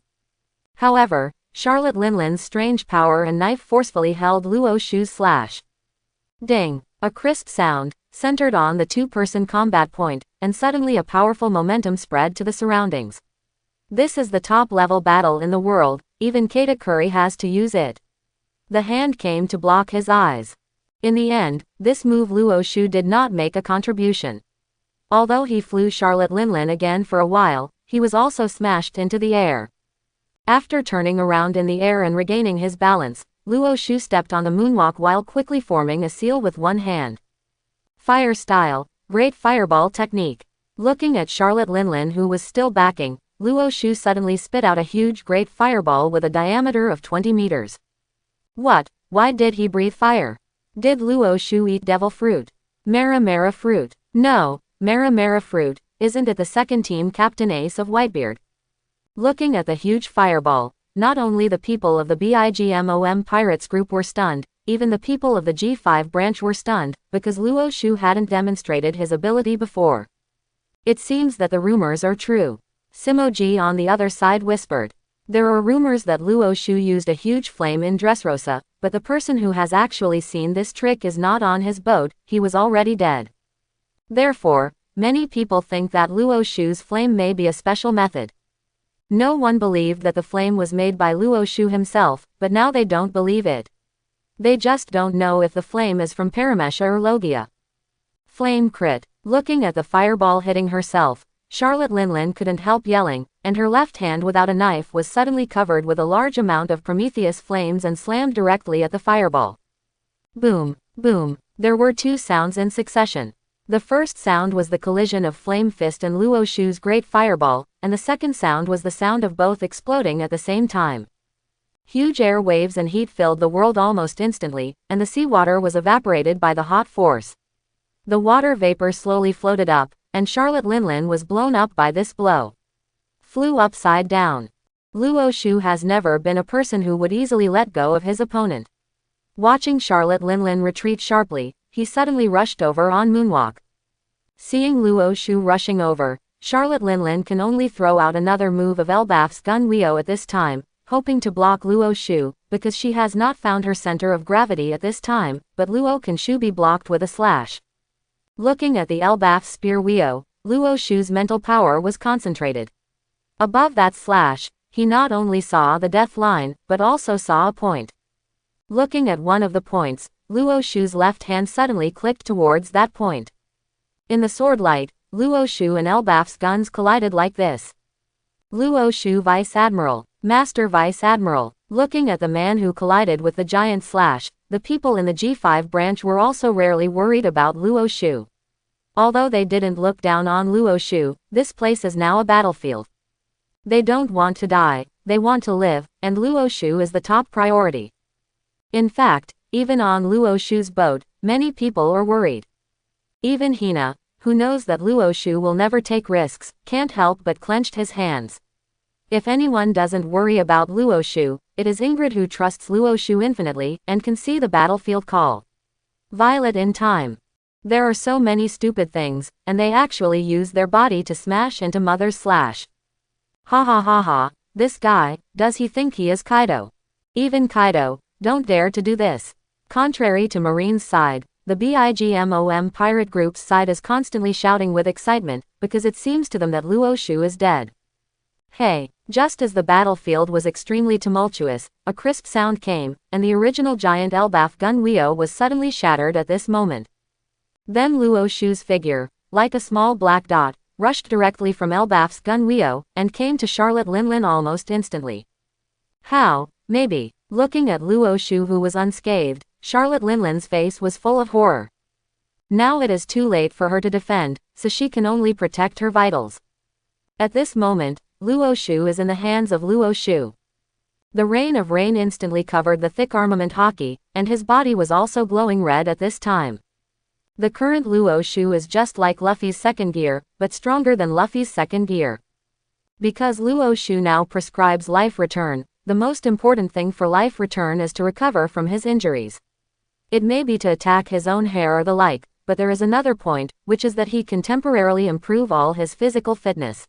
However, Charlotte Linlin's strange power and knife forcefully held Luo Shu's slash. Ding! A crisp sound, centered on the two-person combat point, and suddenly a powerful momentum spread to the surroundings. This is the top-level battle in the world, even Katakuri has to use it. The hand came to block his eyes. In the end, this move Luo Shu did not make a contribution. Although he flew Charlotte Linlin again for a while, he was also smashed into the air. After turning around in the air and regaining his balance, Luo Shu stepped on the moonwalk while quickly forming a seal with one hand. Fire style, great fireball technique. Looking at Charlotte Linlin who was still backing, Luo Shu suddenly spit out a huge great fireball with a diameter of 20 meters. What? Why did he breathe fire? Did Luo Shu eat devil fruit? Mara fruit? No, Mara fruit, isn't it the second team captain Ace of Whitebeard? Looking at the huge fireball, not only the people of the BIGMOM Pirates group were stunned, even the people of the G5 branch were stunned, because Luo Shu hadn't demonstrated his ability before. It seems that the rumors are true. Simoji on the other side whispered. There are rumors that Luo Shu used a huge flame in Dressrosa, but the person who has actually seen this trick is not on his boat, he was already dead. Therefore, many people think that Luo Shu's flame may be a special method. No one believed that the flame was made by Luo Shu himself, but now they don't believe it. They just don't know if the flame is from Paramesha or Logia. Flame crit. Looking at the fireball hitting herself, Charlotte Linlin couldn't help yelling, and her left hand without a knife was suddenly covered with a large amount of Prometheus flames and slammed directly at the fireball. Boom, boom. There were two sounds in succession. The first sound was the collision of Flame Fist and Luo Shu's great fireball, and the second sound was the sound of both exploding at the same time. Huge air waves and heat filled the world almost instantly, and the seawater was evaporated by the hot force. The water vapor slowly floated up, and Charlotte Linlin was blown up by this blow. Flew upside down. Luo Shu has never been a person who would easily let go of his opponent. Watching Charlotte Linlin retreat sharply, he suddenly rushed over on Moonwalk. Seeing Luo Shu rushing over, Charlotte Linlin can only throw out another move of Elbaf's Gun Weo at this time, hoping to block Luo Shu, because she has not found her center of gravity at this time, but Luo can Shu be blocked with a slash. Looking at the Elbaf Spear Weo, Luo Shu's mental power was concentrated. Above that slash, he not only saw the death line, but also saw a point. Looking at one of the points, Luo Shu's left hand suddenly clicked towards that point. In the sword light, Luo Shu and Elbaf's guns collided like this. Luo Shu Vice Admiral, Master Vice Admiral. Looking at the man who collided with the giant slash, the people in the G5 branch were also rarely worried about Luo Shu. Although they didn't look down on Luo Shu, this place is now a battlefield. They don't want to die, they want to live, and Luo Shu is the top priority. In fact, even on Luo Shu's boat, many people are worried. Even Hina, who knows that Luo Shu will never take risks, can't help but clenched his hands. If anyone doesn't worry about Luo Shu, it is Ingrid who trusts Luo Shu infinitely, and can see the battlefield call. Violet in time. There are so many stupid things, and they actually use their body to smash into Mother's slash. Ha ha ha ha, this guy, does he think he is Kaido? Even Kaido, don't dare to do this. Contrary to Marine's side, the BIGMOM pirate group's side is constantly shouting with excitement, because it seems to them that Luo Shu is dead. Hey! Just as the battlefield was extremely tumultuous, a crisp sound came, and the original giant Elbaf gun Weo was suddenly shattered at this moment. Then Luo Shu's figure, like a small black dot, rushed directly from Elbaf's gun Weo, and came to Charlotte Linlin almost instantly. How? Maybe. Looking at Luo Shu, who was unscathed, Charlotte Linlin's face was full of horror. Now it is too late for her to defend, so she can only protect her vitals. At this moment, Luo Shu is in the hands of Luo Shu. The rain of rain instantly covered the thick armament hockey, and his body was also glowing red at this time. The current Luo Shu is just like Luffy's second gear, but stronger than Luffy's second gear. Because Luo Shu now prescribes life return, the most important thing for life return is to recover from his injuries. It may be to attack his own hair or the like, but there is another point, which is that he can temporarily improve all his physical fitness.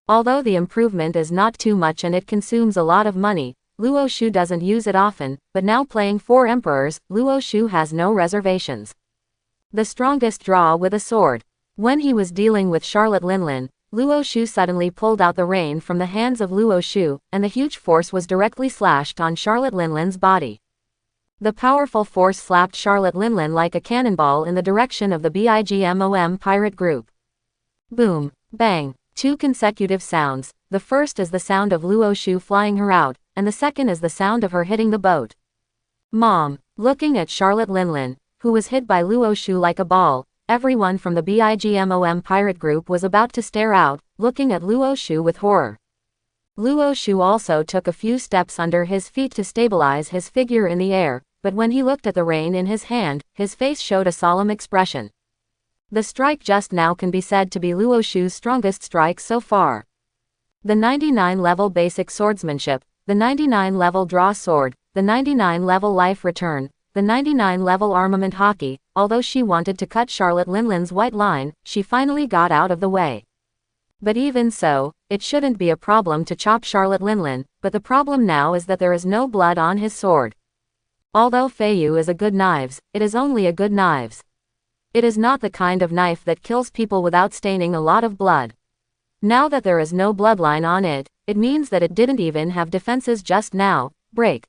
Although the improvement is not too much and it consumes a lot of money, Luo Shu doesn't use it often, but now playing 4 emperors, Luo Shu has no reservations. The strongest draw with a sword. When he was dealing with Charlotte Linlin, Luo Shu suddenly pulled out the rein from the hands of Luo Shu, and the huge force was directly slashed on Charlotte Linlin's body. The powerful force slapped Charlotte Linlin like a cannonball in the direction of the BIGMOM pirate group. Boom! Bang! 2 consecutive sounds. The first is the sound of Luo Shu flying her out, and the second is the sound of her hitting the boat. Mom! Looking at Charlotte Linlin, who was hit by Luo Shu like a ball, everyone from the BIGMOM pirate group was about to stare out, looking at Luo Shu with horror. Luo Shu also took a few steps under his feet to stabilize his figure in the air, but when he looked at the rein in his hand, his face showed a solemn expression. The strike just now can be said to be Luo Shu's strongest strike so far. The 99 level basic swordsmanship, the 99 level draw sword, the 99 level life return, the 99 level armament hockey. Although she wanted to cut Charlotte Linlin's white line, she finally got out of the way. But even so, it shouldn't be a problem to chop Charlotte Linlin, but the problem now is that there is no blood on his sword. Although Feiyu is a good knives, it is only a good knives. It is not the kind of knife that kills people without staining a lot of blood. Now that there is no bloodline on it, it means that it didn't even have defenses just now. Break.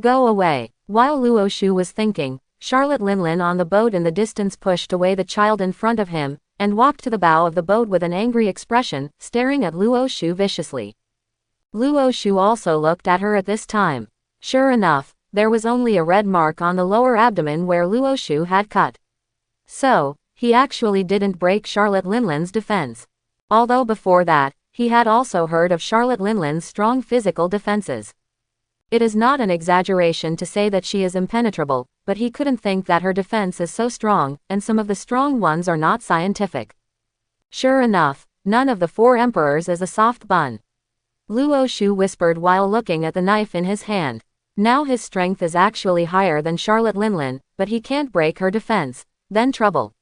Go away. While Luo Shu was thinking, Charlotte Linlin on the boat in the distance pushed away the child in front of him, and walked to the bow of the boat with an angry expression, staring at Luo Shu viciously. Luo Shu also looked at her at this time. Sure enough, there was only a red mark on the lower abdomen where Luo Shu had cut. So, he actually didn't break Charlotte Linlin's defense. Although before that, he had also heard of Charlotte Linlin's strong physical defenses. It is not an exaggeration to say that she is impenetrable, but he couldn't think that her defense is so strong, and some of the strong ones are not scientific. Sure enough, none of the 4 emperors is a soft bun. Luo Shu whispered while looking at the knife in his hand. Now his strength is actually higher than Charlotte Linlin, but he can't break her defense. Then trouble.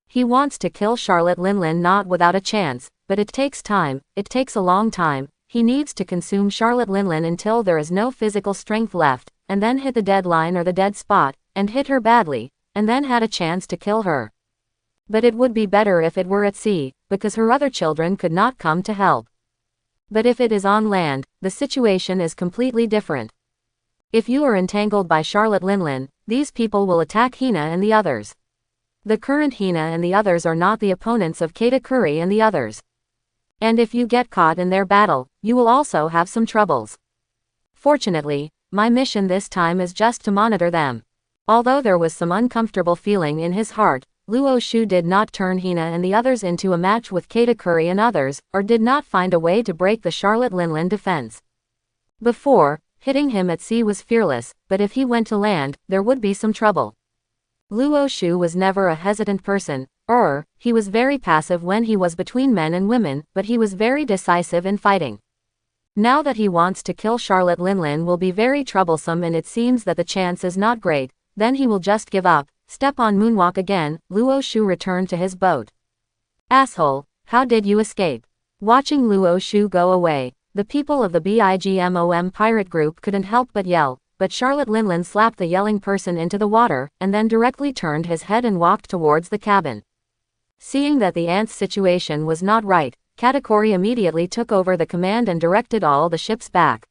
He wants to kill Charlotte Linlin not without a chance, but it takes time, it takes a long time. He needs to consume Charlotte Linlin until there is no physical strength left, and then hit the deadline or the dead spot, and hit her badly, and then had a chance to kill her. But it would be better if it were at sea, because her other children could not come to help. But if it is on land, the situation is completely different. If you are entangled by Charlotte Linlin, these people will attack Hina and the others. The current Hina and the others are not the opponents of Katakuri and the others. And if you get caught in their battle, you will also have some troubles. Fortunately, my mission this time is just to monitor them. Although there was some uncomfortable feeling in his heart, Luo Shu did not turn Hina and the others into a match with Katakuri and others, or did not find a way to break the Charlotte Linlin defense. Before, hitting him at sea was fearless, but if he went to land, there would be some trouble. Luo Shu was never a hesitant person, he was very passive when he was between men and women, but he was very decisive in fighting. Now that he wants to kill Charlotte Linlin will be very troublesome and it seems that the chance is not great, then he will just give up, step on moonwalk again. Luo Shu returned to his boat. Asshole, how did you escape? Watching Luo Shu go away, the people of the BIGMOM pirate group couldn't help but yell, but Charlotte Linlin slapped the yelling person into the water, and then directly turned his head and walked towards the cabin. Seeing that the ant's situation was not right, Katakuri immediately took over the command and directed all the ships back.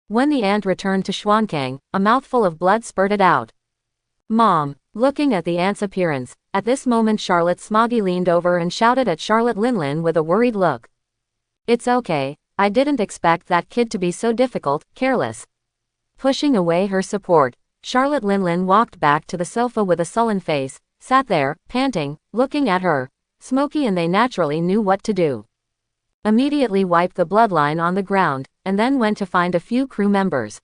When the ant returned to Xuankang, a mouthful of blood spurted out. Mom! Looking at the ant's appearance, at this moment Charlotte Smoggy leaned over and shouted at Charlotte Linlin with a worried look. It's okay, I didn't expect that kid to be so difficult, careless. Pushing away her support, Charlotte Linlin walked back to the sofa with a sullen face, sat there, panting, looking at her. Smokey and they naturally knew what to do. Immediately wiped the bloodline on the ground, and then went to find a few crew members.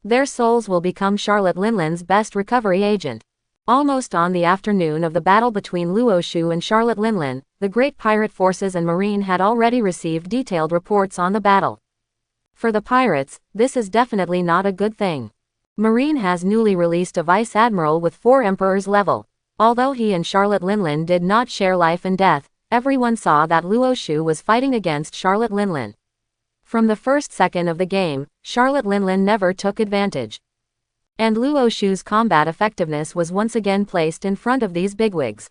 Their souls will become Charlotte Linlin's best recovery agent. Almost on the afternoon of the battle between Luo Shu and Charlotte Linlin, the great pirate forces and marine had already received detailed reports on the battle. For the pirates, this is definitely not a good thing. Marine has newly released a vice admiral with 4 emperors level. Although he and Charlotte Linlin did not share life and death, everyone saw that Luo Shu was fighting against Charlotte Linlin. From the first second of the game, Charlotte Linlin never took advantage. And Luo Shu's combat effectiveness was once again placed in front of these bigwigs.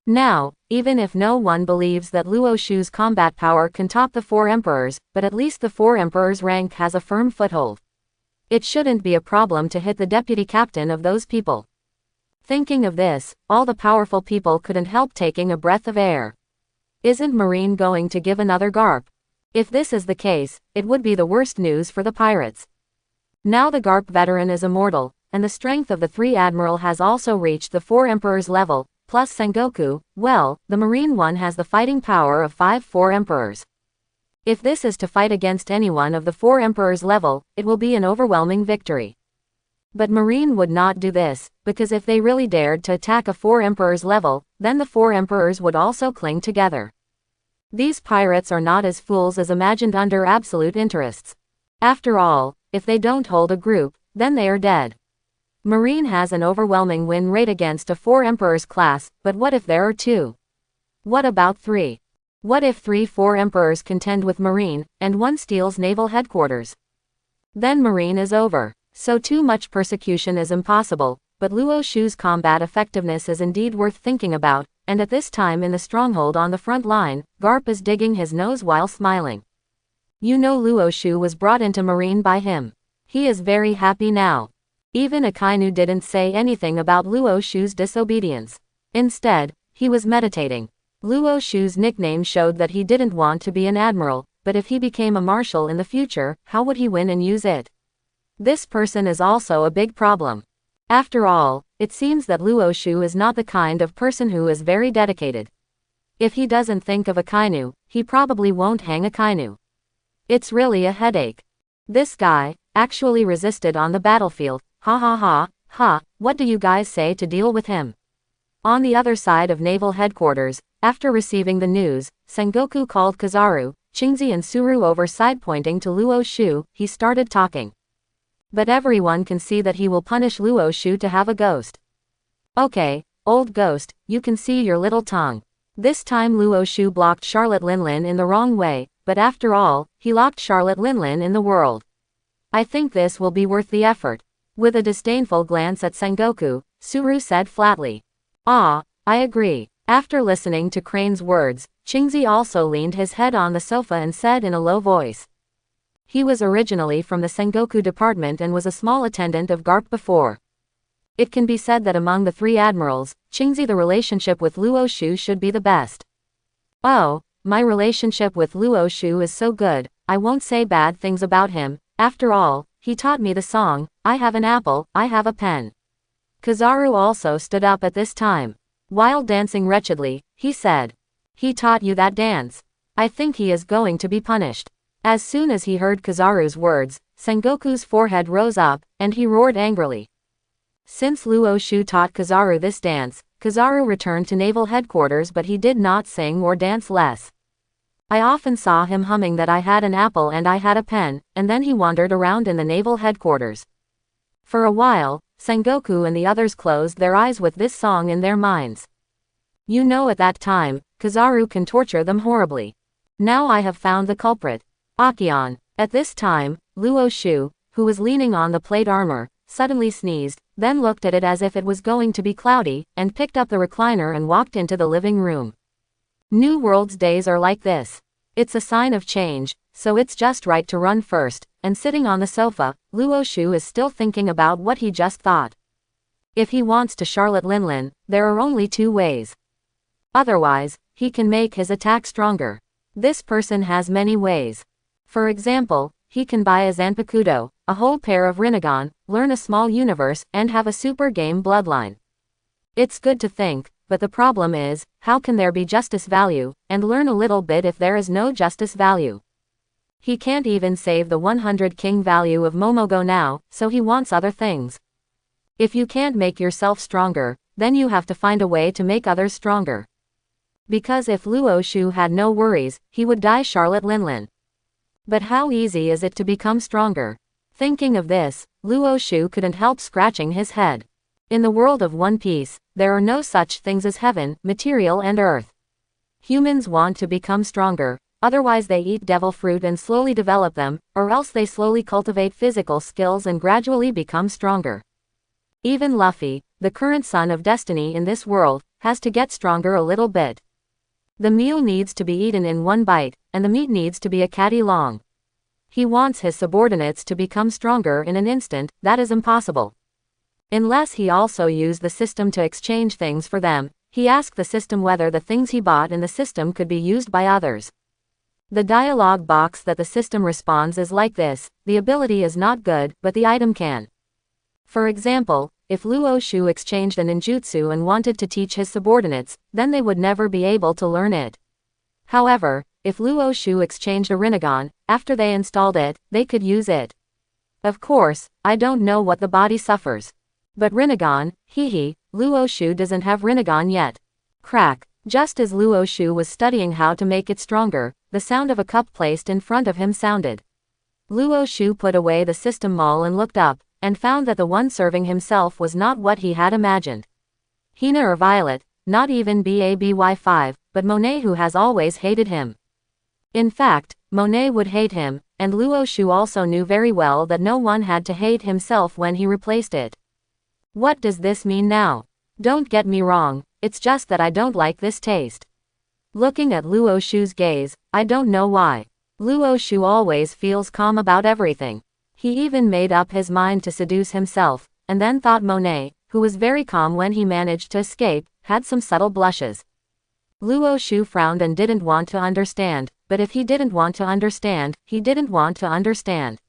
Now, even if no one believes that Luo Shu's combat power can top the 4 emperors, but at least the 4 emperors' rank has a firm foothold. It shouldn't be a problem to hit the deputy captain of those people. Thinking of this, all the powerful people couldn't help taking a breath of air. Isn't Marine going to give another garp? If this is the case, it would be the worst news for the pirates. Now the Garp veteran is immortal, and the strength of the 3 admiral has also reached the 4 emperors level, plus Sengoku. Well, the Marine one has the fighting power of 4 emperors. If this is to fight against anyone of the 4 emperors level, it will be an overwhelming victory. But Marine would not do this, because if they really dared to attack a 4 emperors level, then the 4 emperors would also cling together. These pirates are not as fools as imagined under absolute interests. After all, if they don't hold a group, then they are dead. Marine has an overwhelming win rate against a 4 emperors class, but what if there are 2? What about 3? What if 4 emperors contend with Marine, and 1 steals naval headquarters? Then Marine is over. So too much persecution is impossible, but Luo Shu's combat effectiveness is indeed worth thinking about, and at this time in the stronghold on the front line, Garp is digging his nose while smiling. You know Luo Shu was brought into Marine by him. He is very happy now. Even Akainu didn't say anything about Luo Shu's disobedience. Instead, he was meditating. Luo Shu's nickname showed that he didn't want to be an admiral, but if he became a marshal in the future, how would he win and use it? This person is also a big problem. After all, it seems that Luo Shu is not the kind of person who is very dedicated. If he doesn't think of Akainu, he probably won't hang Akainu. It's really a headache. This guy actually resisted on the battlefield. Ha ha ha, ha, what do you guys say to deal with him? On the other side of naval headquarters, after receiving the news, Sengoku called Kizaru, Qingzi and Suru over side pointing to Luo Shu. He started talking. But everyone can see that he will punish Luo Shu to have a ghost. Okay, old ghost, you can see your little tongue. This time Luo Shu blocked Charlotte Linlin in the wrong way, but after all, he locked Charlotte Linlin in the world. I think this will be worth the effort. With a disdainful glance at Sengoku, Suru said flatly. Ah, I agree. After listening to Crane's words, Qingzi also leaned his head on the sofa and said in a low voice. He was originally from the Sengoku department and was a small attendant of Garp before. It can be said that among the 3 admirals, Qingzi the relationship with Luo Shu should be the best. Oh, my relationship with Luo Shu is so good, I won't say bad things about him. After all, he taught me the song, I have an apple, I have a pen. Kizaru also stood up at this time. While dancing wretchedly, he said. He taught you that dance. I think he is going to be punished. As soon as he heard Kizaru's words, Sengoku's forehead rose up, and he roared angrily. Since Luo Shu taught Kizaru this dance, Kizaru returned to naval headquarters, but he did not sing or dance less. I often saw him humming that I had an apple and I had a pen, and then he wandered around in the naval headquarters. For a while, Sengoku and the others closed their eyes with this song in their minds. You know, at that time, Kizaru can torture them horribly. Now I have found the culprit. Akion. At this time, Luo Shu, who was leaning on the plate armor, suddenly sneezed, then looked at it as if it was going to be cloudy, and picked up the recliner and walked into the living room. New World's days are like this. It's a sign of change, so it's just right to run first, and sitting on the sofa, Luo Shu is still thinking about what he just thought. If he wants to Charlotte Linlin, there are only two ways. Otherwise, he can make his attack stronger. This person has many ways. For example, he can buy a Zanpakuto, a whole pair of Rinnegan, learn a small universe, and have a super game bloodline. It's good to think, but the problem is, how can there be justice value, and learn a little bit if there is no justice value? He can't even save the 100 king value of Momogo now, so he wants other things. If you can't make yourself stronger, then you have to find a way to make others stronger. Because if Luo Shu had no worries, he would die Charlotte Linlin. But how easy is it to become stronger? Thinking of this, Luo Shu couldn't help scratching his head. In the world of One Piece, there are no such things as heaven, material and earth. Humans want to become stronger, otherwise they eat devil fruit and slowly develop them, or else they slowly cultivate physical skills and gradually become stronger. Even Luffy, the current son of destiny in this world, has to get stronger a little bit. The meal needs to be eaten in one bite, and the meat needs to be a catty long. He wants his subordinates to become stronger in an instant. That is impossible. Unless he also used the system to exchange things for them. He asked the system whether the things he bought in the system could be used by others. The dialogue box that the system responds is like this: the ability is not good, but the item can. For example, if Luo Shu exchanged a ninjutsu and wanted to teach his subordinates, then they would never be able to learn it. However, if Luo Shu exchanged a Rinnegan, after they installed it, they could use it. Of course, I don't know what the body suffers. But Rinnegan, Luo Shu doesn't have Rinnegan yet. Crack. Just as Luo Shu was studying how to make it stronger, the sound of a cup placed in front of him sounded. Luo Shu put away the system maul and looked up, and found that the one serving himself was not what he had imagined. Hina or Violet, not even BABY5, but Monet, who has always hated him. In fact, Monet would hate him, and Luo Shu also knew very well that no one had to hate himself when he replaced it. What does this mean now? Don't get me wrong, it's just that I don't like this taste. Looking at Luo Shu's gaze, I don't know why. Luo Shu always feels calm about everything. He even made up his mind to seduce himself, and then thought Monet, who was very calm when he managed to escape, had some subtle blushes. Luo Shu frowned and didn't want to understand, but if he didn't want to understand, he didn't want to understand.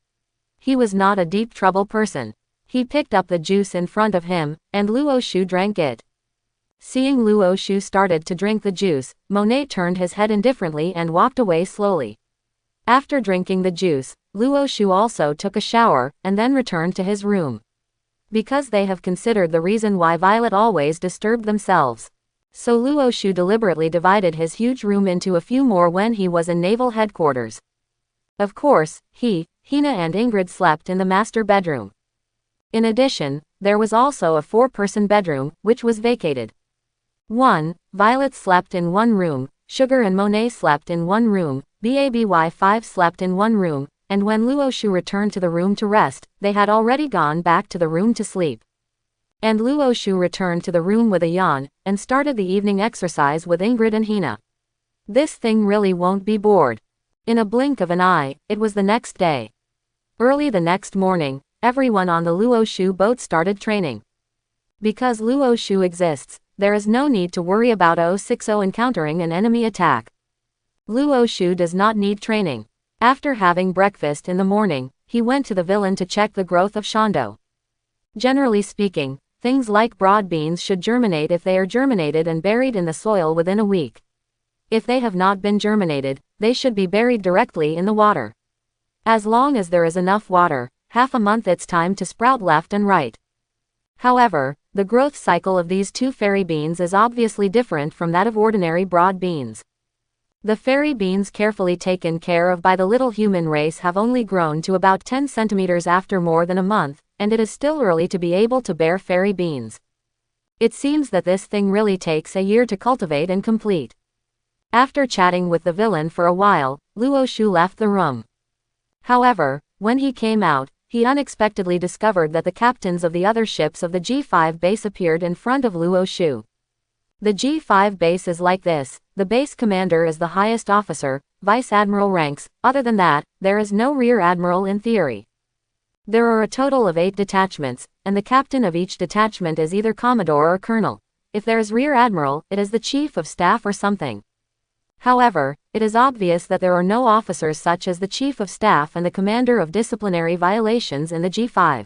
He was not a deep trouble person. He picked up the juice in front of him, and Luo Shu drank it. Seeing Luo Shu started to drink the juice, Monet turned his head indifferently and walked away slowly. After drinking the juice, Luo Shu also took a shower, and then returned to his room. Because they have considered the reason why Violet always disturbed themselves. So Luo Shu deliberately divided his huge room into a few more when he was in naval headquarters. Of course, Hina and Ingrid slept in the master bedroom. In addition, there was also a 4-person bedroom, which was vacated. Violet slept in one room, Sugar and Monet slept in one room, BABY5 slept in one room, and when Luo Shu returned to the room to rest, they had already gone back to the room to sleep. And Luo Shu returned to the room with a yawn, and started the evening exercise with Ingrid and Hina. This thing really won't be bored. In a blink of an eye, it was the next day. Early the next morning, everyone on the Luo Shu boat started training. Because Luo Shu exists, there is no need to worry about 060 encountering an enemy attack. Luo Shu does not need training. After having breakfast in the morning, he went to the villain to check the growth of Shondo. Generally speaking, things like broad beans should germinate if they are germinated and buried in the soil within a week. If they have not been germinated, they should be buried directly in the water. As long as there is enough water, half a month it's time to sprout left and right. However, the growth cycle of these two fairy beans is obviously different from that of ordinary broad beans. The fairy beans carefully taken care of by the little human race have only grown to about 10 centimeters after more than a month, and it is still early to be able to bear fairy beans. It seems that this thing really takes a year to cultivate and complete. After chatting with the villain for a while, Luo Shu left the room. However, when he came out, he unexpectedly discovered that the captains of the other ships of the G5 base appeared in front of Luo Shu. The G5 base is like this: the base commander is the highest officer, vice admiral ranks. Other than that, there is no rear admiral in theory. There are a total of 8 detachments, and the captain of each detachment is either commodore or colonel. If there is rear admiral, it is the chief of staff or something. However, it is obvious that there are no officers such as the chief of staff and the commander of disciplinary violations in the G5.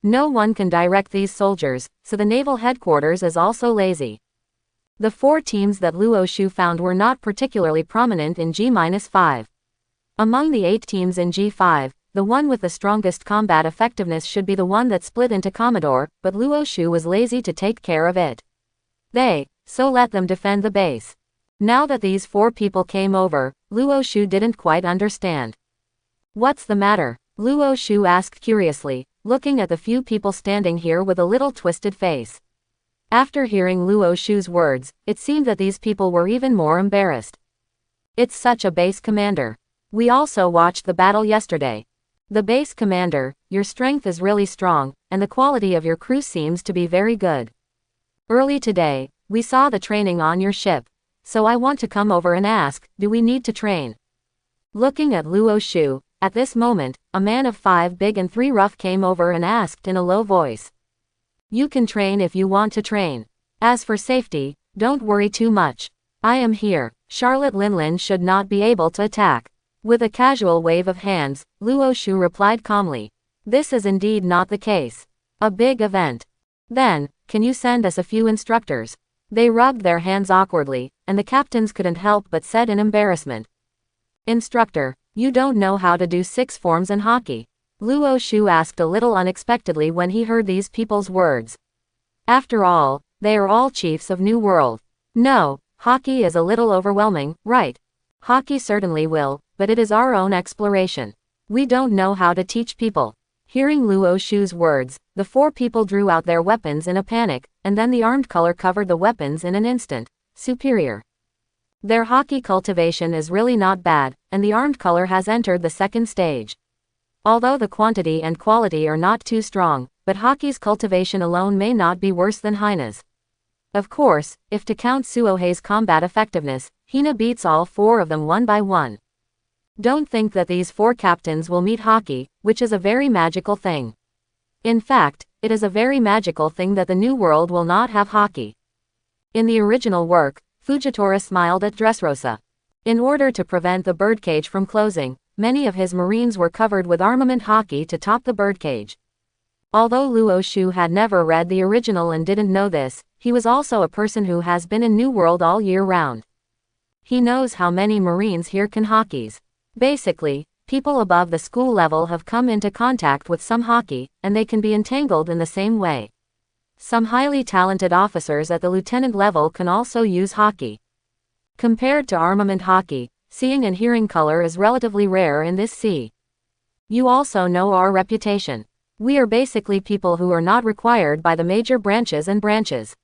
No one can direct these soldiers, so the naval headquarters is also lazy. The 4 teams that Luo Shu found were not particularly prominent in G-5. Among the 8 teams in G5, the one with the strongest combat effectiveness should be the one that split into Commodore, but Luo Shu was lazy to take care of it. So let them defend the base. Now that these 4 people came over, Luo Shu didn't quite understand. What's the matter? Luo Shu asked curiously, looking at the few people standing here with a little twisted face. After hearing Luo Shu's words, it seemed that these people were even more embarrassed. It's such a base commander. We also watched the battle yesterday. The base commander, your strength is really strong, and the quality of your crew seems to be very good. Early today, we saw the training on your ship. So I want to come over and ask, do we need to train? Looking at Luo Shu, at this moment, a man of 5 big and 3 rough came over and asked in a low voice. You can train if you want to train. As for safety, don't worry too much. I am here. Charlotte Linlin should not be able to attack. With a casual wave of hands, Luo Shu replied calmly. This is indeed not the case. A big event. Then, can you send us a few instructors? They rubbed their hands awkwardly, and the captains couldn't help but said in embarrassment. Instructor, you don't know how to do 6 forms in hockey? Luo Shu asked a little unexpectedly when he heard these people's words. After all, they are all chiefs of New World. No, hockey is a little overwhelming, right? Hockey certainly will, but it is our own exploration. We don't know how to teach people. Hearing Luo Shu's words, the 4 people drew out their weapons in a panic, and then the armed color covered the weapons in an instant. Superior. Their hockey cultivation is really not bad, and the armed color has entered the 2nd stage. Although the quantity and quality are not too strong, but hockey's cultivation alone may not be worse than Hina's. Of course, if to count Suohei's combat effectiveness, Hina beats all 4 of them one by one. Don't think that these 4 captains will meet hockey, which is a very magical thing. In fact, it is a very magical thing that the New World will not have hockey. In the original work, Fujitora smiled at Dressrosa. In order to prevent the birdcage from closing, many of his marines were covered with armament hockey to top the birdcage. Although Luo Shu had never read the original and didn't know this, he was also a person who has been in New World all year round. He knows how many marines here can hockeys. Basically, people above the school level have come into contact with some hockey, and they can be entangled in the same way. Some highly talented officers at the lieutenant level can also use hockey. Compared to armament hockey, seeing and hearing color is relatively rare in this sea. You also know our reputation. We are basically people who are not required by the major branches and branches.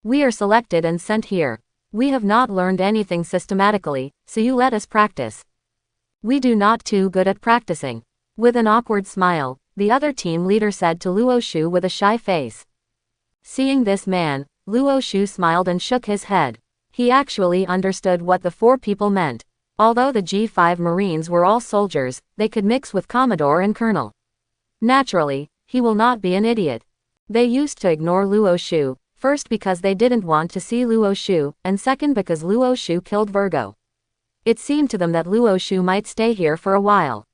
We are selected and sent here. We have not learned anything systematically, so you let us practice. We do not too good at practicing. With an awkward smile, the other team leader said to Luo Shu with a shy face. Seeing this man, Luo Shu smiled and shook his head. He actually understood what the 4 people meant. Although the G5 Marines were all soldiers, they could mix with Commodore and Colonel. Naturally, he will not be an idiot. They used to ignore Luo Shu, first because they didn't want to see Luo Shu, and second because Luo Shu killed Virgo. It seemed to them that Luo Shu might stay here for a while.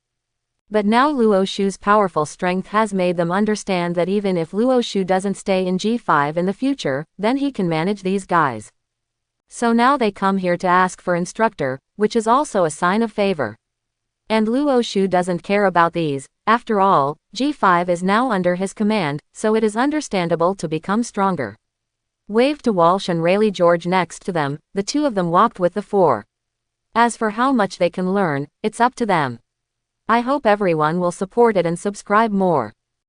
But now Luo Shu's powerful strength has made them understand that even if Luo Shu doesn't stay in G5 in the future, then he can manage these guys. So now they come here to ask for instructor, which is also a sign of favor. And Luo Shu doesn't care about these. After all, G5 is now under his command, so it is understandable to become stronger. Waved to Walsh and Rayleigh George next to them, the 2 of them walked with the 4. As for how much they can learn, it's up to them. I hope everyone will support it and subscribe more.